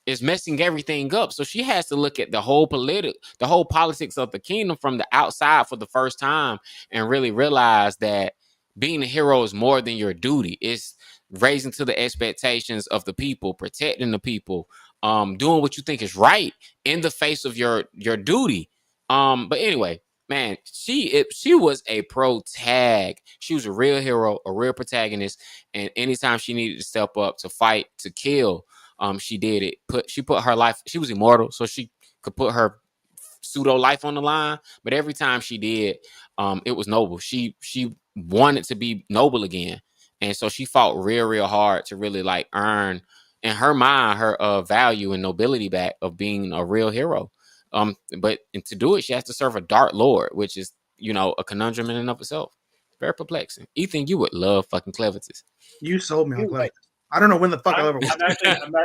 is messing everything up. So she has to look at the whole politics of the kingdom from the outside for the first time and really realize that being a hero is more than your duty. It's raising to the expectations of the people, protecting the people, doing what you think is right in the face of your duty. But anyway, man, she was a pro tag. She was a real hero, a real protagonist, and anytime she needed to step up to fight, to kill, she did it. She put her life. She was immortal, so she could put her pseudo life on the line. But every time she did, it was noble. She wanted to be noble again, and so she fought real hard to really like earn in her mind her value and nobility back of being a real hero. But to do it, she has to serve a dark lord, which is a conundrum in and of itself. Very perplexing. Ethan, you would love fucking Clevitis. You sold me on You Clevitis. would. I don't know when the fuck I'll ever watch it. I'm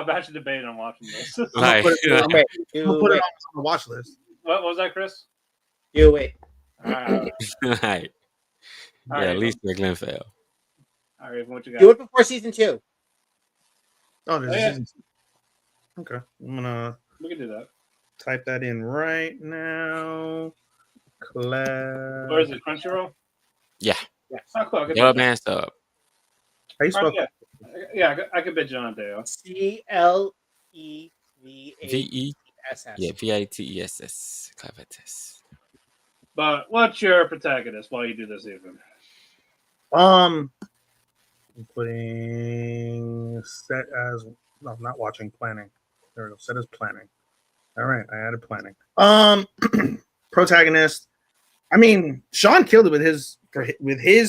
actually debating on watching this. I'm gonna put it on Do it. the watch list. What was that, Chris? Do it. All right. Right. All Yeah, right. at least they're Glenfell. All right, what you got? Do it before season 2. Oh, there's Oh, a yeah. season. Okay, I'm gonna We can do that. type that in right now. Or is it Crunchyroll? Yeah. Yes. Oh, cool. I can Dub binge and sub. How you spell? it. Yeah, I can binge it on a day off. CLEVATSS. Yeah, VATESS. Clevitis. But what's your protagonist while you do this evening? I'm putting set as no, not watching planning. There we go. Set as planning. All right, I added planning. Protagonist. I mean, Sean killed it with his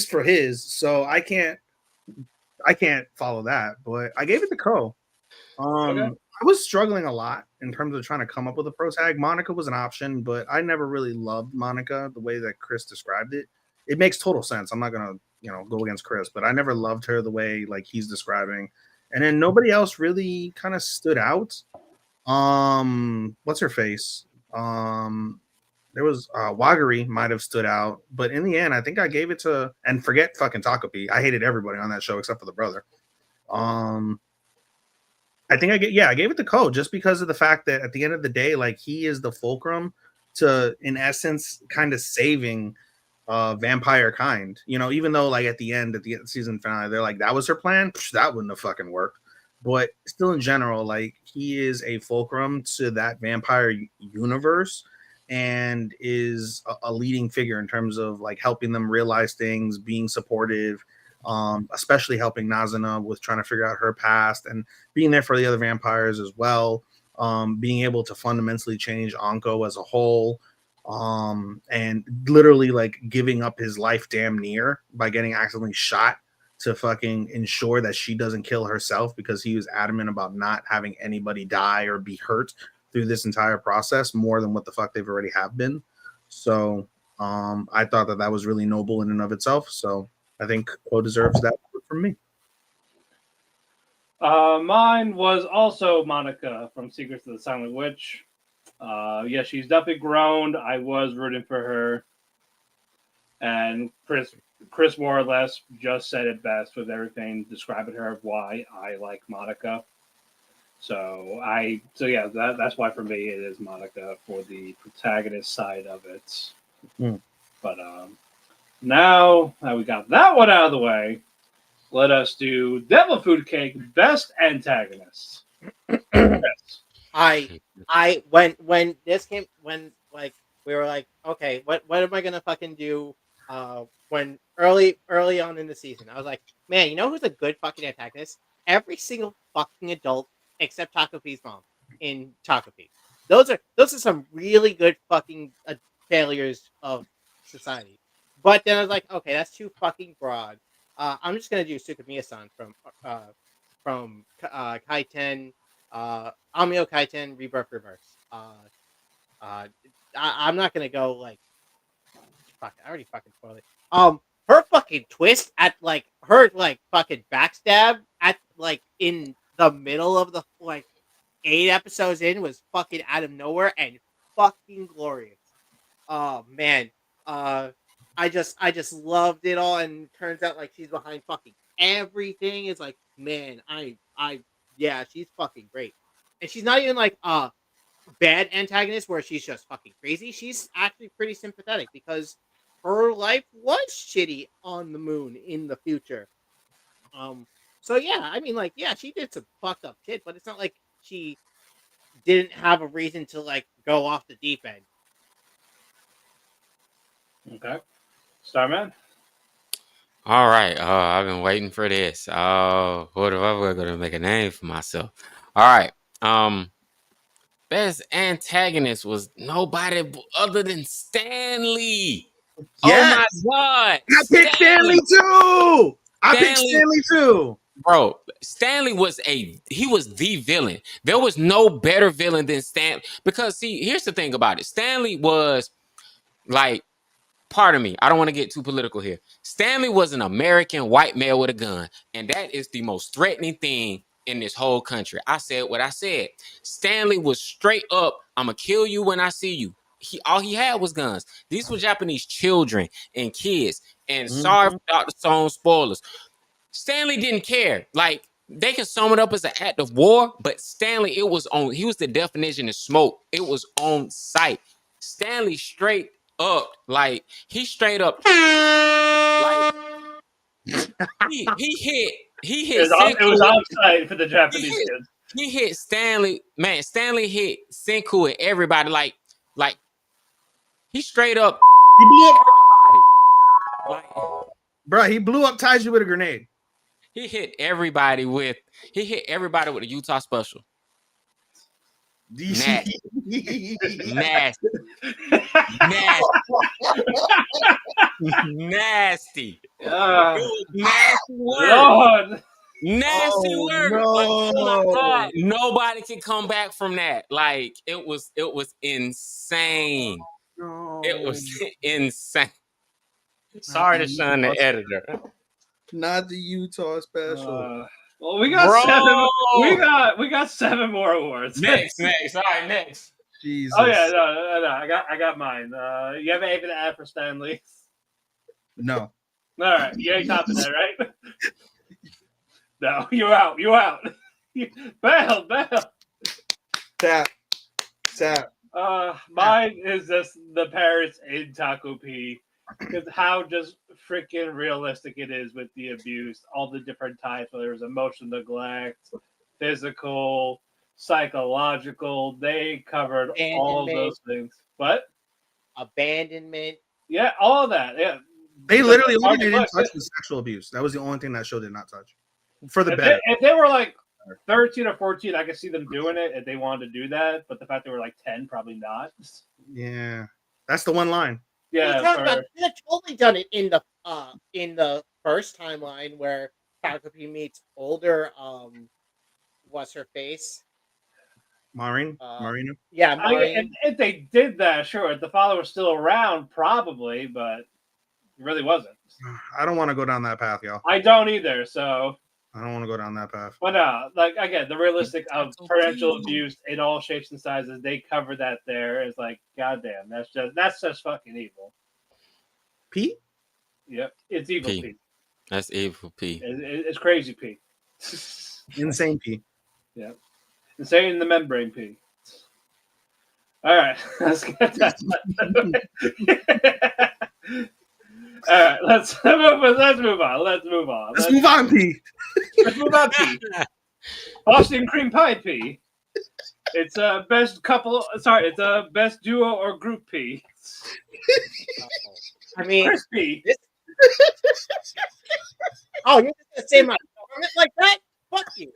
for his. So I can't follow that. But I gave it to Ko. Okay. I was struggling a lot in terms of trying to come up with a pro tag. Monica was an option, but I never really loved Monica the way that Chris described it. It makes total sense. I'm not gonna, go against Chris, but I never loved her the way like he's describing. And then nobody else really kind of stood out. What's her face? There was Wagari might have stood out, but in the end, I think I gave it to and forget fucking Takapi. I hated everybody on that show except for the brother. I think I gave it to Ko just because of the fact that at the end of the day, like he is the fulcrum to, in essence, kind of saving vampire kind. Even though like at the season finale, they're like that was her plan. That wouldn't have fucking worked. But still, in general, like he is a fulcrum to that vampire universe and is a leading figure in terms of like helping them realize things, being supportive. Especially helping Nazuna with trying to figure out her past and being there for the other vampires as well. Being able to fundamentally change Anko as a whole, and literally like giving up his life damn near by getting accidentally shot to fucking ensure that she doesn't kill herself because he was adamant about not having anybody die or be hurt through this entire process more than what the fuck they've already have been. So I thought that was really noble in and of itself. So I think Ko deserves that from me. Mine was also Monica from Secrets of the Silent Witch. Yeah, she's definitely grown. I was rooting for her. And Chris more or less just said it best with everything describing her of why I like Monica. So yeah, that's why for me it is Monica for the protagonist side of it. But now that we got that one out of the way, let us do Devil Food Cake Best Antagonist. When this came, when like we were like, okay, what am I gonna fucking do? When early on in the season, I was like, man, you know who's a good fucking antagonist? Every single fucking adult except Takopi's mom in Takopi. those are some really good fucking failures of society. But then I was like, okay, that's too fucking broad. I'm just gonna do Sukumiya-san from Kaiten, Amio Kaiten Rebirth Reverse. Uh, I'm not gonna go like fuck. I already fucking spoiled it. Her fucking twist at like her like fucking backstab at like in the middle of the like 8 episodes in was fucking out of nowhere and fucking glorious. Oh man, uh, I just loved it all, and turns out like she's behind fucking everything. It's like man, yeah, she's fucking great, and she's not even like bad antagonist where she's just fucking crazy. She's actually pretty sympathetic because her life was shitty on the moon in the future. So yeah, I mean like yeah, she did some fucked up shit, but it's not like she didn't have a reason to like go off the deep end. Okay. Starman? All right. I've been waiting for this. Oh, what if I were gonna make a name for myself? All right. Best antagonist was nobody other than Stanley. Oh my Yes. god. I picked Stanley too. I picked Stanley- Stanley too. Bro, Stanley was the villain. There was no better villain than Stanley. Because see, here's the thing about it. Stanley was like, pardon me, I don't want to get too political here. Stanley was an American white male with a gun, and that is the most threatening thing in this whole country. I said what I said. Stanley was straight up, I'm gonna kill you when I see you. All he had was guns. These were Japanese children and kids. And sorry for Dr. Stone spoilers. Stanley didn't care. Like, they can sum it up as an act of war, but Stanley, he was the definition of smoke. It was on sight. Stanley straight up, like, he straight up, like, he hit It was on site for the Japanese kids. He hit Stanley, man. Stanley hit Senku and everybody, like, he straight up, He blew up, everybody. Like, bro. He blew up Taiji with a grenade. He hit everybody with a Utah special. Nasty. Nasty. Nasty. It was nasty word. Lord. Nasty word. No. Like, oh my god. Nobody can come back from that. Like, it was insane. No. It was insane. Sorry to shun the editor. Not the Utah special. Well, we got seven. We got 7 more awards. Next. All right, next. Jesus. Oh yeah, no. I got mine. You have anything to add for Stanley? No. All right, you ain't topping that, right? No, you out. Bail. Tap. Mine is just the parents in Taco P. Because how just freaking realistic it is with the abuse, all the different types, whether it's emotional neglect, physical, psychological. They covered all of those things. What? Abandonment. Yeah, all of that. Yeah. They literally only didn't touch the sexual abuse. That was the only thing that show did not touch. For the better. If they were like 13 or 14, I could see them doing it if they wanted to do that. But the fact they were like 10, probably not. Yeah. That's the one line. Yeah, They had totally done it in the first timeline where Takapi meets older what's her face? Marina? Yeah, I mean, if they did that, sure. If the father was still around, probably, but he really wasn't. I don't want to go down that path, y'all. I don't either, so I don't want to go down that path. but no, like again, the realistic of parental abuse in all shapes and sizes, they cover that there. It's like, goddamn, that's just fucking evil. P? Yep, it's evil P. P. That's evil P. It's crazy P. Insane P. Yeah. Insane in the membrane P. All right, let's get that. All right, let's move on. Let's move on, P. Let's move on, P. Boston cream pie P. It's best couple. Sorry, it's best duo or group P. I mean, Chris P. Oh, you're just gonna say my government like that? Fuck you.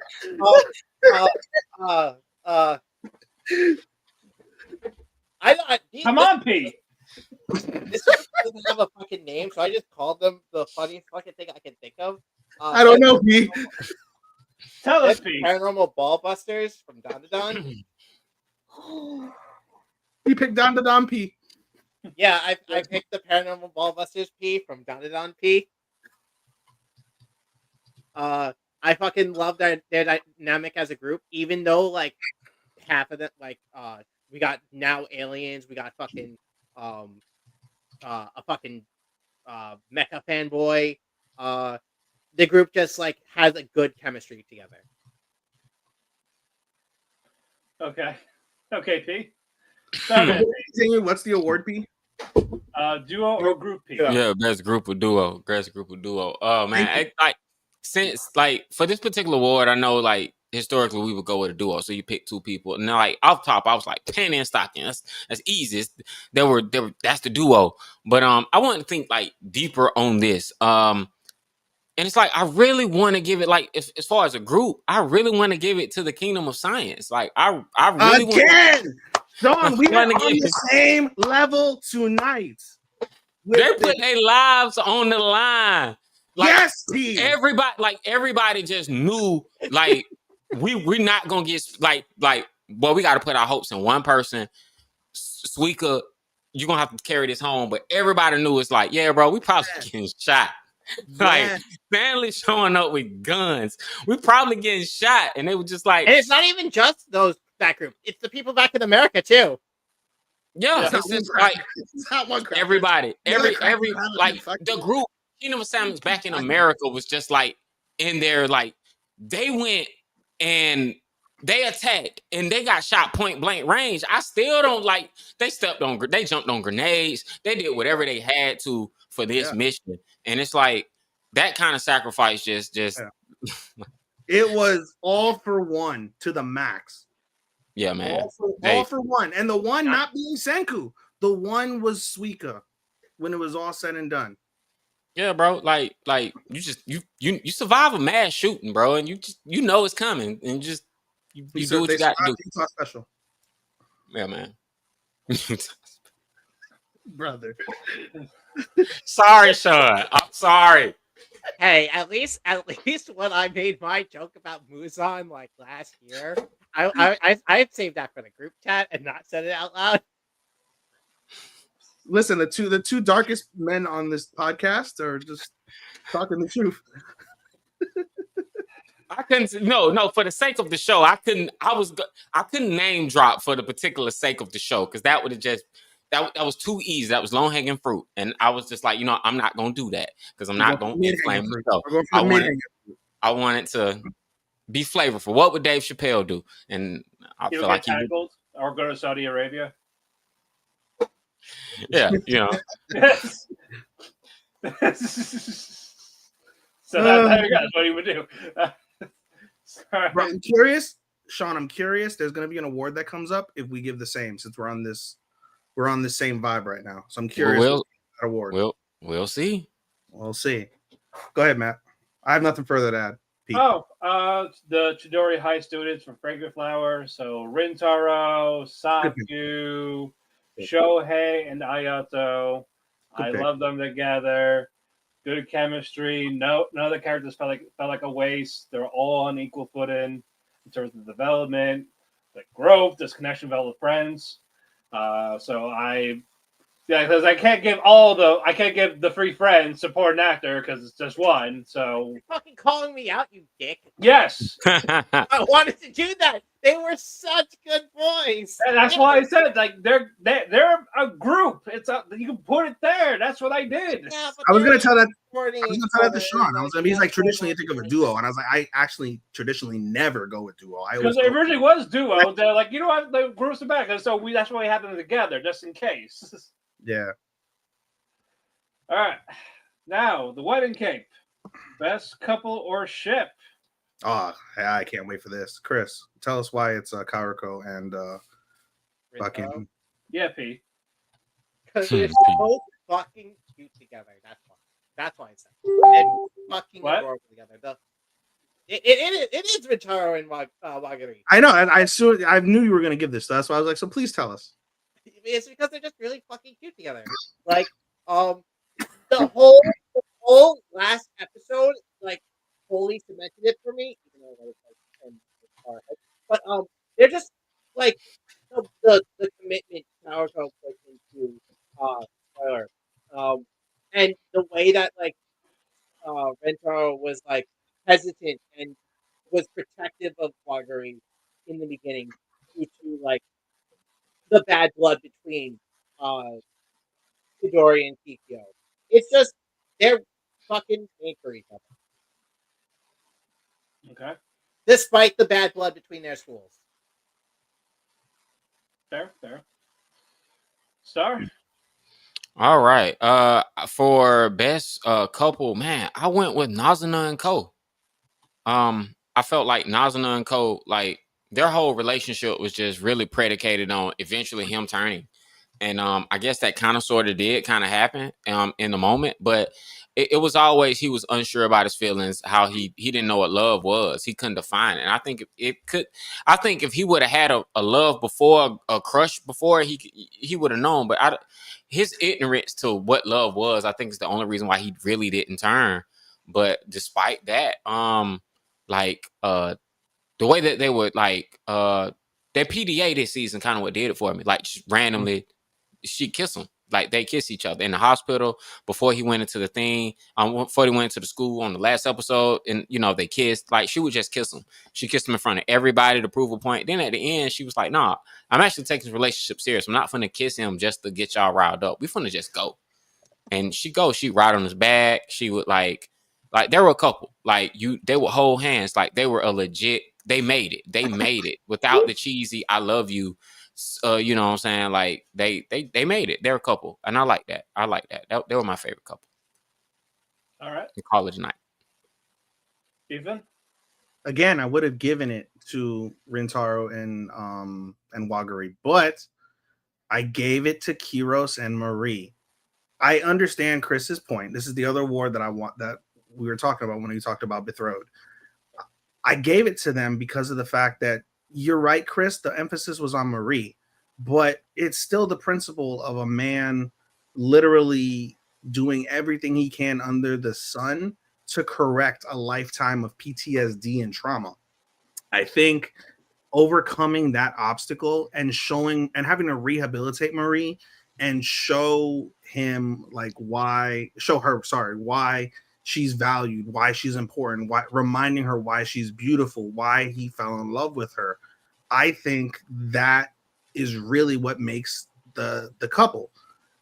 Come on, P. This doesn't have a fucking name, so I just called them the funniest fucking thing I can think of. I don't know, P. Tell us, P. Paranormal Ball Busters from Don to Don. You picked Don to Don P. Yeah, I picked the Paranormal Ball Busters P from Don to Don P. I fucking love their dynamic as a group, even though like half of them we got now aliens, we got fucking a fucking mecha fanboy. The group just like has a good chemistry together. Okay, P. What's the award, P? Duo or group P? Yeah, best group of duo. Oh man, since like for this particular award, I know like historically we would go with a duo, so you pick two people. And like off top, I was like Penny and Stockton. That's easy. That's the duo. But I want to think like deeper on this. And it's like I really want to give it like as far as a group, I really want to give it to the Kingdom of Science. Like I really want. Sean, we are on give the same level tonight. They put their lives on the line. Like, yes, P. Everybody just knew like we're not gonna get like well, we got to put our hopes in one person. Suika, you're gonna have to carry this home, but everybody knew it's like, yeah, bro, we probably getting shot. Like Stanley showing up with guns, we probably getting shot, and they were just like, and it's not even just that group; it's the people back in America too. Yeah, it's just like it's not one crack. Everybody, every like the group Kingdom of Science back in America was just like in there, like they went and they attacked and they got shot point blank range. I still don't like they jumped on grenades, they did whatever they had to for this mission. And it's like that kind of sacrifice just it was all for one to the max. Yeah, man. All for one. And the one not being Senku. The one was Suika when it was all said and done. Yeah, bro. Like you survive a mass shooting, bro, and you know it's coming, and you do what you got to do. Utah special. Yeah, man. Brother. Sorry, Sean. I'm sorry. Hey, at least when I made my joke about Muzan like last year, I saved that for the group chat and not said it out loud. Listen, the two darkest men on this podcast are just talking the truth. I couldn't. No. For the sake of the show, I couldn't name drop for the particular sake of the show because that would have just that was too easy. That was low hanging fruit, and I was just like, I'm not gonna do that because I'm not gonna flame the show. I wanted to be flavorful. What would Dave Chappelle do? And I feel like he would, or go to Saudi Arabia. Yeah, Yes. So that's what he would do. Bro, I'm curious, Sean. I'm curious. There's going to be an award that comes up if we give the same, since we're on this same vibe right now. So I'm curious. That award. We'll see. We'll see. Go ahead, Matt. I have nothing further to add. Pete. The Chidori High students from Fragrant Flower. So Rintaro, Saku, Shohei, and Ayato. I love them together. Good chemistry. None of the characters felt like a waste. They're all on equal footing in terms of development, the growth, this connection with all the friends. Because I can't give the three friends support an actor because it's just one. So you're fucking calling me out, you dick. Yes, I wanted to do that. They were such good boys. And that's why I said like they're a group. You can put it there. That's what I did. Yeah, I was gonna tell that. To Sean. He's like traditionally I think of a duo, and I was like, I actually traditionally never go with duo. Because it originally was duo. They're like, what? The groups are back, and so that's why we have them together just in case. Yeah. All right. Now the wedding cake. Best couple or ship. Oh, I can't wait for this. Chris, tell us why it's Karuko and fucking. Yeah, P. Because they're so fucking cute together. That's why it's they're fucking adorable together. It is Rintaro and Wagari. I know, and I knew you were gonna give this. So that's why I was like, so please tell us. it's because they're just really fucking cute together. Like, the whole last episode, like, fully cemented it for me, even though that was like 10 years far ahead. But they're just like the commitment Naruto puts into spoiler, and the way that like Rentaro was like hesitant and was protective of Wagari in the beginning due to like the bad blood between uh Midori and Kikyo. It's just they're fucking made for each other, Okay. despite the bad blood between their schools. Fair. Star. All right. For best couple, man, I went with Nazuna and Ko. I felt like Nazuna and Ko, like their whole relationship was just really predicated on eventually him turning. And I guess that kind of sort of did kind of happen in the moment, but it was always he was unsure about his feelings, how he didn't know what love was. He couldn't define it. And I think I think if he would have had a love before, a crush before, he would have known. But his ignorance to what love was, I think is the only reason why he really didn't turn. But despite that, like the way that they would like their PDA this season kind of what did it for me. Like just randomly she kissed him. Like they kiss each other in the hospital before he went into the thing. Before he went into the school on the last episode, and they kissed. Like she would just kiss him. She kissed him in front of everybody to prove a point. Then at the end, she was like, "Nah, I'm actually taking this relationship serious. I'm not finna kiss him just to get y'all riled up. We finna just go." And she ride on his back. She would like there were a couple they would hold hands like they were a legit. They made it without the cheesy "I love you." You know what I'm saying? Like they made it. They're a couple, and I like that. They were my favorite couple. All right. In college night. Ethan. Again, I would have given it to Rintaro and Wagari, but I gave it to Kiros and Marie. I understand Chris's point. This is the other award that I want that we were talking about when we talked about Betrothed. I gave it to them because of the fact that you're right, Chris. The emphasis was on Marie, but it's still the principle of a man literally doing everything he can under the sun to correct a lifetime of PTSD and trauma. I think overcoming that obstacle and showing and having to rehabilitate Marie and show her why she's valued, why she's important, why reminding her why she's beautiful, why he fell in love with her. I think that is really what makes the couple.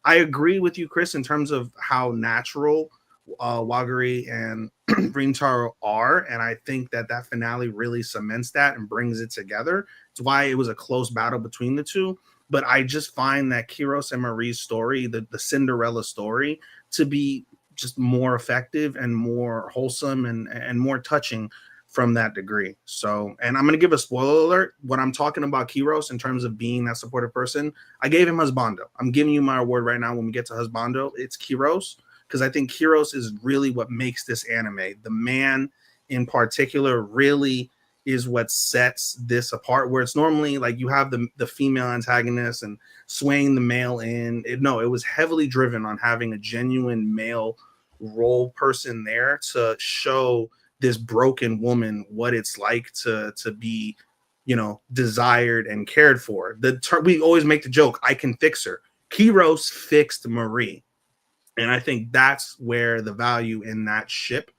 I agree with you, Chris, in terms of how natural Wagari and Rintaro are, and I think that finale really cements that and brings it together. It's why it was a close battle between the two. But I just find that Kiros and Marie's story, the Cinderella story, to be just more effective and more wholesome and more touching from that degree. So, and I'm going to give a spoiler alert. When I'm talking about Kiros in terms of being that supportive person, I gave him Husbando. I'm giving you my award right now. When we get to Husbando, it's Kiros, because I think Kiros is really what makes this anime. The man in particular really is what sets this apart, where it's normally like you have the female antagonist and swaying the male in. It was heavily driven on having a genuine male role person there to show this broken woman what it's like to be, desired and cared for. We always make the joke, I can fix her. Kiros fixed Marie. And I think that's where the value in that ship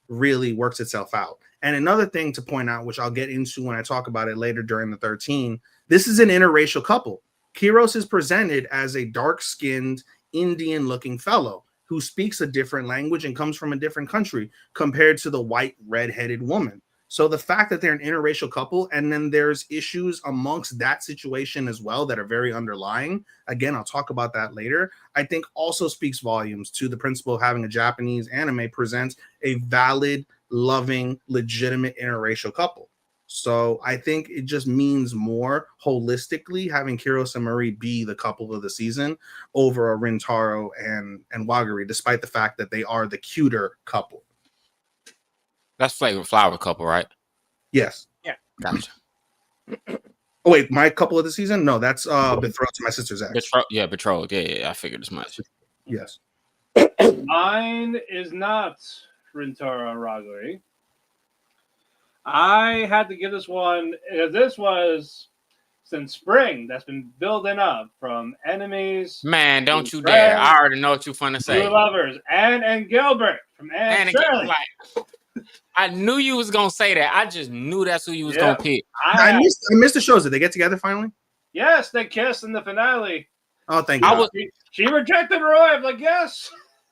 really works itself out. And another thing to point out, which I'll get into when I talk about it later during the 13, this is an interracial couple. Kiros is presented as a dark-skinned, Indian-looking fellow who speaks a different language and comes from a different country compared to the white, red-headed woman. So the fact that they're an interracial couple, and then there's issues amongst that situation as well that are very underlying. Again, I'll talk about that later. I think also speaks volumes to the principle of having a Japanese anime presents a valid, loving, legitimate interracial couple. So I think it just means more holistically having Kiros and Marie be the couple of the season over a Rintaro and Wagari, despite the fact that they are the cuter couple. That's Flavor Flower couple, right? Yes. Yeah. Gotcha. Oh wait, my couple of the season? No, that's betrothed to my sister's ex. Betrothed. Yeah, I figured as much. Yes. Mine is not Rintaro Raguri. I had to give this one. This was since spring that's been building up from enemies. Man, don't to you dare! I friends, already know what you're finna to say. lovers. Anne and Gilbert from Anne And again, Shirley. like, I knew you was gonna say that. I just knew that's who you was gonna pick. I missed the shows. Did they get together finally? Yes, they kissed in the finale. Oh, thank you. She rejected Roy. I'm like, yes.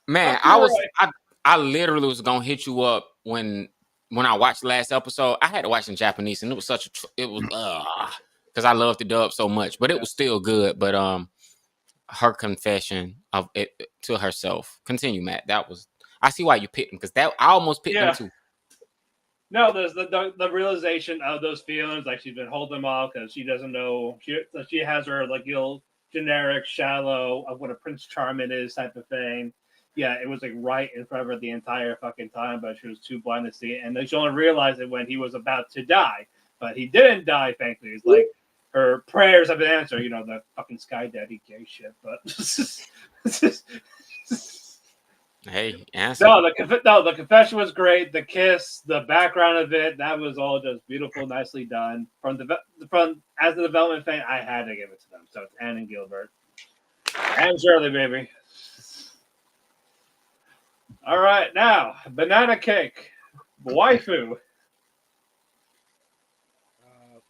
Man, I literally was gonna hit you up when I watched the last episode. I had to watch in Japanese, and it was because I loved the dub so much, but it was still good. But her confession of it to herself. Continue, Matt. That was I see why you picked him because I almost picked him too. No, there's the realization of those feelings, like she's been holding them off because she doesn't know. She has her like generic, shallow of what a Prince Charming is type of thing. Yeah, it was like right in front of her the entire fucking time, but she was too blind to see it. And then she only realized it when he was about to die. But he didn't die, thankfully. It's like her prayers have been answered. You know, the fucking Sky Daddy gay shit. But hey, answer. No, the confession was great. The kiss, the background of it, that was all just beautiful, nicely done. From as a development fan, I had to give it to them. So it's Anne and Gilbert. And Shirley, baby. All right, now banana cake, waifu.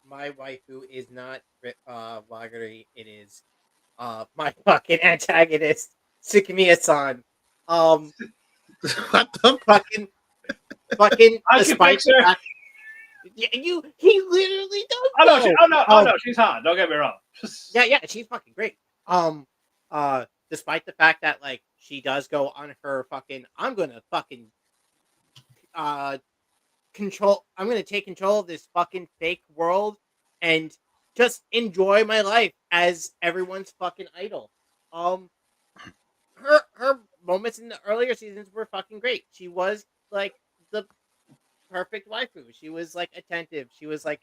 My waifu is not Wagari. It is my fucking antagonist, Sukumiya-san. What the fucking I can fix her. He literally does. Oh no, she's hot. Don't get me wrong. yeah, she's fucking great. Despite the fact that like she does go on her fucking, I'm gonna fucking I'm gonna take control of this fucking fake world and just enjoy my life as everyone's fucking idol. Her moments in the earlier seasons were fucking great. She was like the perfect waifu. She was like attentive. She was like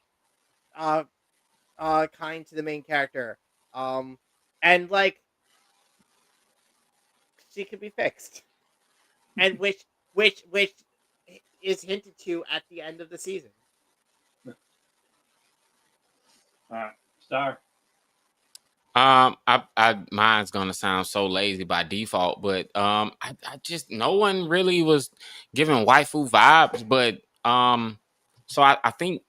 kind to the main character. And like she could be fixed. And which is hinted to at the end of the season. All right, Star. Mine's gonna sound so lazy by default, but I just no one really was giving waifu vibes, but so I think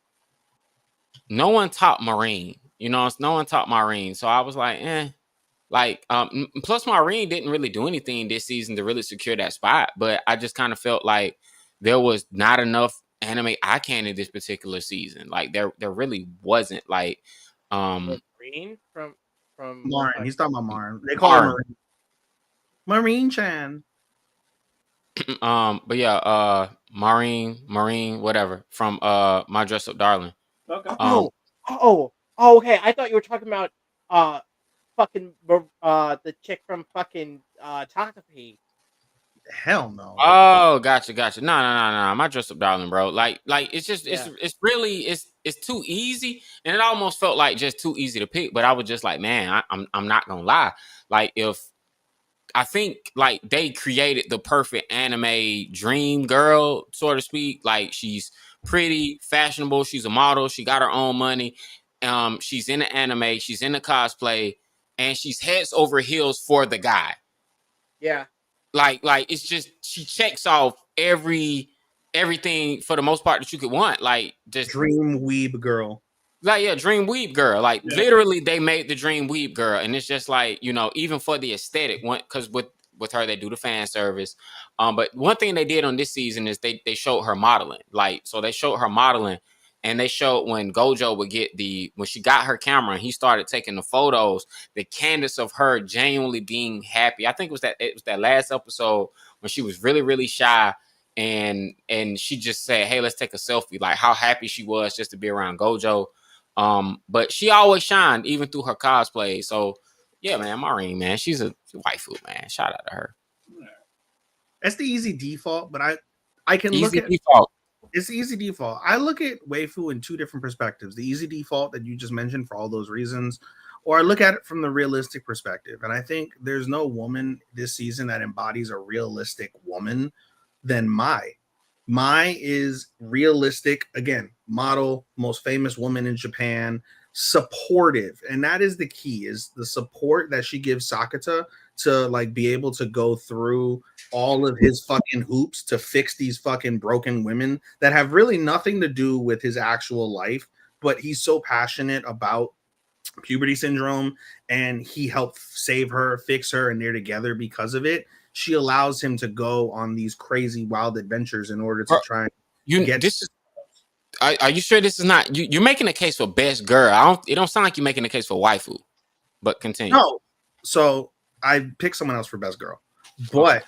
no one topped Marine. You know, no one topped Marine. So I was like, Like, plus Maureen didn't really do anything this season to really secure that spot, but I just kind of felt like there was not enough anime eye candy this particular season. Like there really wasn't. Like, Marine from Marin. He's talking about Marin. They call her Marine Chan. But yeah, Maureen, whatever, from My Dress Up Darling. Okay. Okay. I thought you were talking about fucking the chick from fucking Takapi. Hell no. Oh, gotcha. No. My Dress Up Darling, bro. Like it's just it's really it's too easy, and it almost felt like just too easy to pick. But I was just like, man, I'm not gonna lie. Like if I think like they created the perfect anime dream girl, so to speak. Like she's pretty, fashionable. She's a model. She got her own money. She's in the anime. She's in the cosplay, and she's heads over heels for the guy. Yeah. Like it's just she checks off everything for the most part that you could want. Like just dream weeb girl. Like dream weeb girl. Like literally they made the dream weeb girl, and it's just like, you know, even for the aesthetic, because with her they do the fan service. But one thing they did on this season is they showed her modeling. Like so they showed her modeling, and they showed when Gojo would get when she got her camera and he started taking the photos, the candidness of her genuinely being happy. I think it was that last episode when she was really, really shy. And she just said, "Hey, let's take a selfie." Like how happy she was just to be around Gojo. But she always shined even through her cosplay. So yeah, man, Maureen, man, she's a waifu, man. Shout out to her. That's the easy default, but I can easy look at default. It's the easy default. I look at waifu in two different perspectives. The easy default that you just mentioned for all those reasons, or I look at it from the realistic perspective. And I think there's no woman this season that embodies a realistic woman than Mai. Mai is realistic, again, model, most famous woman in Japan, supportive. And that is the key, is the support that she gives Sakata to like be able to go through all of his fucking hoops to fix these fucking broken women that have really nothing to do with his actual life, but he's so passionate about puberty syndrome and he helped save her, fix her, and they're together because of it. She allows him to go on these crazy wild adventures in order to Bro, try and You get. this is. Are you sure this is not you? You're making a case for best girl. It don't sound like you're making a case for waifu. But continue. No, so I picked someone else for best girl, but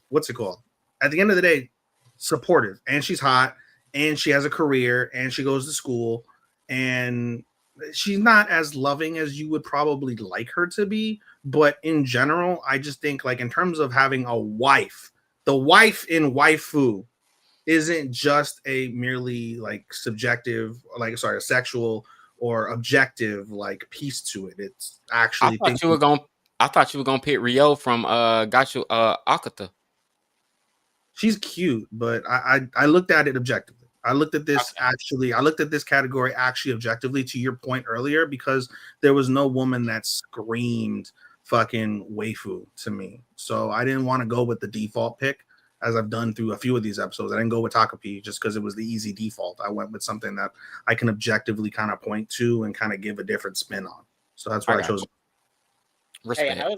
what's it called? At the end of the day, supportive, and she's hot, and she has a career, and she goes to school, and she's not as loving as you would probably like her to be. But in general, I just think like in terms of having a wife, the wife in waifu isn't just a merely like subjective, like sorry, a sexual or objective like piece to it. It's I actually thought you were gonna. I thought you were gonna pick Rio from Gachu Akata. she's cute, but I looked at it objectively. I looked at this Okay. actually. I looked at this category actually objectively. To your point earlier, because there was no woman that screamed fucking waifu to me, so I didn't want to go with the default pick as I've done through a few of these episodes. I didn't go with Takapi just because it was the easy default. I went with something that I can objectively kind of point to and kind of give a different spin on. So that's why I chose. Respect. Hey, I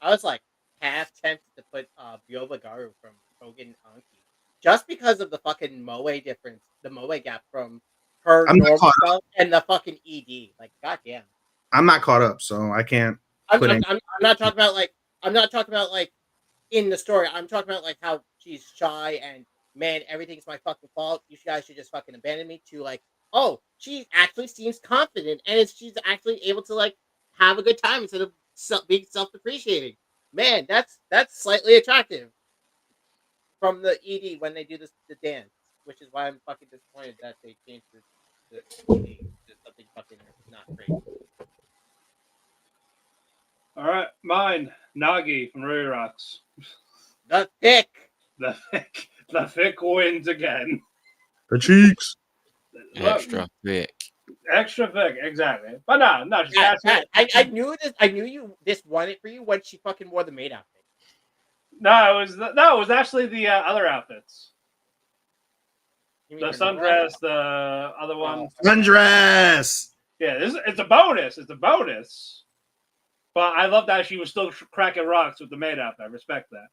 was like half tempted to put Byoba Garu from Hogan Anki just because of the fucking moe difference, the moe gap from her I'm not normal caught self and the fucking ED. Like, goddamn. I'm not caught up, so I can't put any. I'm not talking about like in the story. I'm talking about like how she's shy and man, everything's my fucking fault. You guys should just fucking abandon me. To like, oh, she actually seems confident and she's actually able to like have a good time instead of being self-depreciating. Man, that's slightly attractive from the ED when they do the dance, which is why I'm fucking disappointed that they changed the ED to something fucking not great. All right, mine, Nagi from Ray Rocks. The thick. The thick wins again. The cheeks. Extra thick. Extra thick, exactly. But no, she's Pat, I knew this. I knew this won it for you when she fucking wore the maid outfit. No, it was actually the other outfits. You mean The her sundress, the other one. Undress. Yeah, it's a bonus. It's a bonus. But I love that she was still cracking rocks with the maid outfit. I respect that.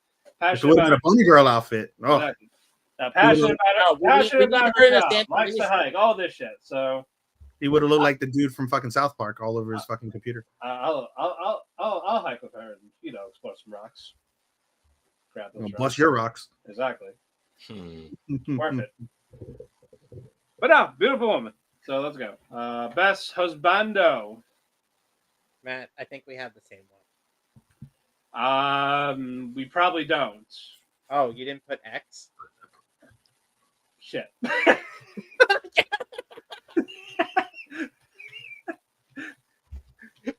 If it wasn't a bunny girl outfit. Oh, Exactly. Passionate about we passionate need about her in a her job, Santa likes to miniskirt. hike, all this shit. So he would have looked like the dude from fucking South Park all over his fucking computer. I'll hike with her and explore some rocks. Grab those rocks. Bust your rocks. Exactly. Hmm. Worth it. But no, beautiful woman. So let's go. Best husbando. Matt, I think we have the same one. We probably don't. Oh, you didn't put X? Shit.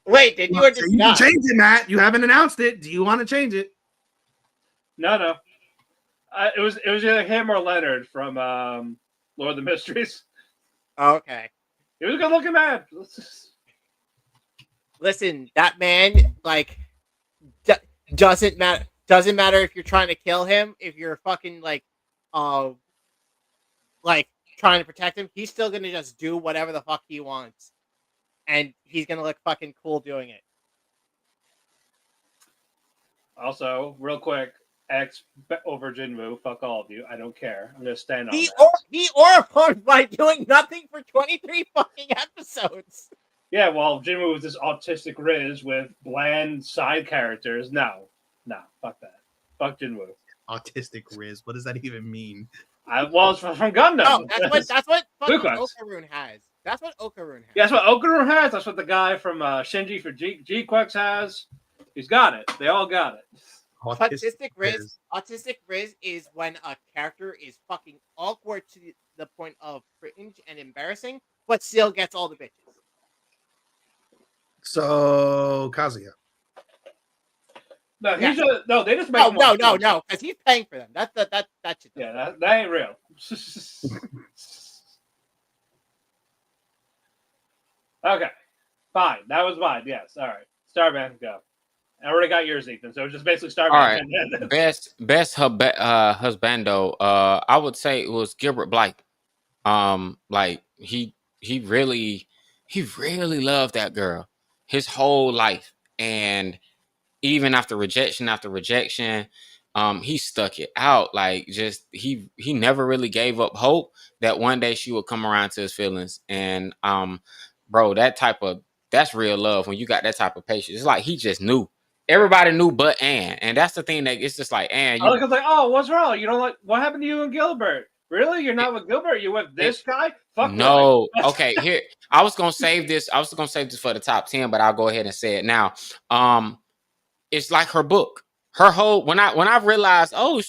Wait, did you or did You you can not? change it, Matt. You haven't announced it. Do you want to change it? No. It was either him or Leonard from Lord of the Mysteries. Oh, okay. He was a good looking man. Listen, that man, like, doesn't matter. Doesn't matter if you're trying to kill him. If you're fucking like trying to protect him, he's still gonna just do whatever the fuck he wants, and he's gonna look fucking cool doing it. Also, real quick, X over Jinwoo. Fuck all of you. I don't care. I'm gonna stand on He that. orphaned by doing nothing for 23 fucking episodes. Yeah, well, Jinwoo was this autistic Riz with bland side characters. No, fuck that. Fuck Jinwoo. Autistic Riz. What does that even mean? Well, it's from Gundam. No, that's what fucking Lucas. Okarun has. That's what Okarun has. Yeah, that's what Okarun has. That's what the guy from Shinji for G-Quex has. He's got it. They all got it. Autistic Riz is when a character is fucking awkward to the point of cringe and embarrassing, but still gets all the bitches. So Kazuya. No, Yeah. no. They just make No, because he's paying for them. That shit. Yeah, that ain't real. Okay, fine. That was mine. Yes. All right. Starman, go. I already got yours, Ethan. So it's just basically Starman. All right. best husbando. I would say it was Gilbert Blythe. Like he really loved that girl his whole life, and even after rejection, he stuck it out. Like just he never really gave up hope that one day she would come around to his feelings. And bro, that's real love when you got that type of patience. It's like he just knew. Everybody knew but Anne. And that's the thing that it's just like, Anne, I was like, oh, what's wrong? You don't like what happened to you and Gilbert? Really? You're not with Gilbert? You with this guy? Fuck no. Okay, here. I was gonna save this for the top 10, but I'll go ahead and say it now. It's like her book. Her whole when I realized, oh,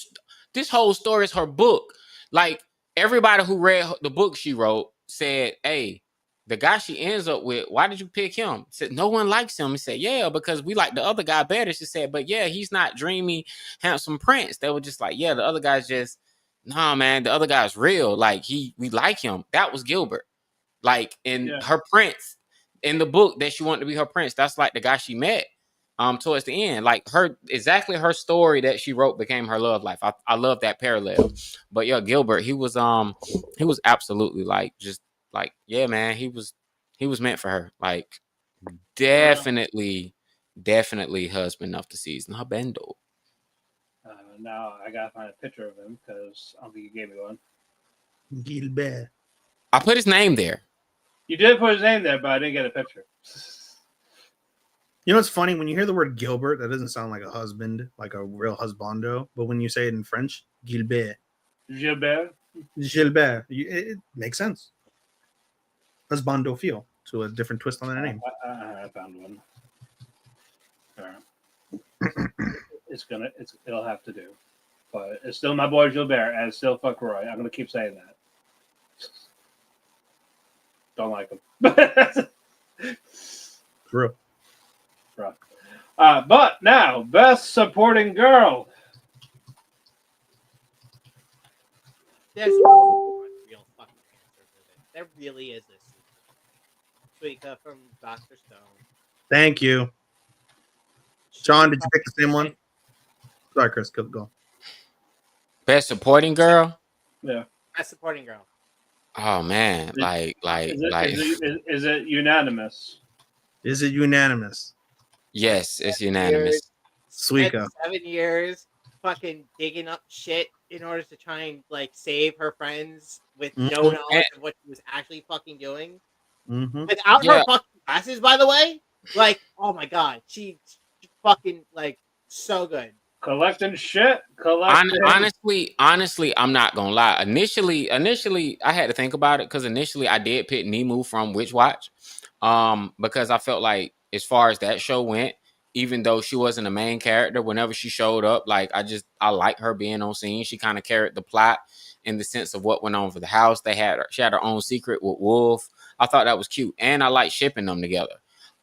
this whole story is her book. Like everybody who read the book she wrote said, hey, the guy she ends up with, why did you pick him? Said no one likes him. He said, yeah, because we like the other guy better. She said, but yeah, he's not dreamy, handsome prince. They were just like, yeah, the other guy's just, nah, man, the other guy's real. Like we like him. That was Gilbert. Like in her prince in the book that she wanted to be her prince. That's like the guy she met. Towards the end, like her story that she wrote became her love life. I love that parallel. But yeah, Gilbert, he was absolutely like just like, yeah, man, he was meant for her. Like definitely husband of the season. Husbando. Now I gotta find a picture of him because I don't think you gave me one. Gilbert. I put his name there. You did put his name there, but I didn't get a picture. You know what's funny? When you hear the word Gilbert, that doesn't sound like a husband, like a real husbando. But when you say it in French, Gilbert. Gilbert. It makes sense. Husbando feel to a different twist on their name. I found one. It'll have to do, but it's still my boy Gilbert, and it's still fuck Roy. I'm gonna keep saying that. Don't like him. True. But now, best supporting girl. There's no real fucking answer for this. There really is this. Suika from Dr. Stone. Thank you. John, did you pick the same one? Sorry, Chris, go. Best supporting girl? Yeah. Best supporting girl. Oh man, Is it unanimous? Is it unanimous? Yes, it's unanimous. Suika. 7 years fucking digging up shit in order to try and like save her friends with no knowledge of what she was actually fucking doing. Without her fucking glasses, by the way. Like, oh my god, she fucking like so good. Collecting shit. Honestly, I'm not gonna lie. Initially, I had to think about it because initially I did pick Nemu from Witch Watch, because I felt like as far as that show went, even though she wasn't a main character, whenever she showed up, like I like her being on scene. She kind of carried the plot in the sense of what went on for the house. She had her own secret with Wolf. I thought that was cute, and I like shipping them together.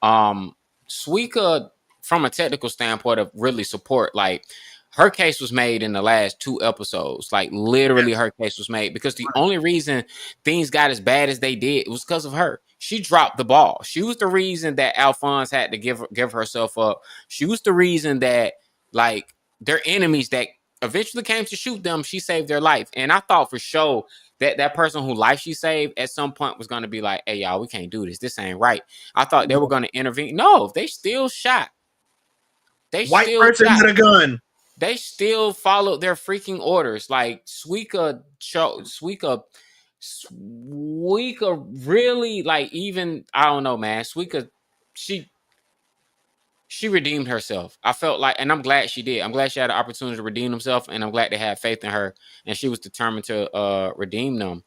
Suika, from a technical standpoint of really support, like her case was made in the last 2 episodes. Like literally her case was made because the only reason things got as bad as they did was because of her. She dropped the ball. She was the reason that Alphonse had to give herself up. She was the reason that like their enemies that eventually came to shoot them, she saved their life. And I thought for sure that person who life she saved at some point was going to be like, hey y'all, we can't do this. This ain't right. I thought they were going to intervene. No, they still shot. White person with a gun. They still followed their freaking orders. Like Suika really, like, even I don't know, man. Suika, she redeemed herself. I felt like, and I'm glad she did. I'm glad she had an opportunity to redeem herself, and I'm glad they had faith in her, and she was determined to redeem them.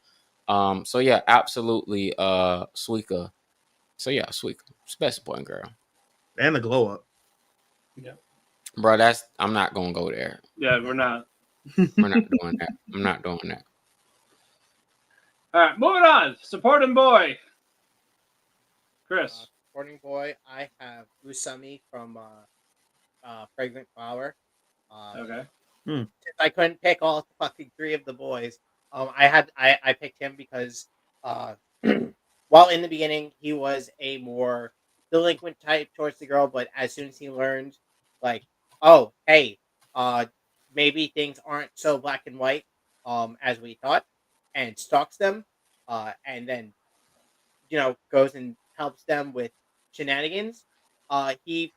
So yeah, absolutely, Suika. So yeah, Suika, it's best supporting girl, and the glow up. Yeah. Bro, I'm not gonna go there. Yeah, we're not. We're not doing that. I'm not doing that. All right, moving on. Supporting boy, Chris. Supporting boy, I have Usami from Fragrant Flower. Okay. Since I couldn't pick all fucking three of the boys, I picked him because uh, while in the beginning he was a more delinquent type towards the girl, but as soon as he learned, like, oh hey, maybe things aren't so black and white as we thought, and stalks them, and then goes and helps them with shenanigans. He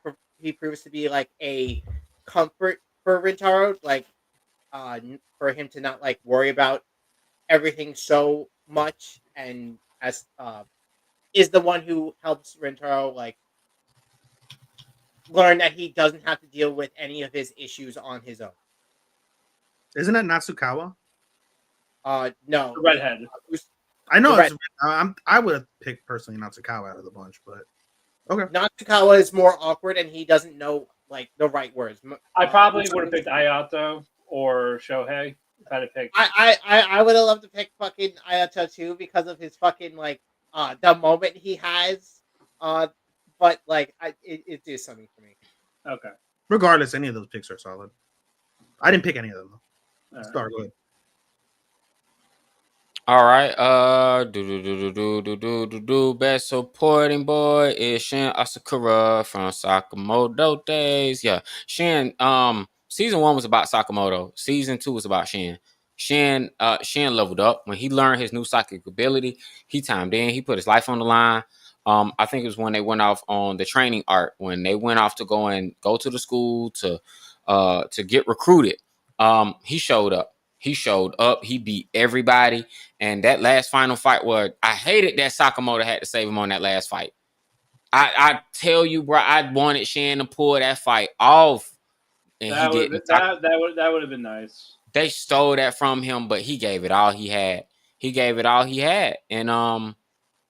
proves to be like a comfort for Rintaro, like for him to not like worry about everything so much, and as is the one who helps Rintaro like learn that he doesn't have to deal with any of his issues on his own. Isn't that Natsukawa? No, The redhead. I know. The I would have picked personally Natsukawa out of the bunch, but okay. Natsukawa is more awkward, and he doesn't know like the right words. I probably would have picked Ayato or Shohei if I'd have picked. I would have loved to pick fucking Ayato too because of his fucking like the moment he has. But like it did something for me. Okay. Regardless, any of those picks are solid. I didn't pick any of them though. Right. Start good. All right. Best supporting boy is Shin Asakura from Sakamoto Days. Yeah, Shin. Season 1 was about Sakamoto. Season 2 was about Shin. Shin leveled up when he learned his new psychic ability. He timed in. He put his life on the line. I think it was when they went off on the training arc, when they went off to go to the school to get recruited. He showed up. He beat everybody. And that last final fight, where I hated that Sakamoto had to save him on that last fight. I tell you, bro, I wanted Shin to pull that fight off, and That he would didn't. that would have been nice. They stole that from him, but he gave it all he had. And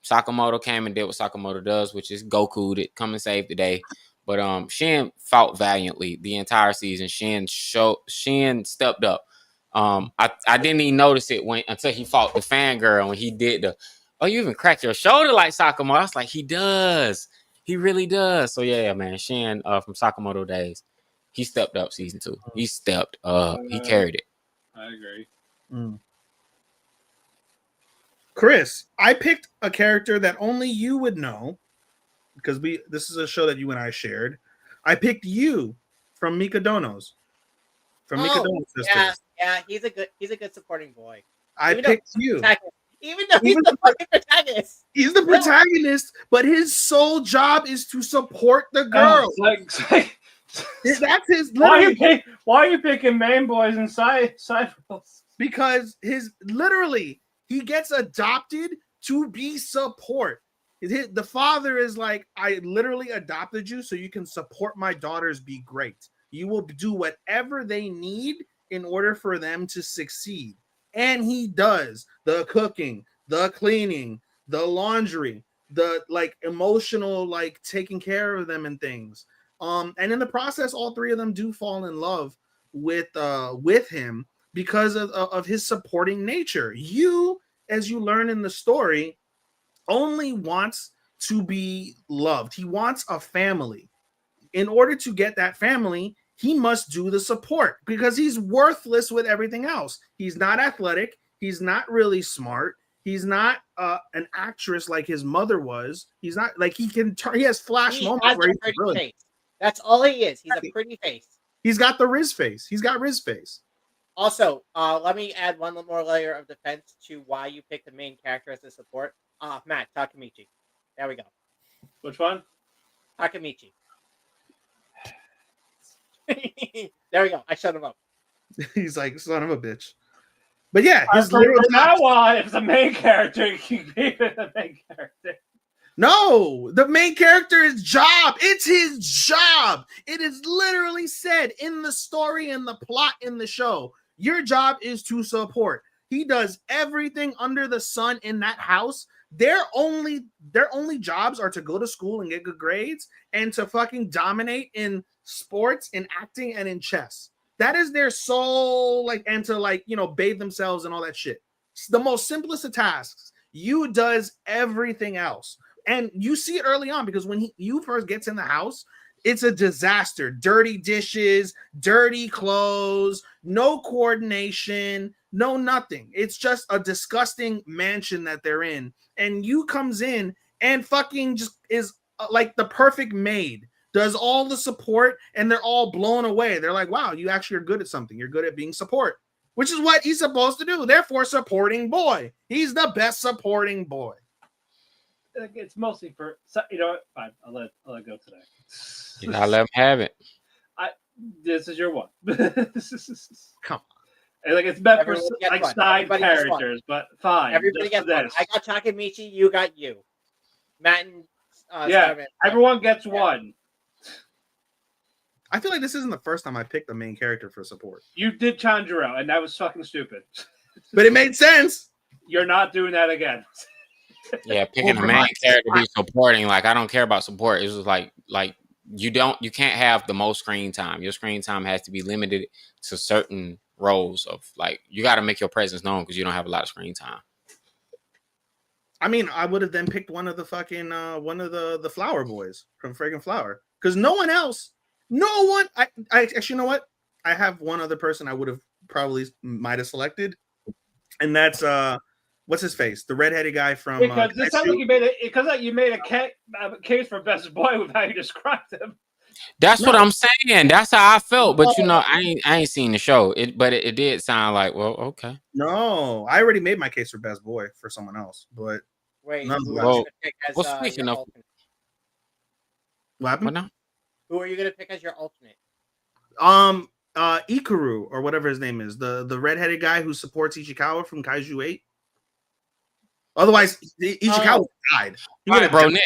Sakamoto came and did what Sakamoto does, which is Goku to come and save the day. But Shin fought valiantly the entire season. Shin stepped up. I didn't even notice it until he fought the fangirl, when he did you even cracked your shoulder like Sakamoto. I was like, he does. He really does. So yeah, man, Shin from Sakamoto Days, he stepped up season 2. He stepped up. He carried it. I agree. Chris, I picked a character that only you would know because this is a show that you and I shared. I picked you from Mikadono's. From Mikadono's Sisters. Yeah, he's a good supporting boy. I picked you. Even though he's the fucking protagonist. He's the protagonist, but his sole job is to support the girl. That's his. Why are you picking main boys and side roles? Because he gets adopted to be support. The father is like, I literally adopted you so you can support my daughters be great. You will do whatever they need in order for them to succeed. And he does the cooking, the cleaning, the laundry, the like emotional, like taking care of them and things. And in the process, all three of them do fall in love with him because of his supporting nature. You, as you learn in the story, only wants to be loved. He wants a family. In order to get that family, he must do the support because he's worthless with everything else. He's not athletic. He's not really smart. He's not an actress like his mother was. He's not like he has flash moments where he's really face. That's all he is. He's a pretty face. He's got the Riz face. He's got Riz face. Also, let me add one more layer of defense to why you picked the main character as a support. Matt, Takamichi. There we go. Which one? Takamichi. There we go. I shut him up. He's like, son of a bitch. But yeah, his literal now why if the main character, you can be the main character. No, the main character's job. It's his job. It is literally said in the story and the plot in the show. Your job is to support. He does everything under the sun in that house. Their only jobs are to go to school and get good grades and to fucking dominate in sports, in acting, and in chess. That is their sole, like, and to, like, you know, bathe themselves and all that shit. It's the most simplest of tasks. You does everything else. And you see it early on because when you first gets in the house, it's a disaster. Dirty dishes, dirty clothes, no coordination, no nothing. It's just a disgusting mansion that they're in. And you comes in and fucking just is like the perfect maid, does all the support, and they're all blown away. They're like, wow, you actually are good at something. You're good at being support, which is what he's supposed to do. Therefore, supporting boy. He's the best supporting boy. It's mostly for, you know what? Fine, I'll let it go today. You gotta let him have it. This is your one. Come on. And like it's meant for Everyone gets like one. side Everybody gets one. characters, but fine. Everybody just for gets one. this. I got Takemichi, you got you. Matt and Yeah, Starman. everyone gets one. I feel like this isn't the first time I picked the main character for support. You did Chanjiro, and that was fucking stupid. But it made sense. You're not doing that again. Yeah, picking a main character to be supporting, like I don't care about support. It's just like you can't have the most screen time. Your screen time has to be limited to certain roles of, like, you got to make your presence known because you don't have a lot of screen time. I mean, I would have then picked one of the fucking one of the flower boys from Fragrant Flower, because no one else, I actually, you know what? I have one other person I would have probably might have selected, and that's what's his face, the redheaded guy from Because it sounds like you made a case for best boy with how you described him. That's what I'm saying. That's how I felt. But you know, I ain't seen the show. But it did sound like, well, okay. No, I already made my case for best boy for someone else, but Wait, none of who the are you rest. going to pick as Well, speaking your of- alternate? What happened? What now? Who are you going to pick as your alternate? Ikaru, or whatever his name is, the redheaded guy who supports Ichikawa from Kaiju 8. Otherwise, Ichikawa died. He All would right, have bro. died.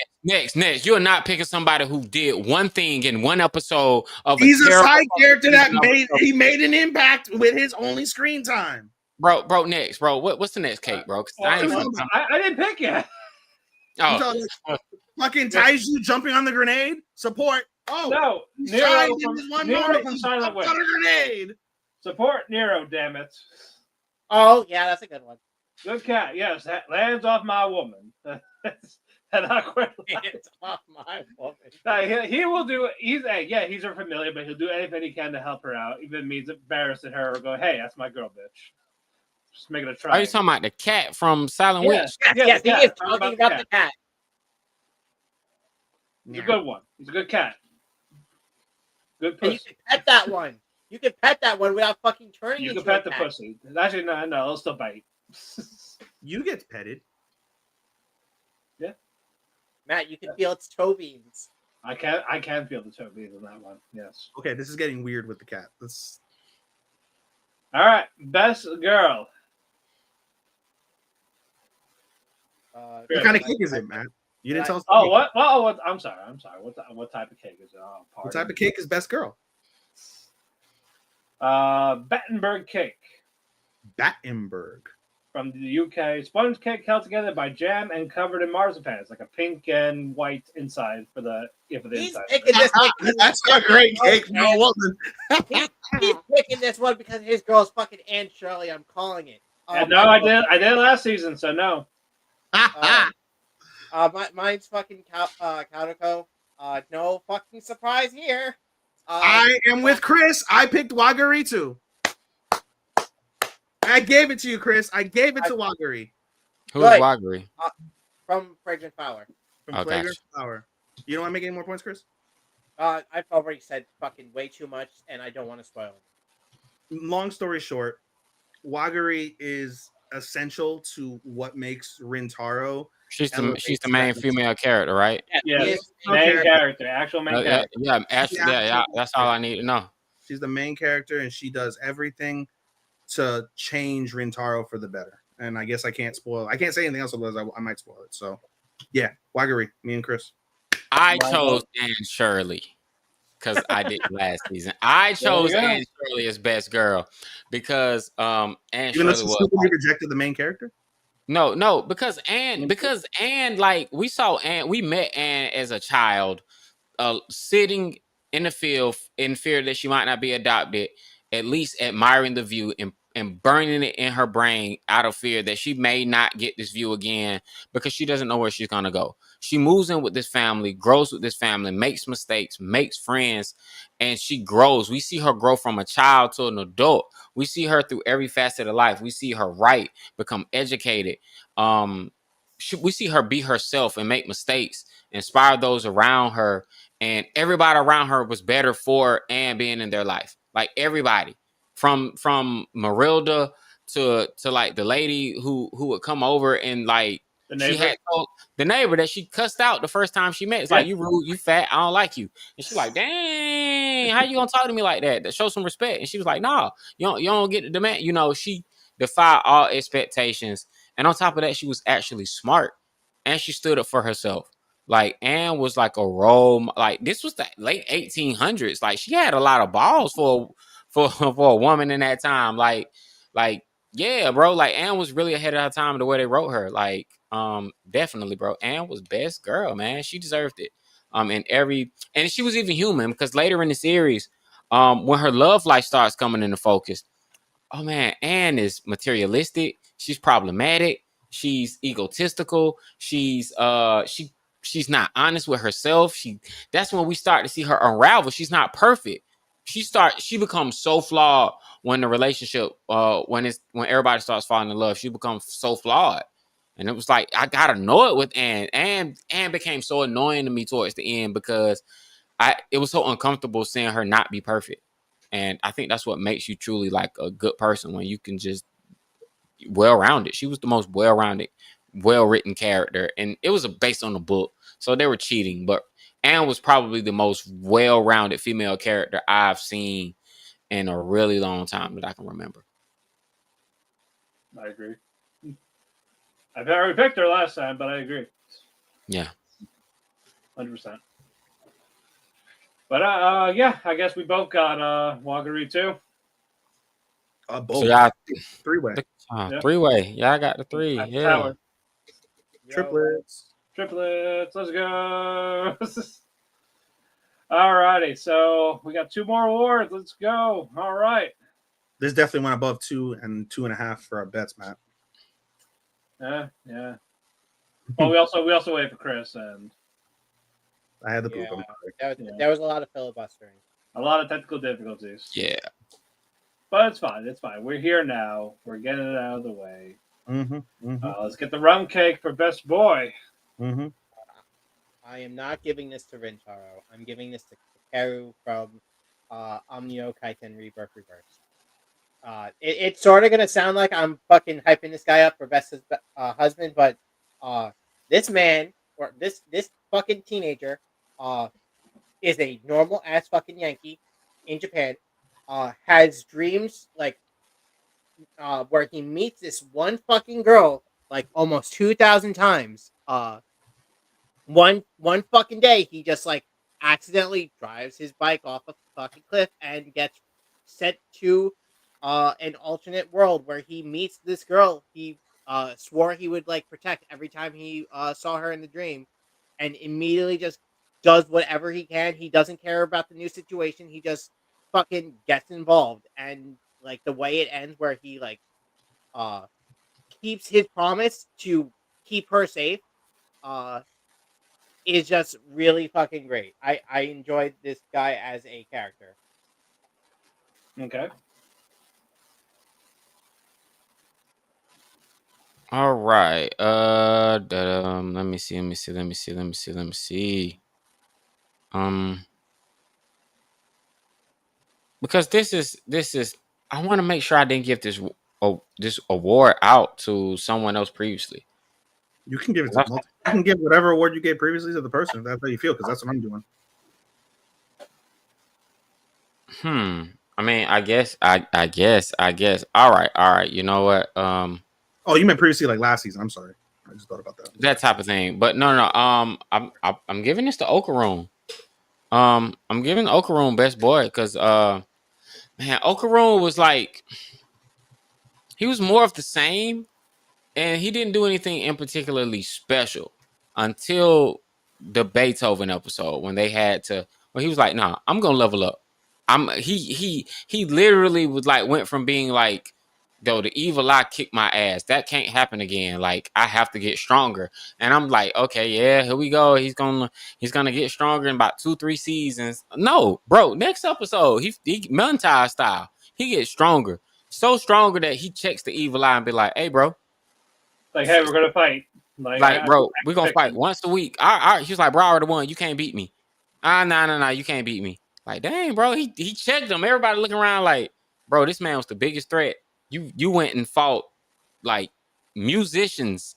Next. You're not picking somebody who did one thing in one episode of. He's a side character that he made an impact with his only screen time. Bro. Next, bro. What's the next cake, bro? 'Cause I I didn't pick you. You fucking Taiju jumping on the grenade support. Oh No, he's Nero trying in from, this one Nero moment. from He Silent jumped Witch. on a grenade. Support Nero, damn it. Oh, yeah, that's a good one. Good cat, yes. That lands off my woman. And I quit. It's off my woman. He will do. He's her familiar, but he'll do anything he can to help her out, even if it means embarrassing her or go, "Hey, that's my girl, bitch." Just make it a try. Are you talking about the cat from Silent Witch? Yes, he is talking talking about the cat. He's a good one. He's a good cat. Good And you pussy. can pet that one. You can pet that one without fucking turning You into can pet a the cat. pussy. Actually, no, it'll still bite. You get petted. Matt, you can feel its toe beans. I can feel the toe beans on that one. Yes. Okay, this is getting weird with the cat. Let's. All right, best girl. What kind of cake is it, Matt? You didn't tell us. Oh, what? Oh, what? I'm sorry. What type of cake is it? Oh, What type of cake is best girl? Battenberg cake Battenberg. from the UK. Sponge cake held together by jam and covered in marzipan. It's like a pink and white inside for the He's inside. picking this one. That's a great cake for a woman. He's picking this one because his girl's fucking Aunt Shirley. I'm calling it. No, I did. I did last season, so no. Mine's fucking Kaudoko. No fucking surprise here. I am with Chris. I picked Wagaritu. I gave it to you, Chris. I gave it to Wagari. Who's Good. Wagari? From Fragrant Flower. From Oh, Flagrant gotcha. Flower. You don't want to make any more points, Chris? I've already said fucking way too much, and I don't want to spoil it. Long story short, Wagari is essential to what makes Rintaro. She's the main female character, right? Yeah, he is- main character, actual main character. Yeah. That's all I need to know. She's the main character, and she does everything to change Rintaro for the better. And I guess I can't spoil. I can't say anything else, otherwise I might spoil it. So, yeah, Wagari, me and Chris. I chose Anne Shirley because I did last season. I chose There you go. Anne Shirley as best girl because Anne Even though Shirley she was stupidly rejected the main character. no because Anne like we met Anne as a child sitting in the field in fear that she might not be adopted, at least admiring the view and burning it in her brain out of fear that she may not get this view again because she doesn't know where she's going to go. She moves in with this family, grows with this family, makes mistakes, makes friends, and she grows. We see her grow from a child to an adult. We see her through every facet of life. We see her write, become educated. We see her be herself and make mistakes, inspire those around her, and everybody around her was better for and being in their life. Like everybody, from Marilda to like the lady who would come over and like The she neighbor. had told the neighbor that she cussed out the first time she met. It's like, you rude, you fat, I don't like you. And she's like, dang, how you gonna talk to me like that? To show some respect. And she was like, nah, you don't get the demand. You know, she defied all expectations. And on top of that, she was actually smart and she stood up for herself. Like Anne was like a role. Like this was the late 1800s. Like she had a lot of balls for a woman in that time. Like yeah, bro. Like Anne was really ahead of her time the way they wrote her. Like definitely, bro. Anne was best girl, man. She deserved it. And she was even human because later in the series, when her love life starts coming into focus, oh man, Anne is materialistic. She's problematic. She's egotistical. She's not honest with herself. That's when we start to see her unravel. She's not perfect. She becomes so flawed when the relationship when everybody starts falling in love. She becomes so flawed. And it was like I gotta know it with Anne. Anne became so annoying to me towards the end because it was so uncomfortable seeing her not be perfect. And I think that's what makes you truly like a good person, when you can just well-rounded. She was the most well-rounded, well-written character, and it was based on the book, so they were cheating. But Anne was probably the most well-rounded female character I've seen in a really long time that I can remember. I agree. I've already picked her last time, but I agree. Yeah. 100%. But yeah, I guess we both got Walkery too. Both. So y'all, Three-way. Yeah. Three-way. Yeah, I got the three. At the Yeah. tower. Triplets. Triplets. Let's go. Alrighty, so we got two more awards. Let's go. All right. This definitely went above 2 and 2.5 for our bets, Matt. Yeah. Well, we also wait for Chris, and I had the poop. There was a lot of filibustering. a lot of technical difficulties. Yeah. But it's fine. It's fine. We're here now. We're getting it out of the way. Mm-hmm. Let's get the rum cake for best boy. Mm-hmm. I am not giving this to Rintaro. I'm giving this to Kakeru from Omnio Kaiten Rebirth Reverse. It's sort of gonna sound like I'm fucking hyping this guy up for best husband, but this man or this fucking teenager is a normal ass fucking Yankee in Japan. Has dreams like where he meets this one fucking girl like almost 2,000 times. One fucking day he just like accidentally drives his bike off a fucking cliff and gets sent to an alternate world where he meets this girl he swore he would like protect every time he saw her in the dream, and immediately just does whatever he can. He doesn't care about the new situation. He just fucking gets involved, and like the way it ends where he like keeps his promise to keep her safe is just really fucking great. I enjoyed this guy as a character. Okay. All right. Let me see. Because this is. I want to make sure I didn't give this award out to someone else previously. You can give it to multiple. You can give whatever award you gave previously to the person if that's how you feel, because that's what I'm doing. I mean, I guess. All right. You know what? Oh, you meant previously, like last season. I'm sorry. I just thought about that. That type of thing. But no. I'm giving this to Okaroon. I'm giving Okaroon best boy because man, Okaroon was like, he was more of the same, and he didn't do anything in particularly special until the Beethoven episode when they had to Well, he was like, "Nah, I'm gonna level up." He literally was like went from being like, "Though the evil eye kicked my ass. That can't happen again. Like I have to get stronger." And I'm like, "Okay, yeah, here we go. He's gonna get stronger in about 2-3 seasons." No, bro. Next episode, he Mentai style. He gets stronger, so stronger that he checks the evil eye and be like, "Hey, bro." Like, hey, we're gonna fight. Like, Like, I bro, we're gonna picked fight him. once a week. He was like, bro, I already won. You can't beat me. Nah, you can't beat me. Like, dang, bro, he checked him. Everybody looking around like, bro, this man was the biggest threat. You went and fought like musicians,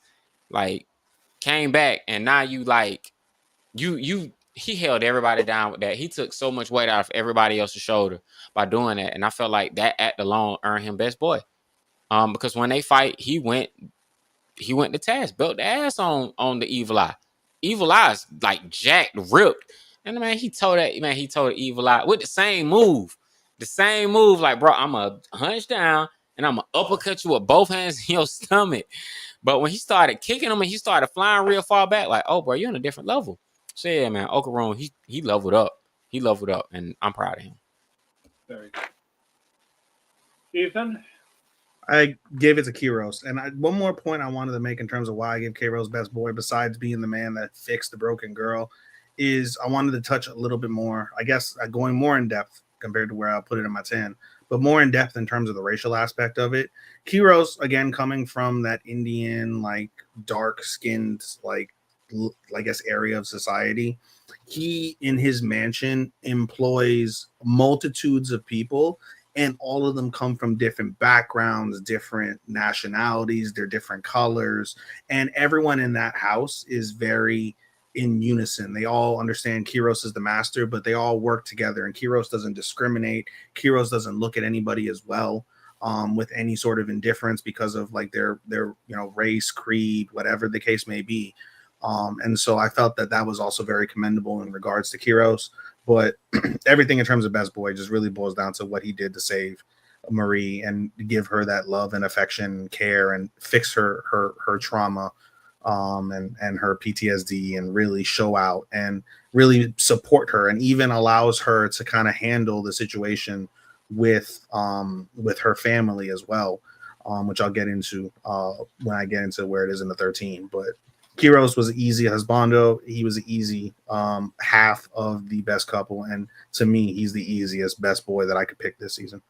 like came back, and now you like you he held everybody down with that. He took so much weight out of everybody else's shoulder by doing that. And I felt like that act alone earned him best boy. Because when they fight, he went to task, built the ass on the evil eye. Evil eye's like jacked, ripped. And man, he told the evil eye with the same move. The same move, like, bro, I'm a hunch down and I'm gonna uppercut you with both hands in your stomach. But when he started kicking him and he started flying real far back, like, oh bro, you're on a different level. So yeah, man, Okaron, he leveled up. He leveled up, and I'm proud of him. Very good. Ethan? I gave it to Kiros. And one more point I wanted to make in terms of why I gave Kiros best boy, besides being the man that fixed the broken girl, is I wanted to touch a little bit more, I guess, going more in depth compared to where I put it in my 10, but more in depth in terms of the racial aspect of it. Kiros, again, coming from that Indian, like dark skinned, like, I guess, area of society, he in his mansion employs multitudes of people, and all of them come from different backgrounds, different nationalities, they're different colors, and everyone in that house is very in unison. They all understand Kiros is the master, but they all work together, and Kiros doesn't discriminate. Kiros doesn't look at anybody as well, with any sort of indifference because of like their race, creed, whatever the case may be. And so I felt that was also very commendable in regards to Kiros. But everything in terms of best boy just really boils down to what he did to save Marie and give her that love and affection and care and fix her trauma, and her PTSD, and really show out and really support her, and even allows her to kind of handle the situation with her family as well, which I'll get into when I get into where it is in the 13. But Kiros was easy husbando. He was easy half of the best couple, and to me, he's the easiest best boy that I could pick this season.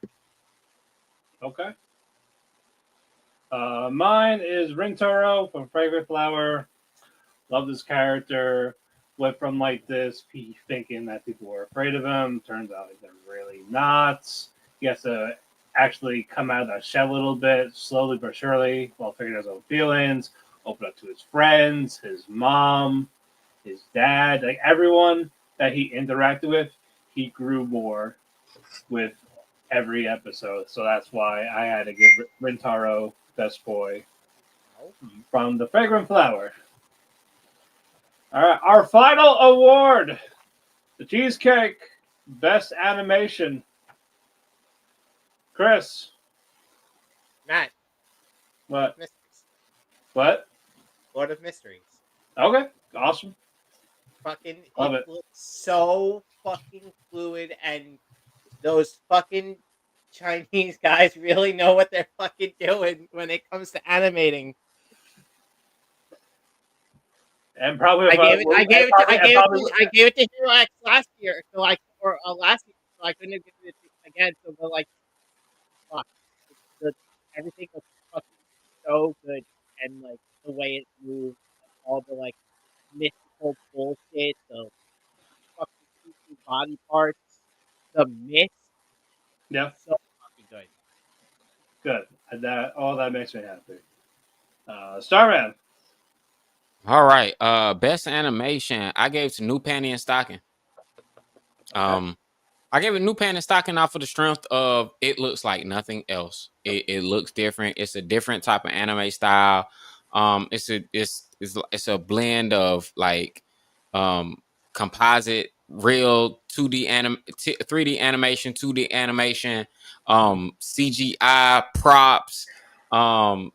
Okay. Mine is Rintaro from Fragrant Flower. Love this character. Went from like this, thinking that people were afraid of him. Turns out they're really not. He has to actually come out of that shell a little bit, slowly but surely, while figuring out his own feelings. Open up to his friends, his mom, his dad, like everyone that he interacted with, he grew more with every episode. So that's why I had to give Rintaro best boy from the Fragrant Flower. All right, our final award, the Cheesecake Best Animation. Chris. Matt. What? Mysteries. What? Lord of Mysteries. Okay, awesome. Fucking Love it. looks so fucking fluid, and those fucking Chinese guys really know what they're fucking doing when it comes to animating. And probably I gave it to Hero X last year, last year, so I couldn't have given it again. So we're like, fuck, everything was fucking so good, and like the way it moved, all the like mystical bullshit, the fucking creepy body parts, the mist, Yeah, so fucking good. good. And that makes me happy. Starman. All right. Best animation, I gave to New Panty and Stocking. I gave it New Panty and Stocking off of the strength of it looks like nothing else. It looks different. It's a different type of anime style. It's a blend of like composite, real 2D 3D animation, 2D animation, CGI props.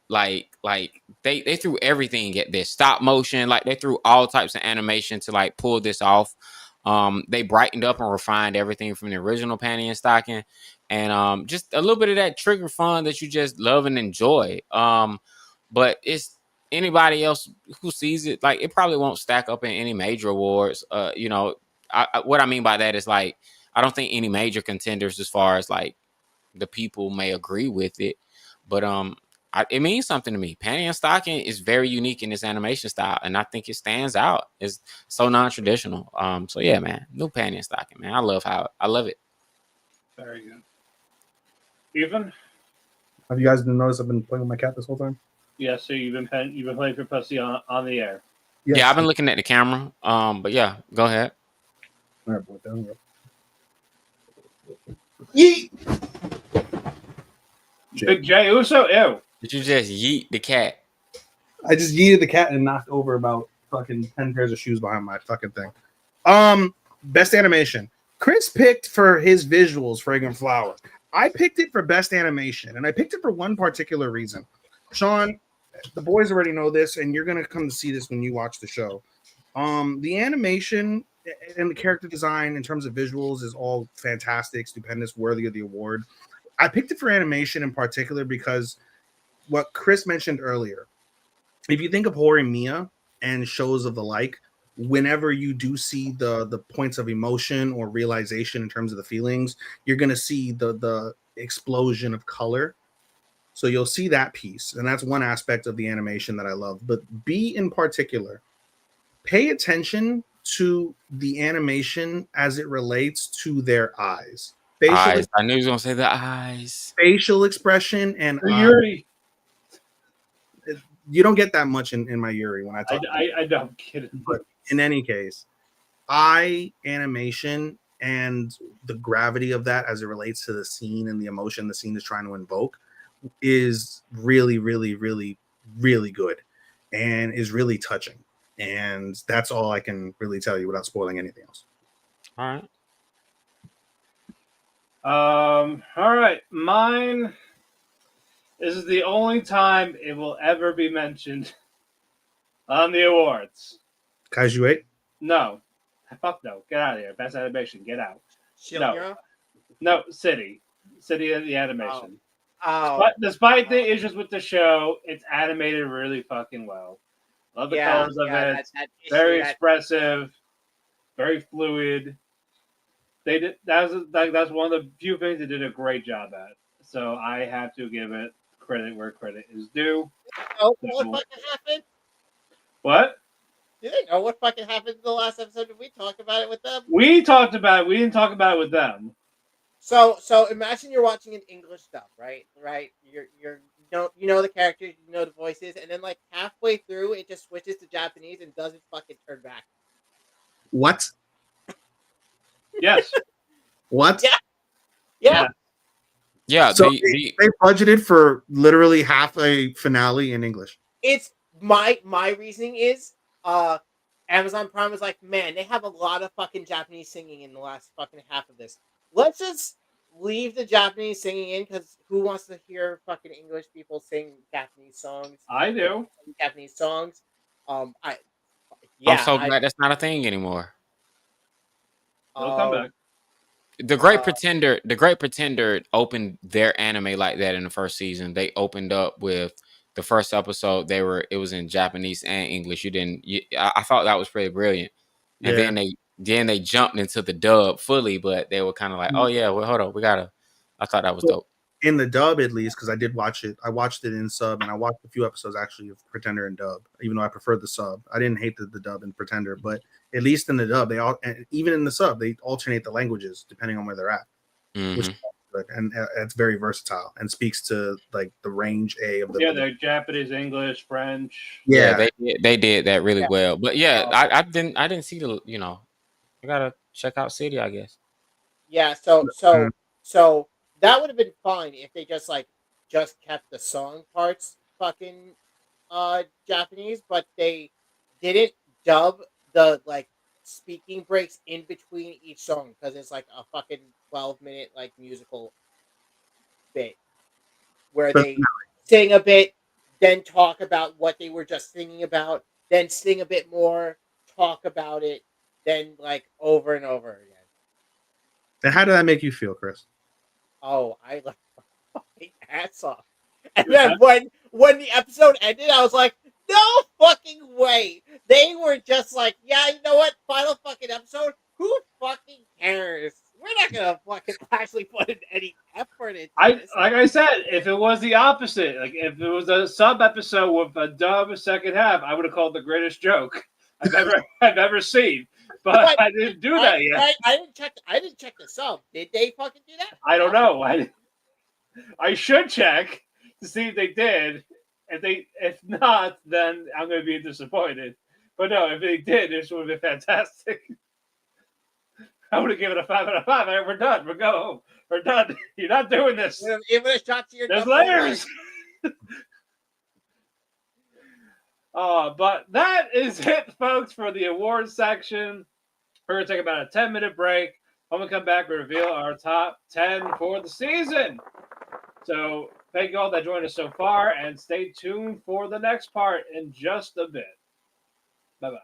Like they threw everything at this, stop motion, like they threw all types of animation to like pull this off. They brightened up and refined everything from the original panty and stocking, and just a little bit of that trigger fun that you just love and enjoy. But it's anybody else who sees it, like, it probably won't stack up in any major awards. What I mean by that is, like, I don't think any major contenders as far as like the people may agree with it, but it means something to me. Panty and stocking is very unique in its animation style, and I think it stands out. It's so non-traditional. So yeah, man, new panty and stocking, man. I love it. Very good. Ethan? Have you guys been noticed I've been playing with my cat this whole time? Yes, so you've been playing for Pussy on the air. Yes. Yeah, I've been looking at the camera. But yeah, go ahead. All right, boy, down here. Yeet! Big J Uso? Ew. Did you just yeet the cat? I just yeeted the cat and knocked over about fucking 10 pairs of shoes behind my fucking thing. Best animation. Chris picked for his visuals Fragrant Flower. I picked it for best animation, and I picked it for one particular reason. Sean, the boys already know this, and you're gonna come to see this when you watch the show. The animation and the character design in terms of visuals is all fantastic, stupendous, worthy of the award. I picked it for animation in particular because what Chris mentioned earlier, if you think of Horimiya and shows of the like, whenever you do see the points of emotion or realization in terms of the feelings, you're going to see the explosion of color. So you'll see that piece, and that's one aspect of the animation that I love. But B in particular, pay attention to the animation as it relates to their eyes. Eyes. I knew he was gonna say the eyes. Facial expression and Yuri. You don't get that much in my Yuri when I talk. I don't get it. But in any case, eye animation and the gravity of that as it relates to the scene and the emotion the scene is trying to invoke is really, really, really, really good and is really touching. And that's all I can really tell you without spoiling anything else. All right. All right. Mine. This is the only time it will ever be mentioned on the awards. Kaiju 8? No. Fuck no. Get out of here. Best animation. Get out. Shield No. Hero? No. City of the animation. Oh. But despite the issues with the show, it's animated really fucking well. Love the colors of it. Very expressive, very fluid. They did that's one of the few things they did a great job at. So I have to give it credit where credit is due. Oh, what fucking happened? What? You didn't know what fucking happened in the last episode? Did we talk about it with them? We talked about it. We didn't talk about it with them. So imagine you're watching an English stuff, right? Right? You know the characters, you know the voices, and then like halfway through it just switches to Japanese and doesn't fucking turn back. What? Yes. What? Yeah. Yeah. So they budgeted for literally half a finale in English. It's my reasoning is Amazon Prime was like, man, they have a lot of fucking Japanese singing in the last fucking half of this. Let's just leave the Japanese singing in because who wants to hear fucking English people sing Japanese songs? I do. Japanese songs. I'm so glad that's not a thing anymore. They'll come back. The Great Pretender opened their anime like that in the first season. They opened up with the first episode. It was in Japanese and English. I thought that was pretty brilliant. And then they jumped into the dub fully, but they were kind of like, oh yeah, well hold on, I thought that was dope. In the dub, at least, because I did watch it. I watched it in sub, and I watched a few episodes actually of Pretender and dub. Even though I preferred the sub, I didn't hate the dub and Pretender, but at least in the dub, even in the sub, they alternate the languages depending on where they're at, which and it's very versatile and speaks to like the range of the they're Japanese, English, French. Yeah, they did that really well. But I didn't see I gotta check out City, I guess. Yeah, so that would have been fine if they just kept the song parts fucking Japanese, but they didn't dub the speaking breaks in between each song because it's like a fucking 12-minute musical bit where they sing a bit, then talk about what they were just singing about, then sing a bit more, talk about it, then like over and over again. And how did that make you feel, Chris? Oh, I left my fucking ass off. And then when the episode ended, I was like, no fucking way. They were just like, yeah, you know what? Final fucking episode. Who fucking cares? We're not gonna fucking actually put in any effort into this. Like I said, if it was the opposite, like if it was a sub episode with a dub second half, I would have called the greatest joke I've ever seen. But I didn't do that yet. I didn't check. I didn't check the sub. Did they fucking do that? I don't know. I should check to see if they did. If not, then I'm going to be disappointed. But no, if they did, this would have been fantastic. I would have given it a 5 out of 5. Right, we're done. We're go home. We're done. You're not doing this. Even a shot to your. There's layers. But that is it, folks, for the awards section. We're going to take about a 10-minute break. When we come back, we reveal our top 10 for the season. So thank you all that joined us so far, and stay tuned for the next part in just a bit. Bye-bye.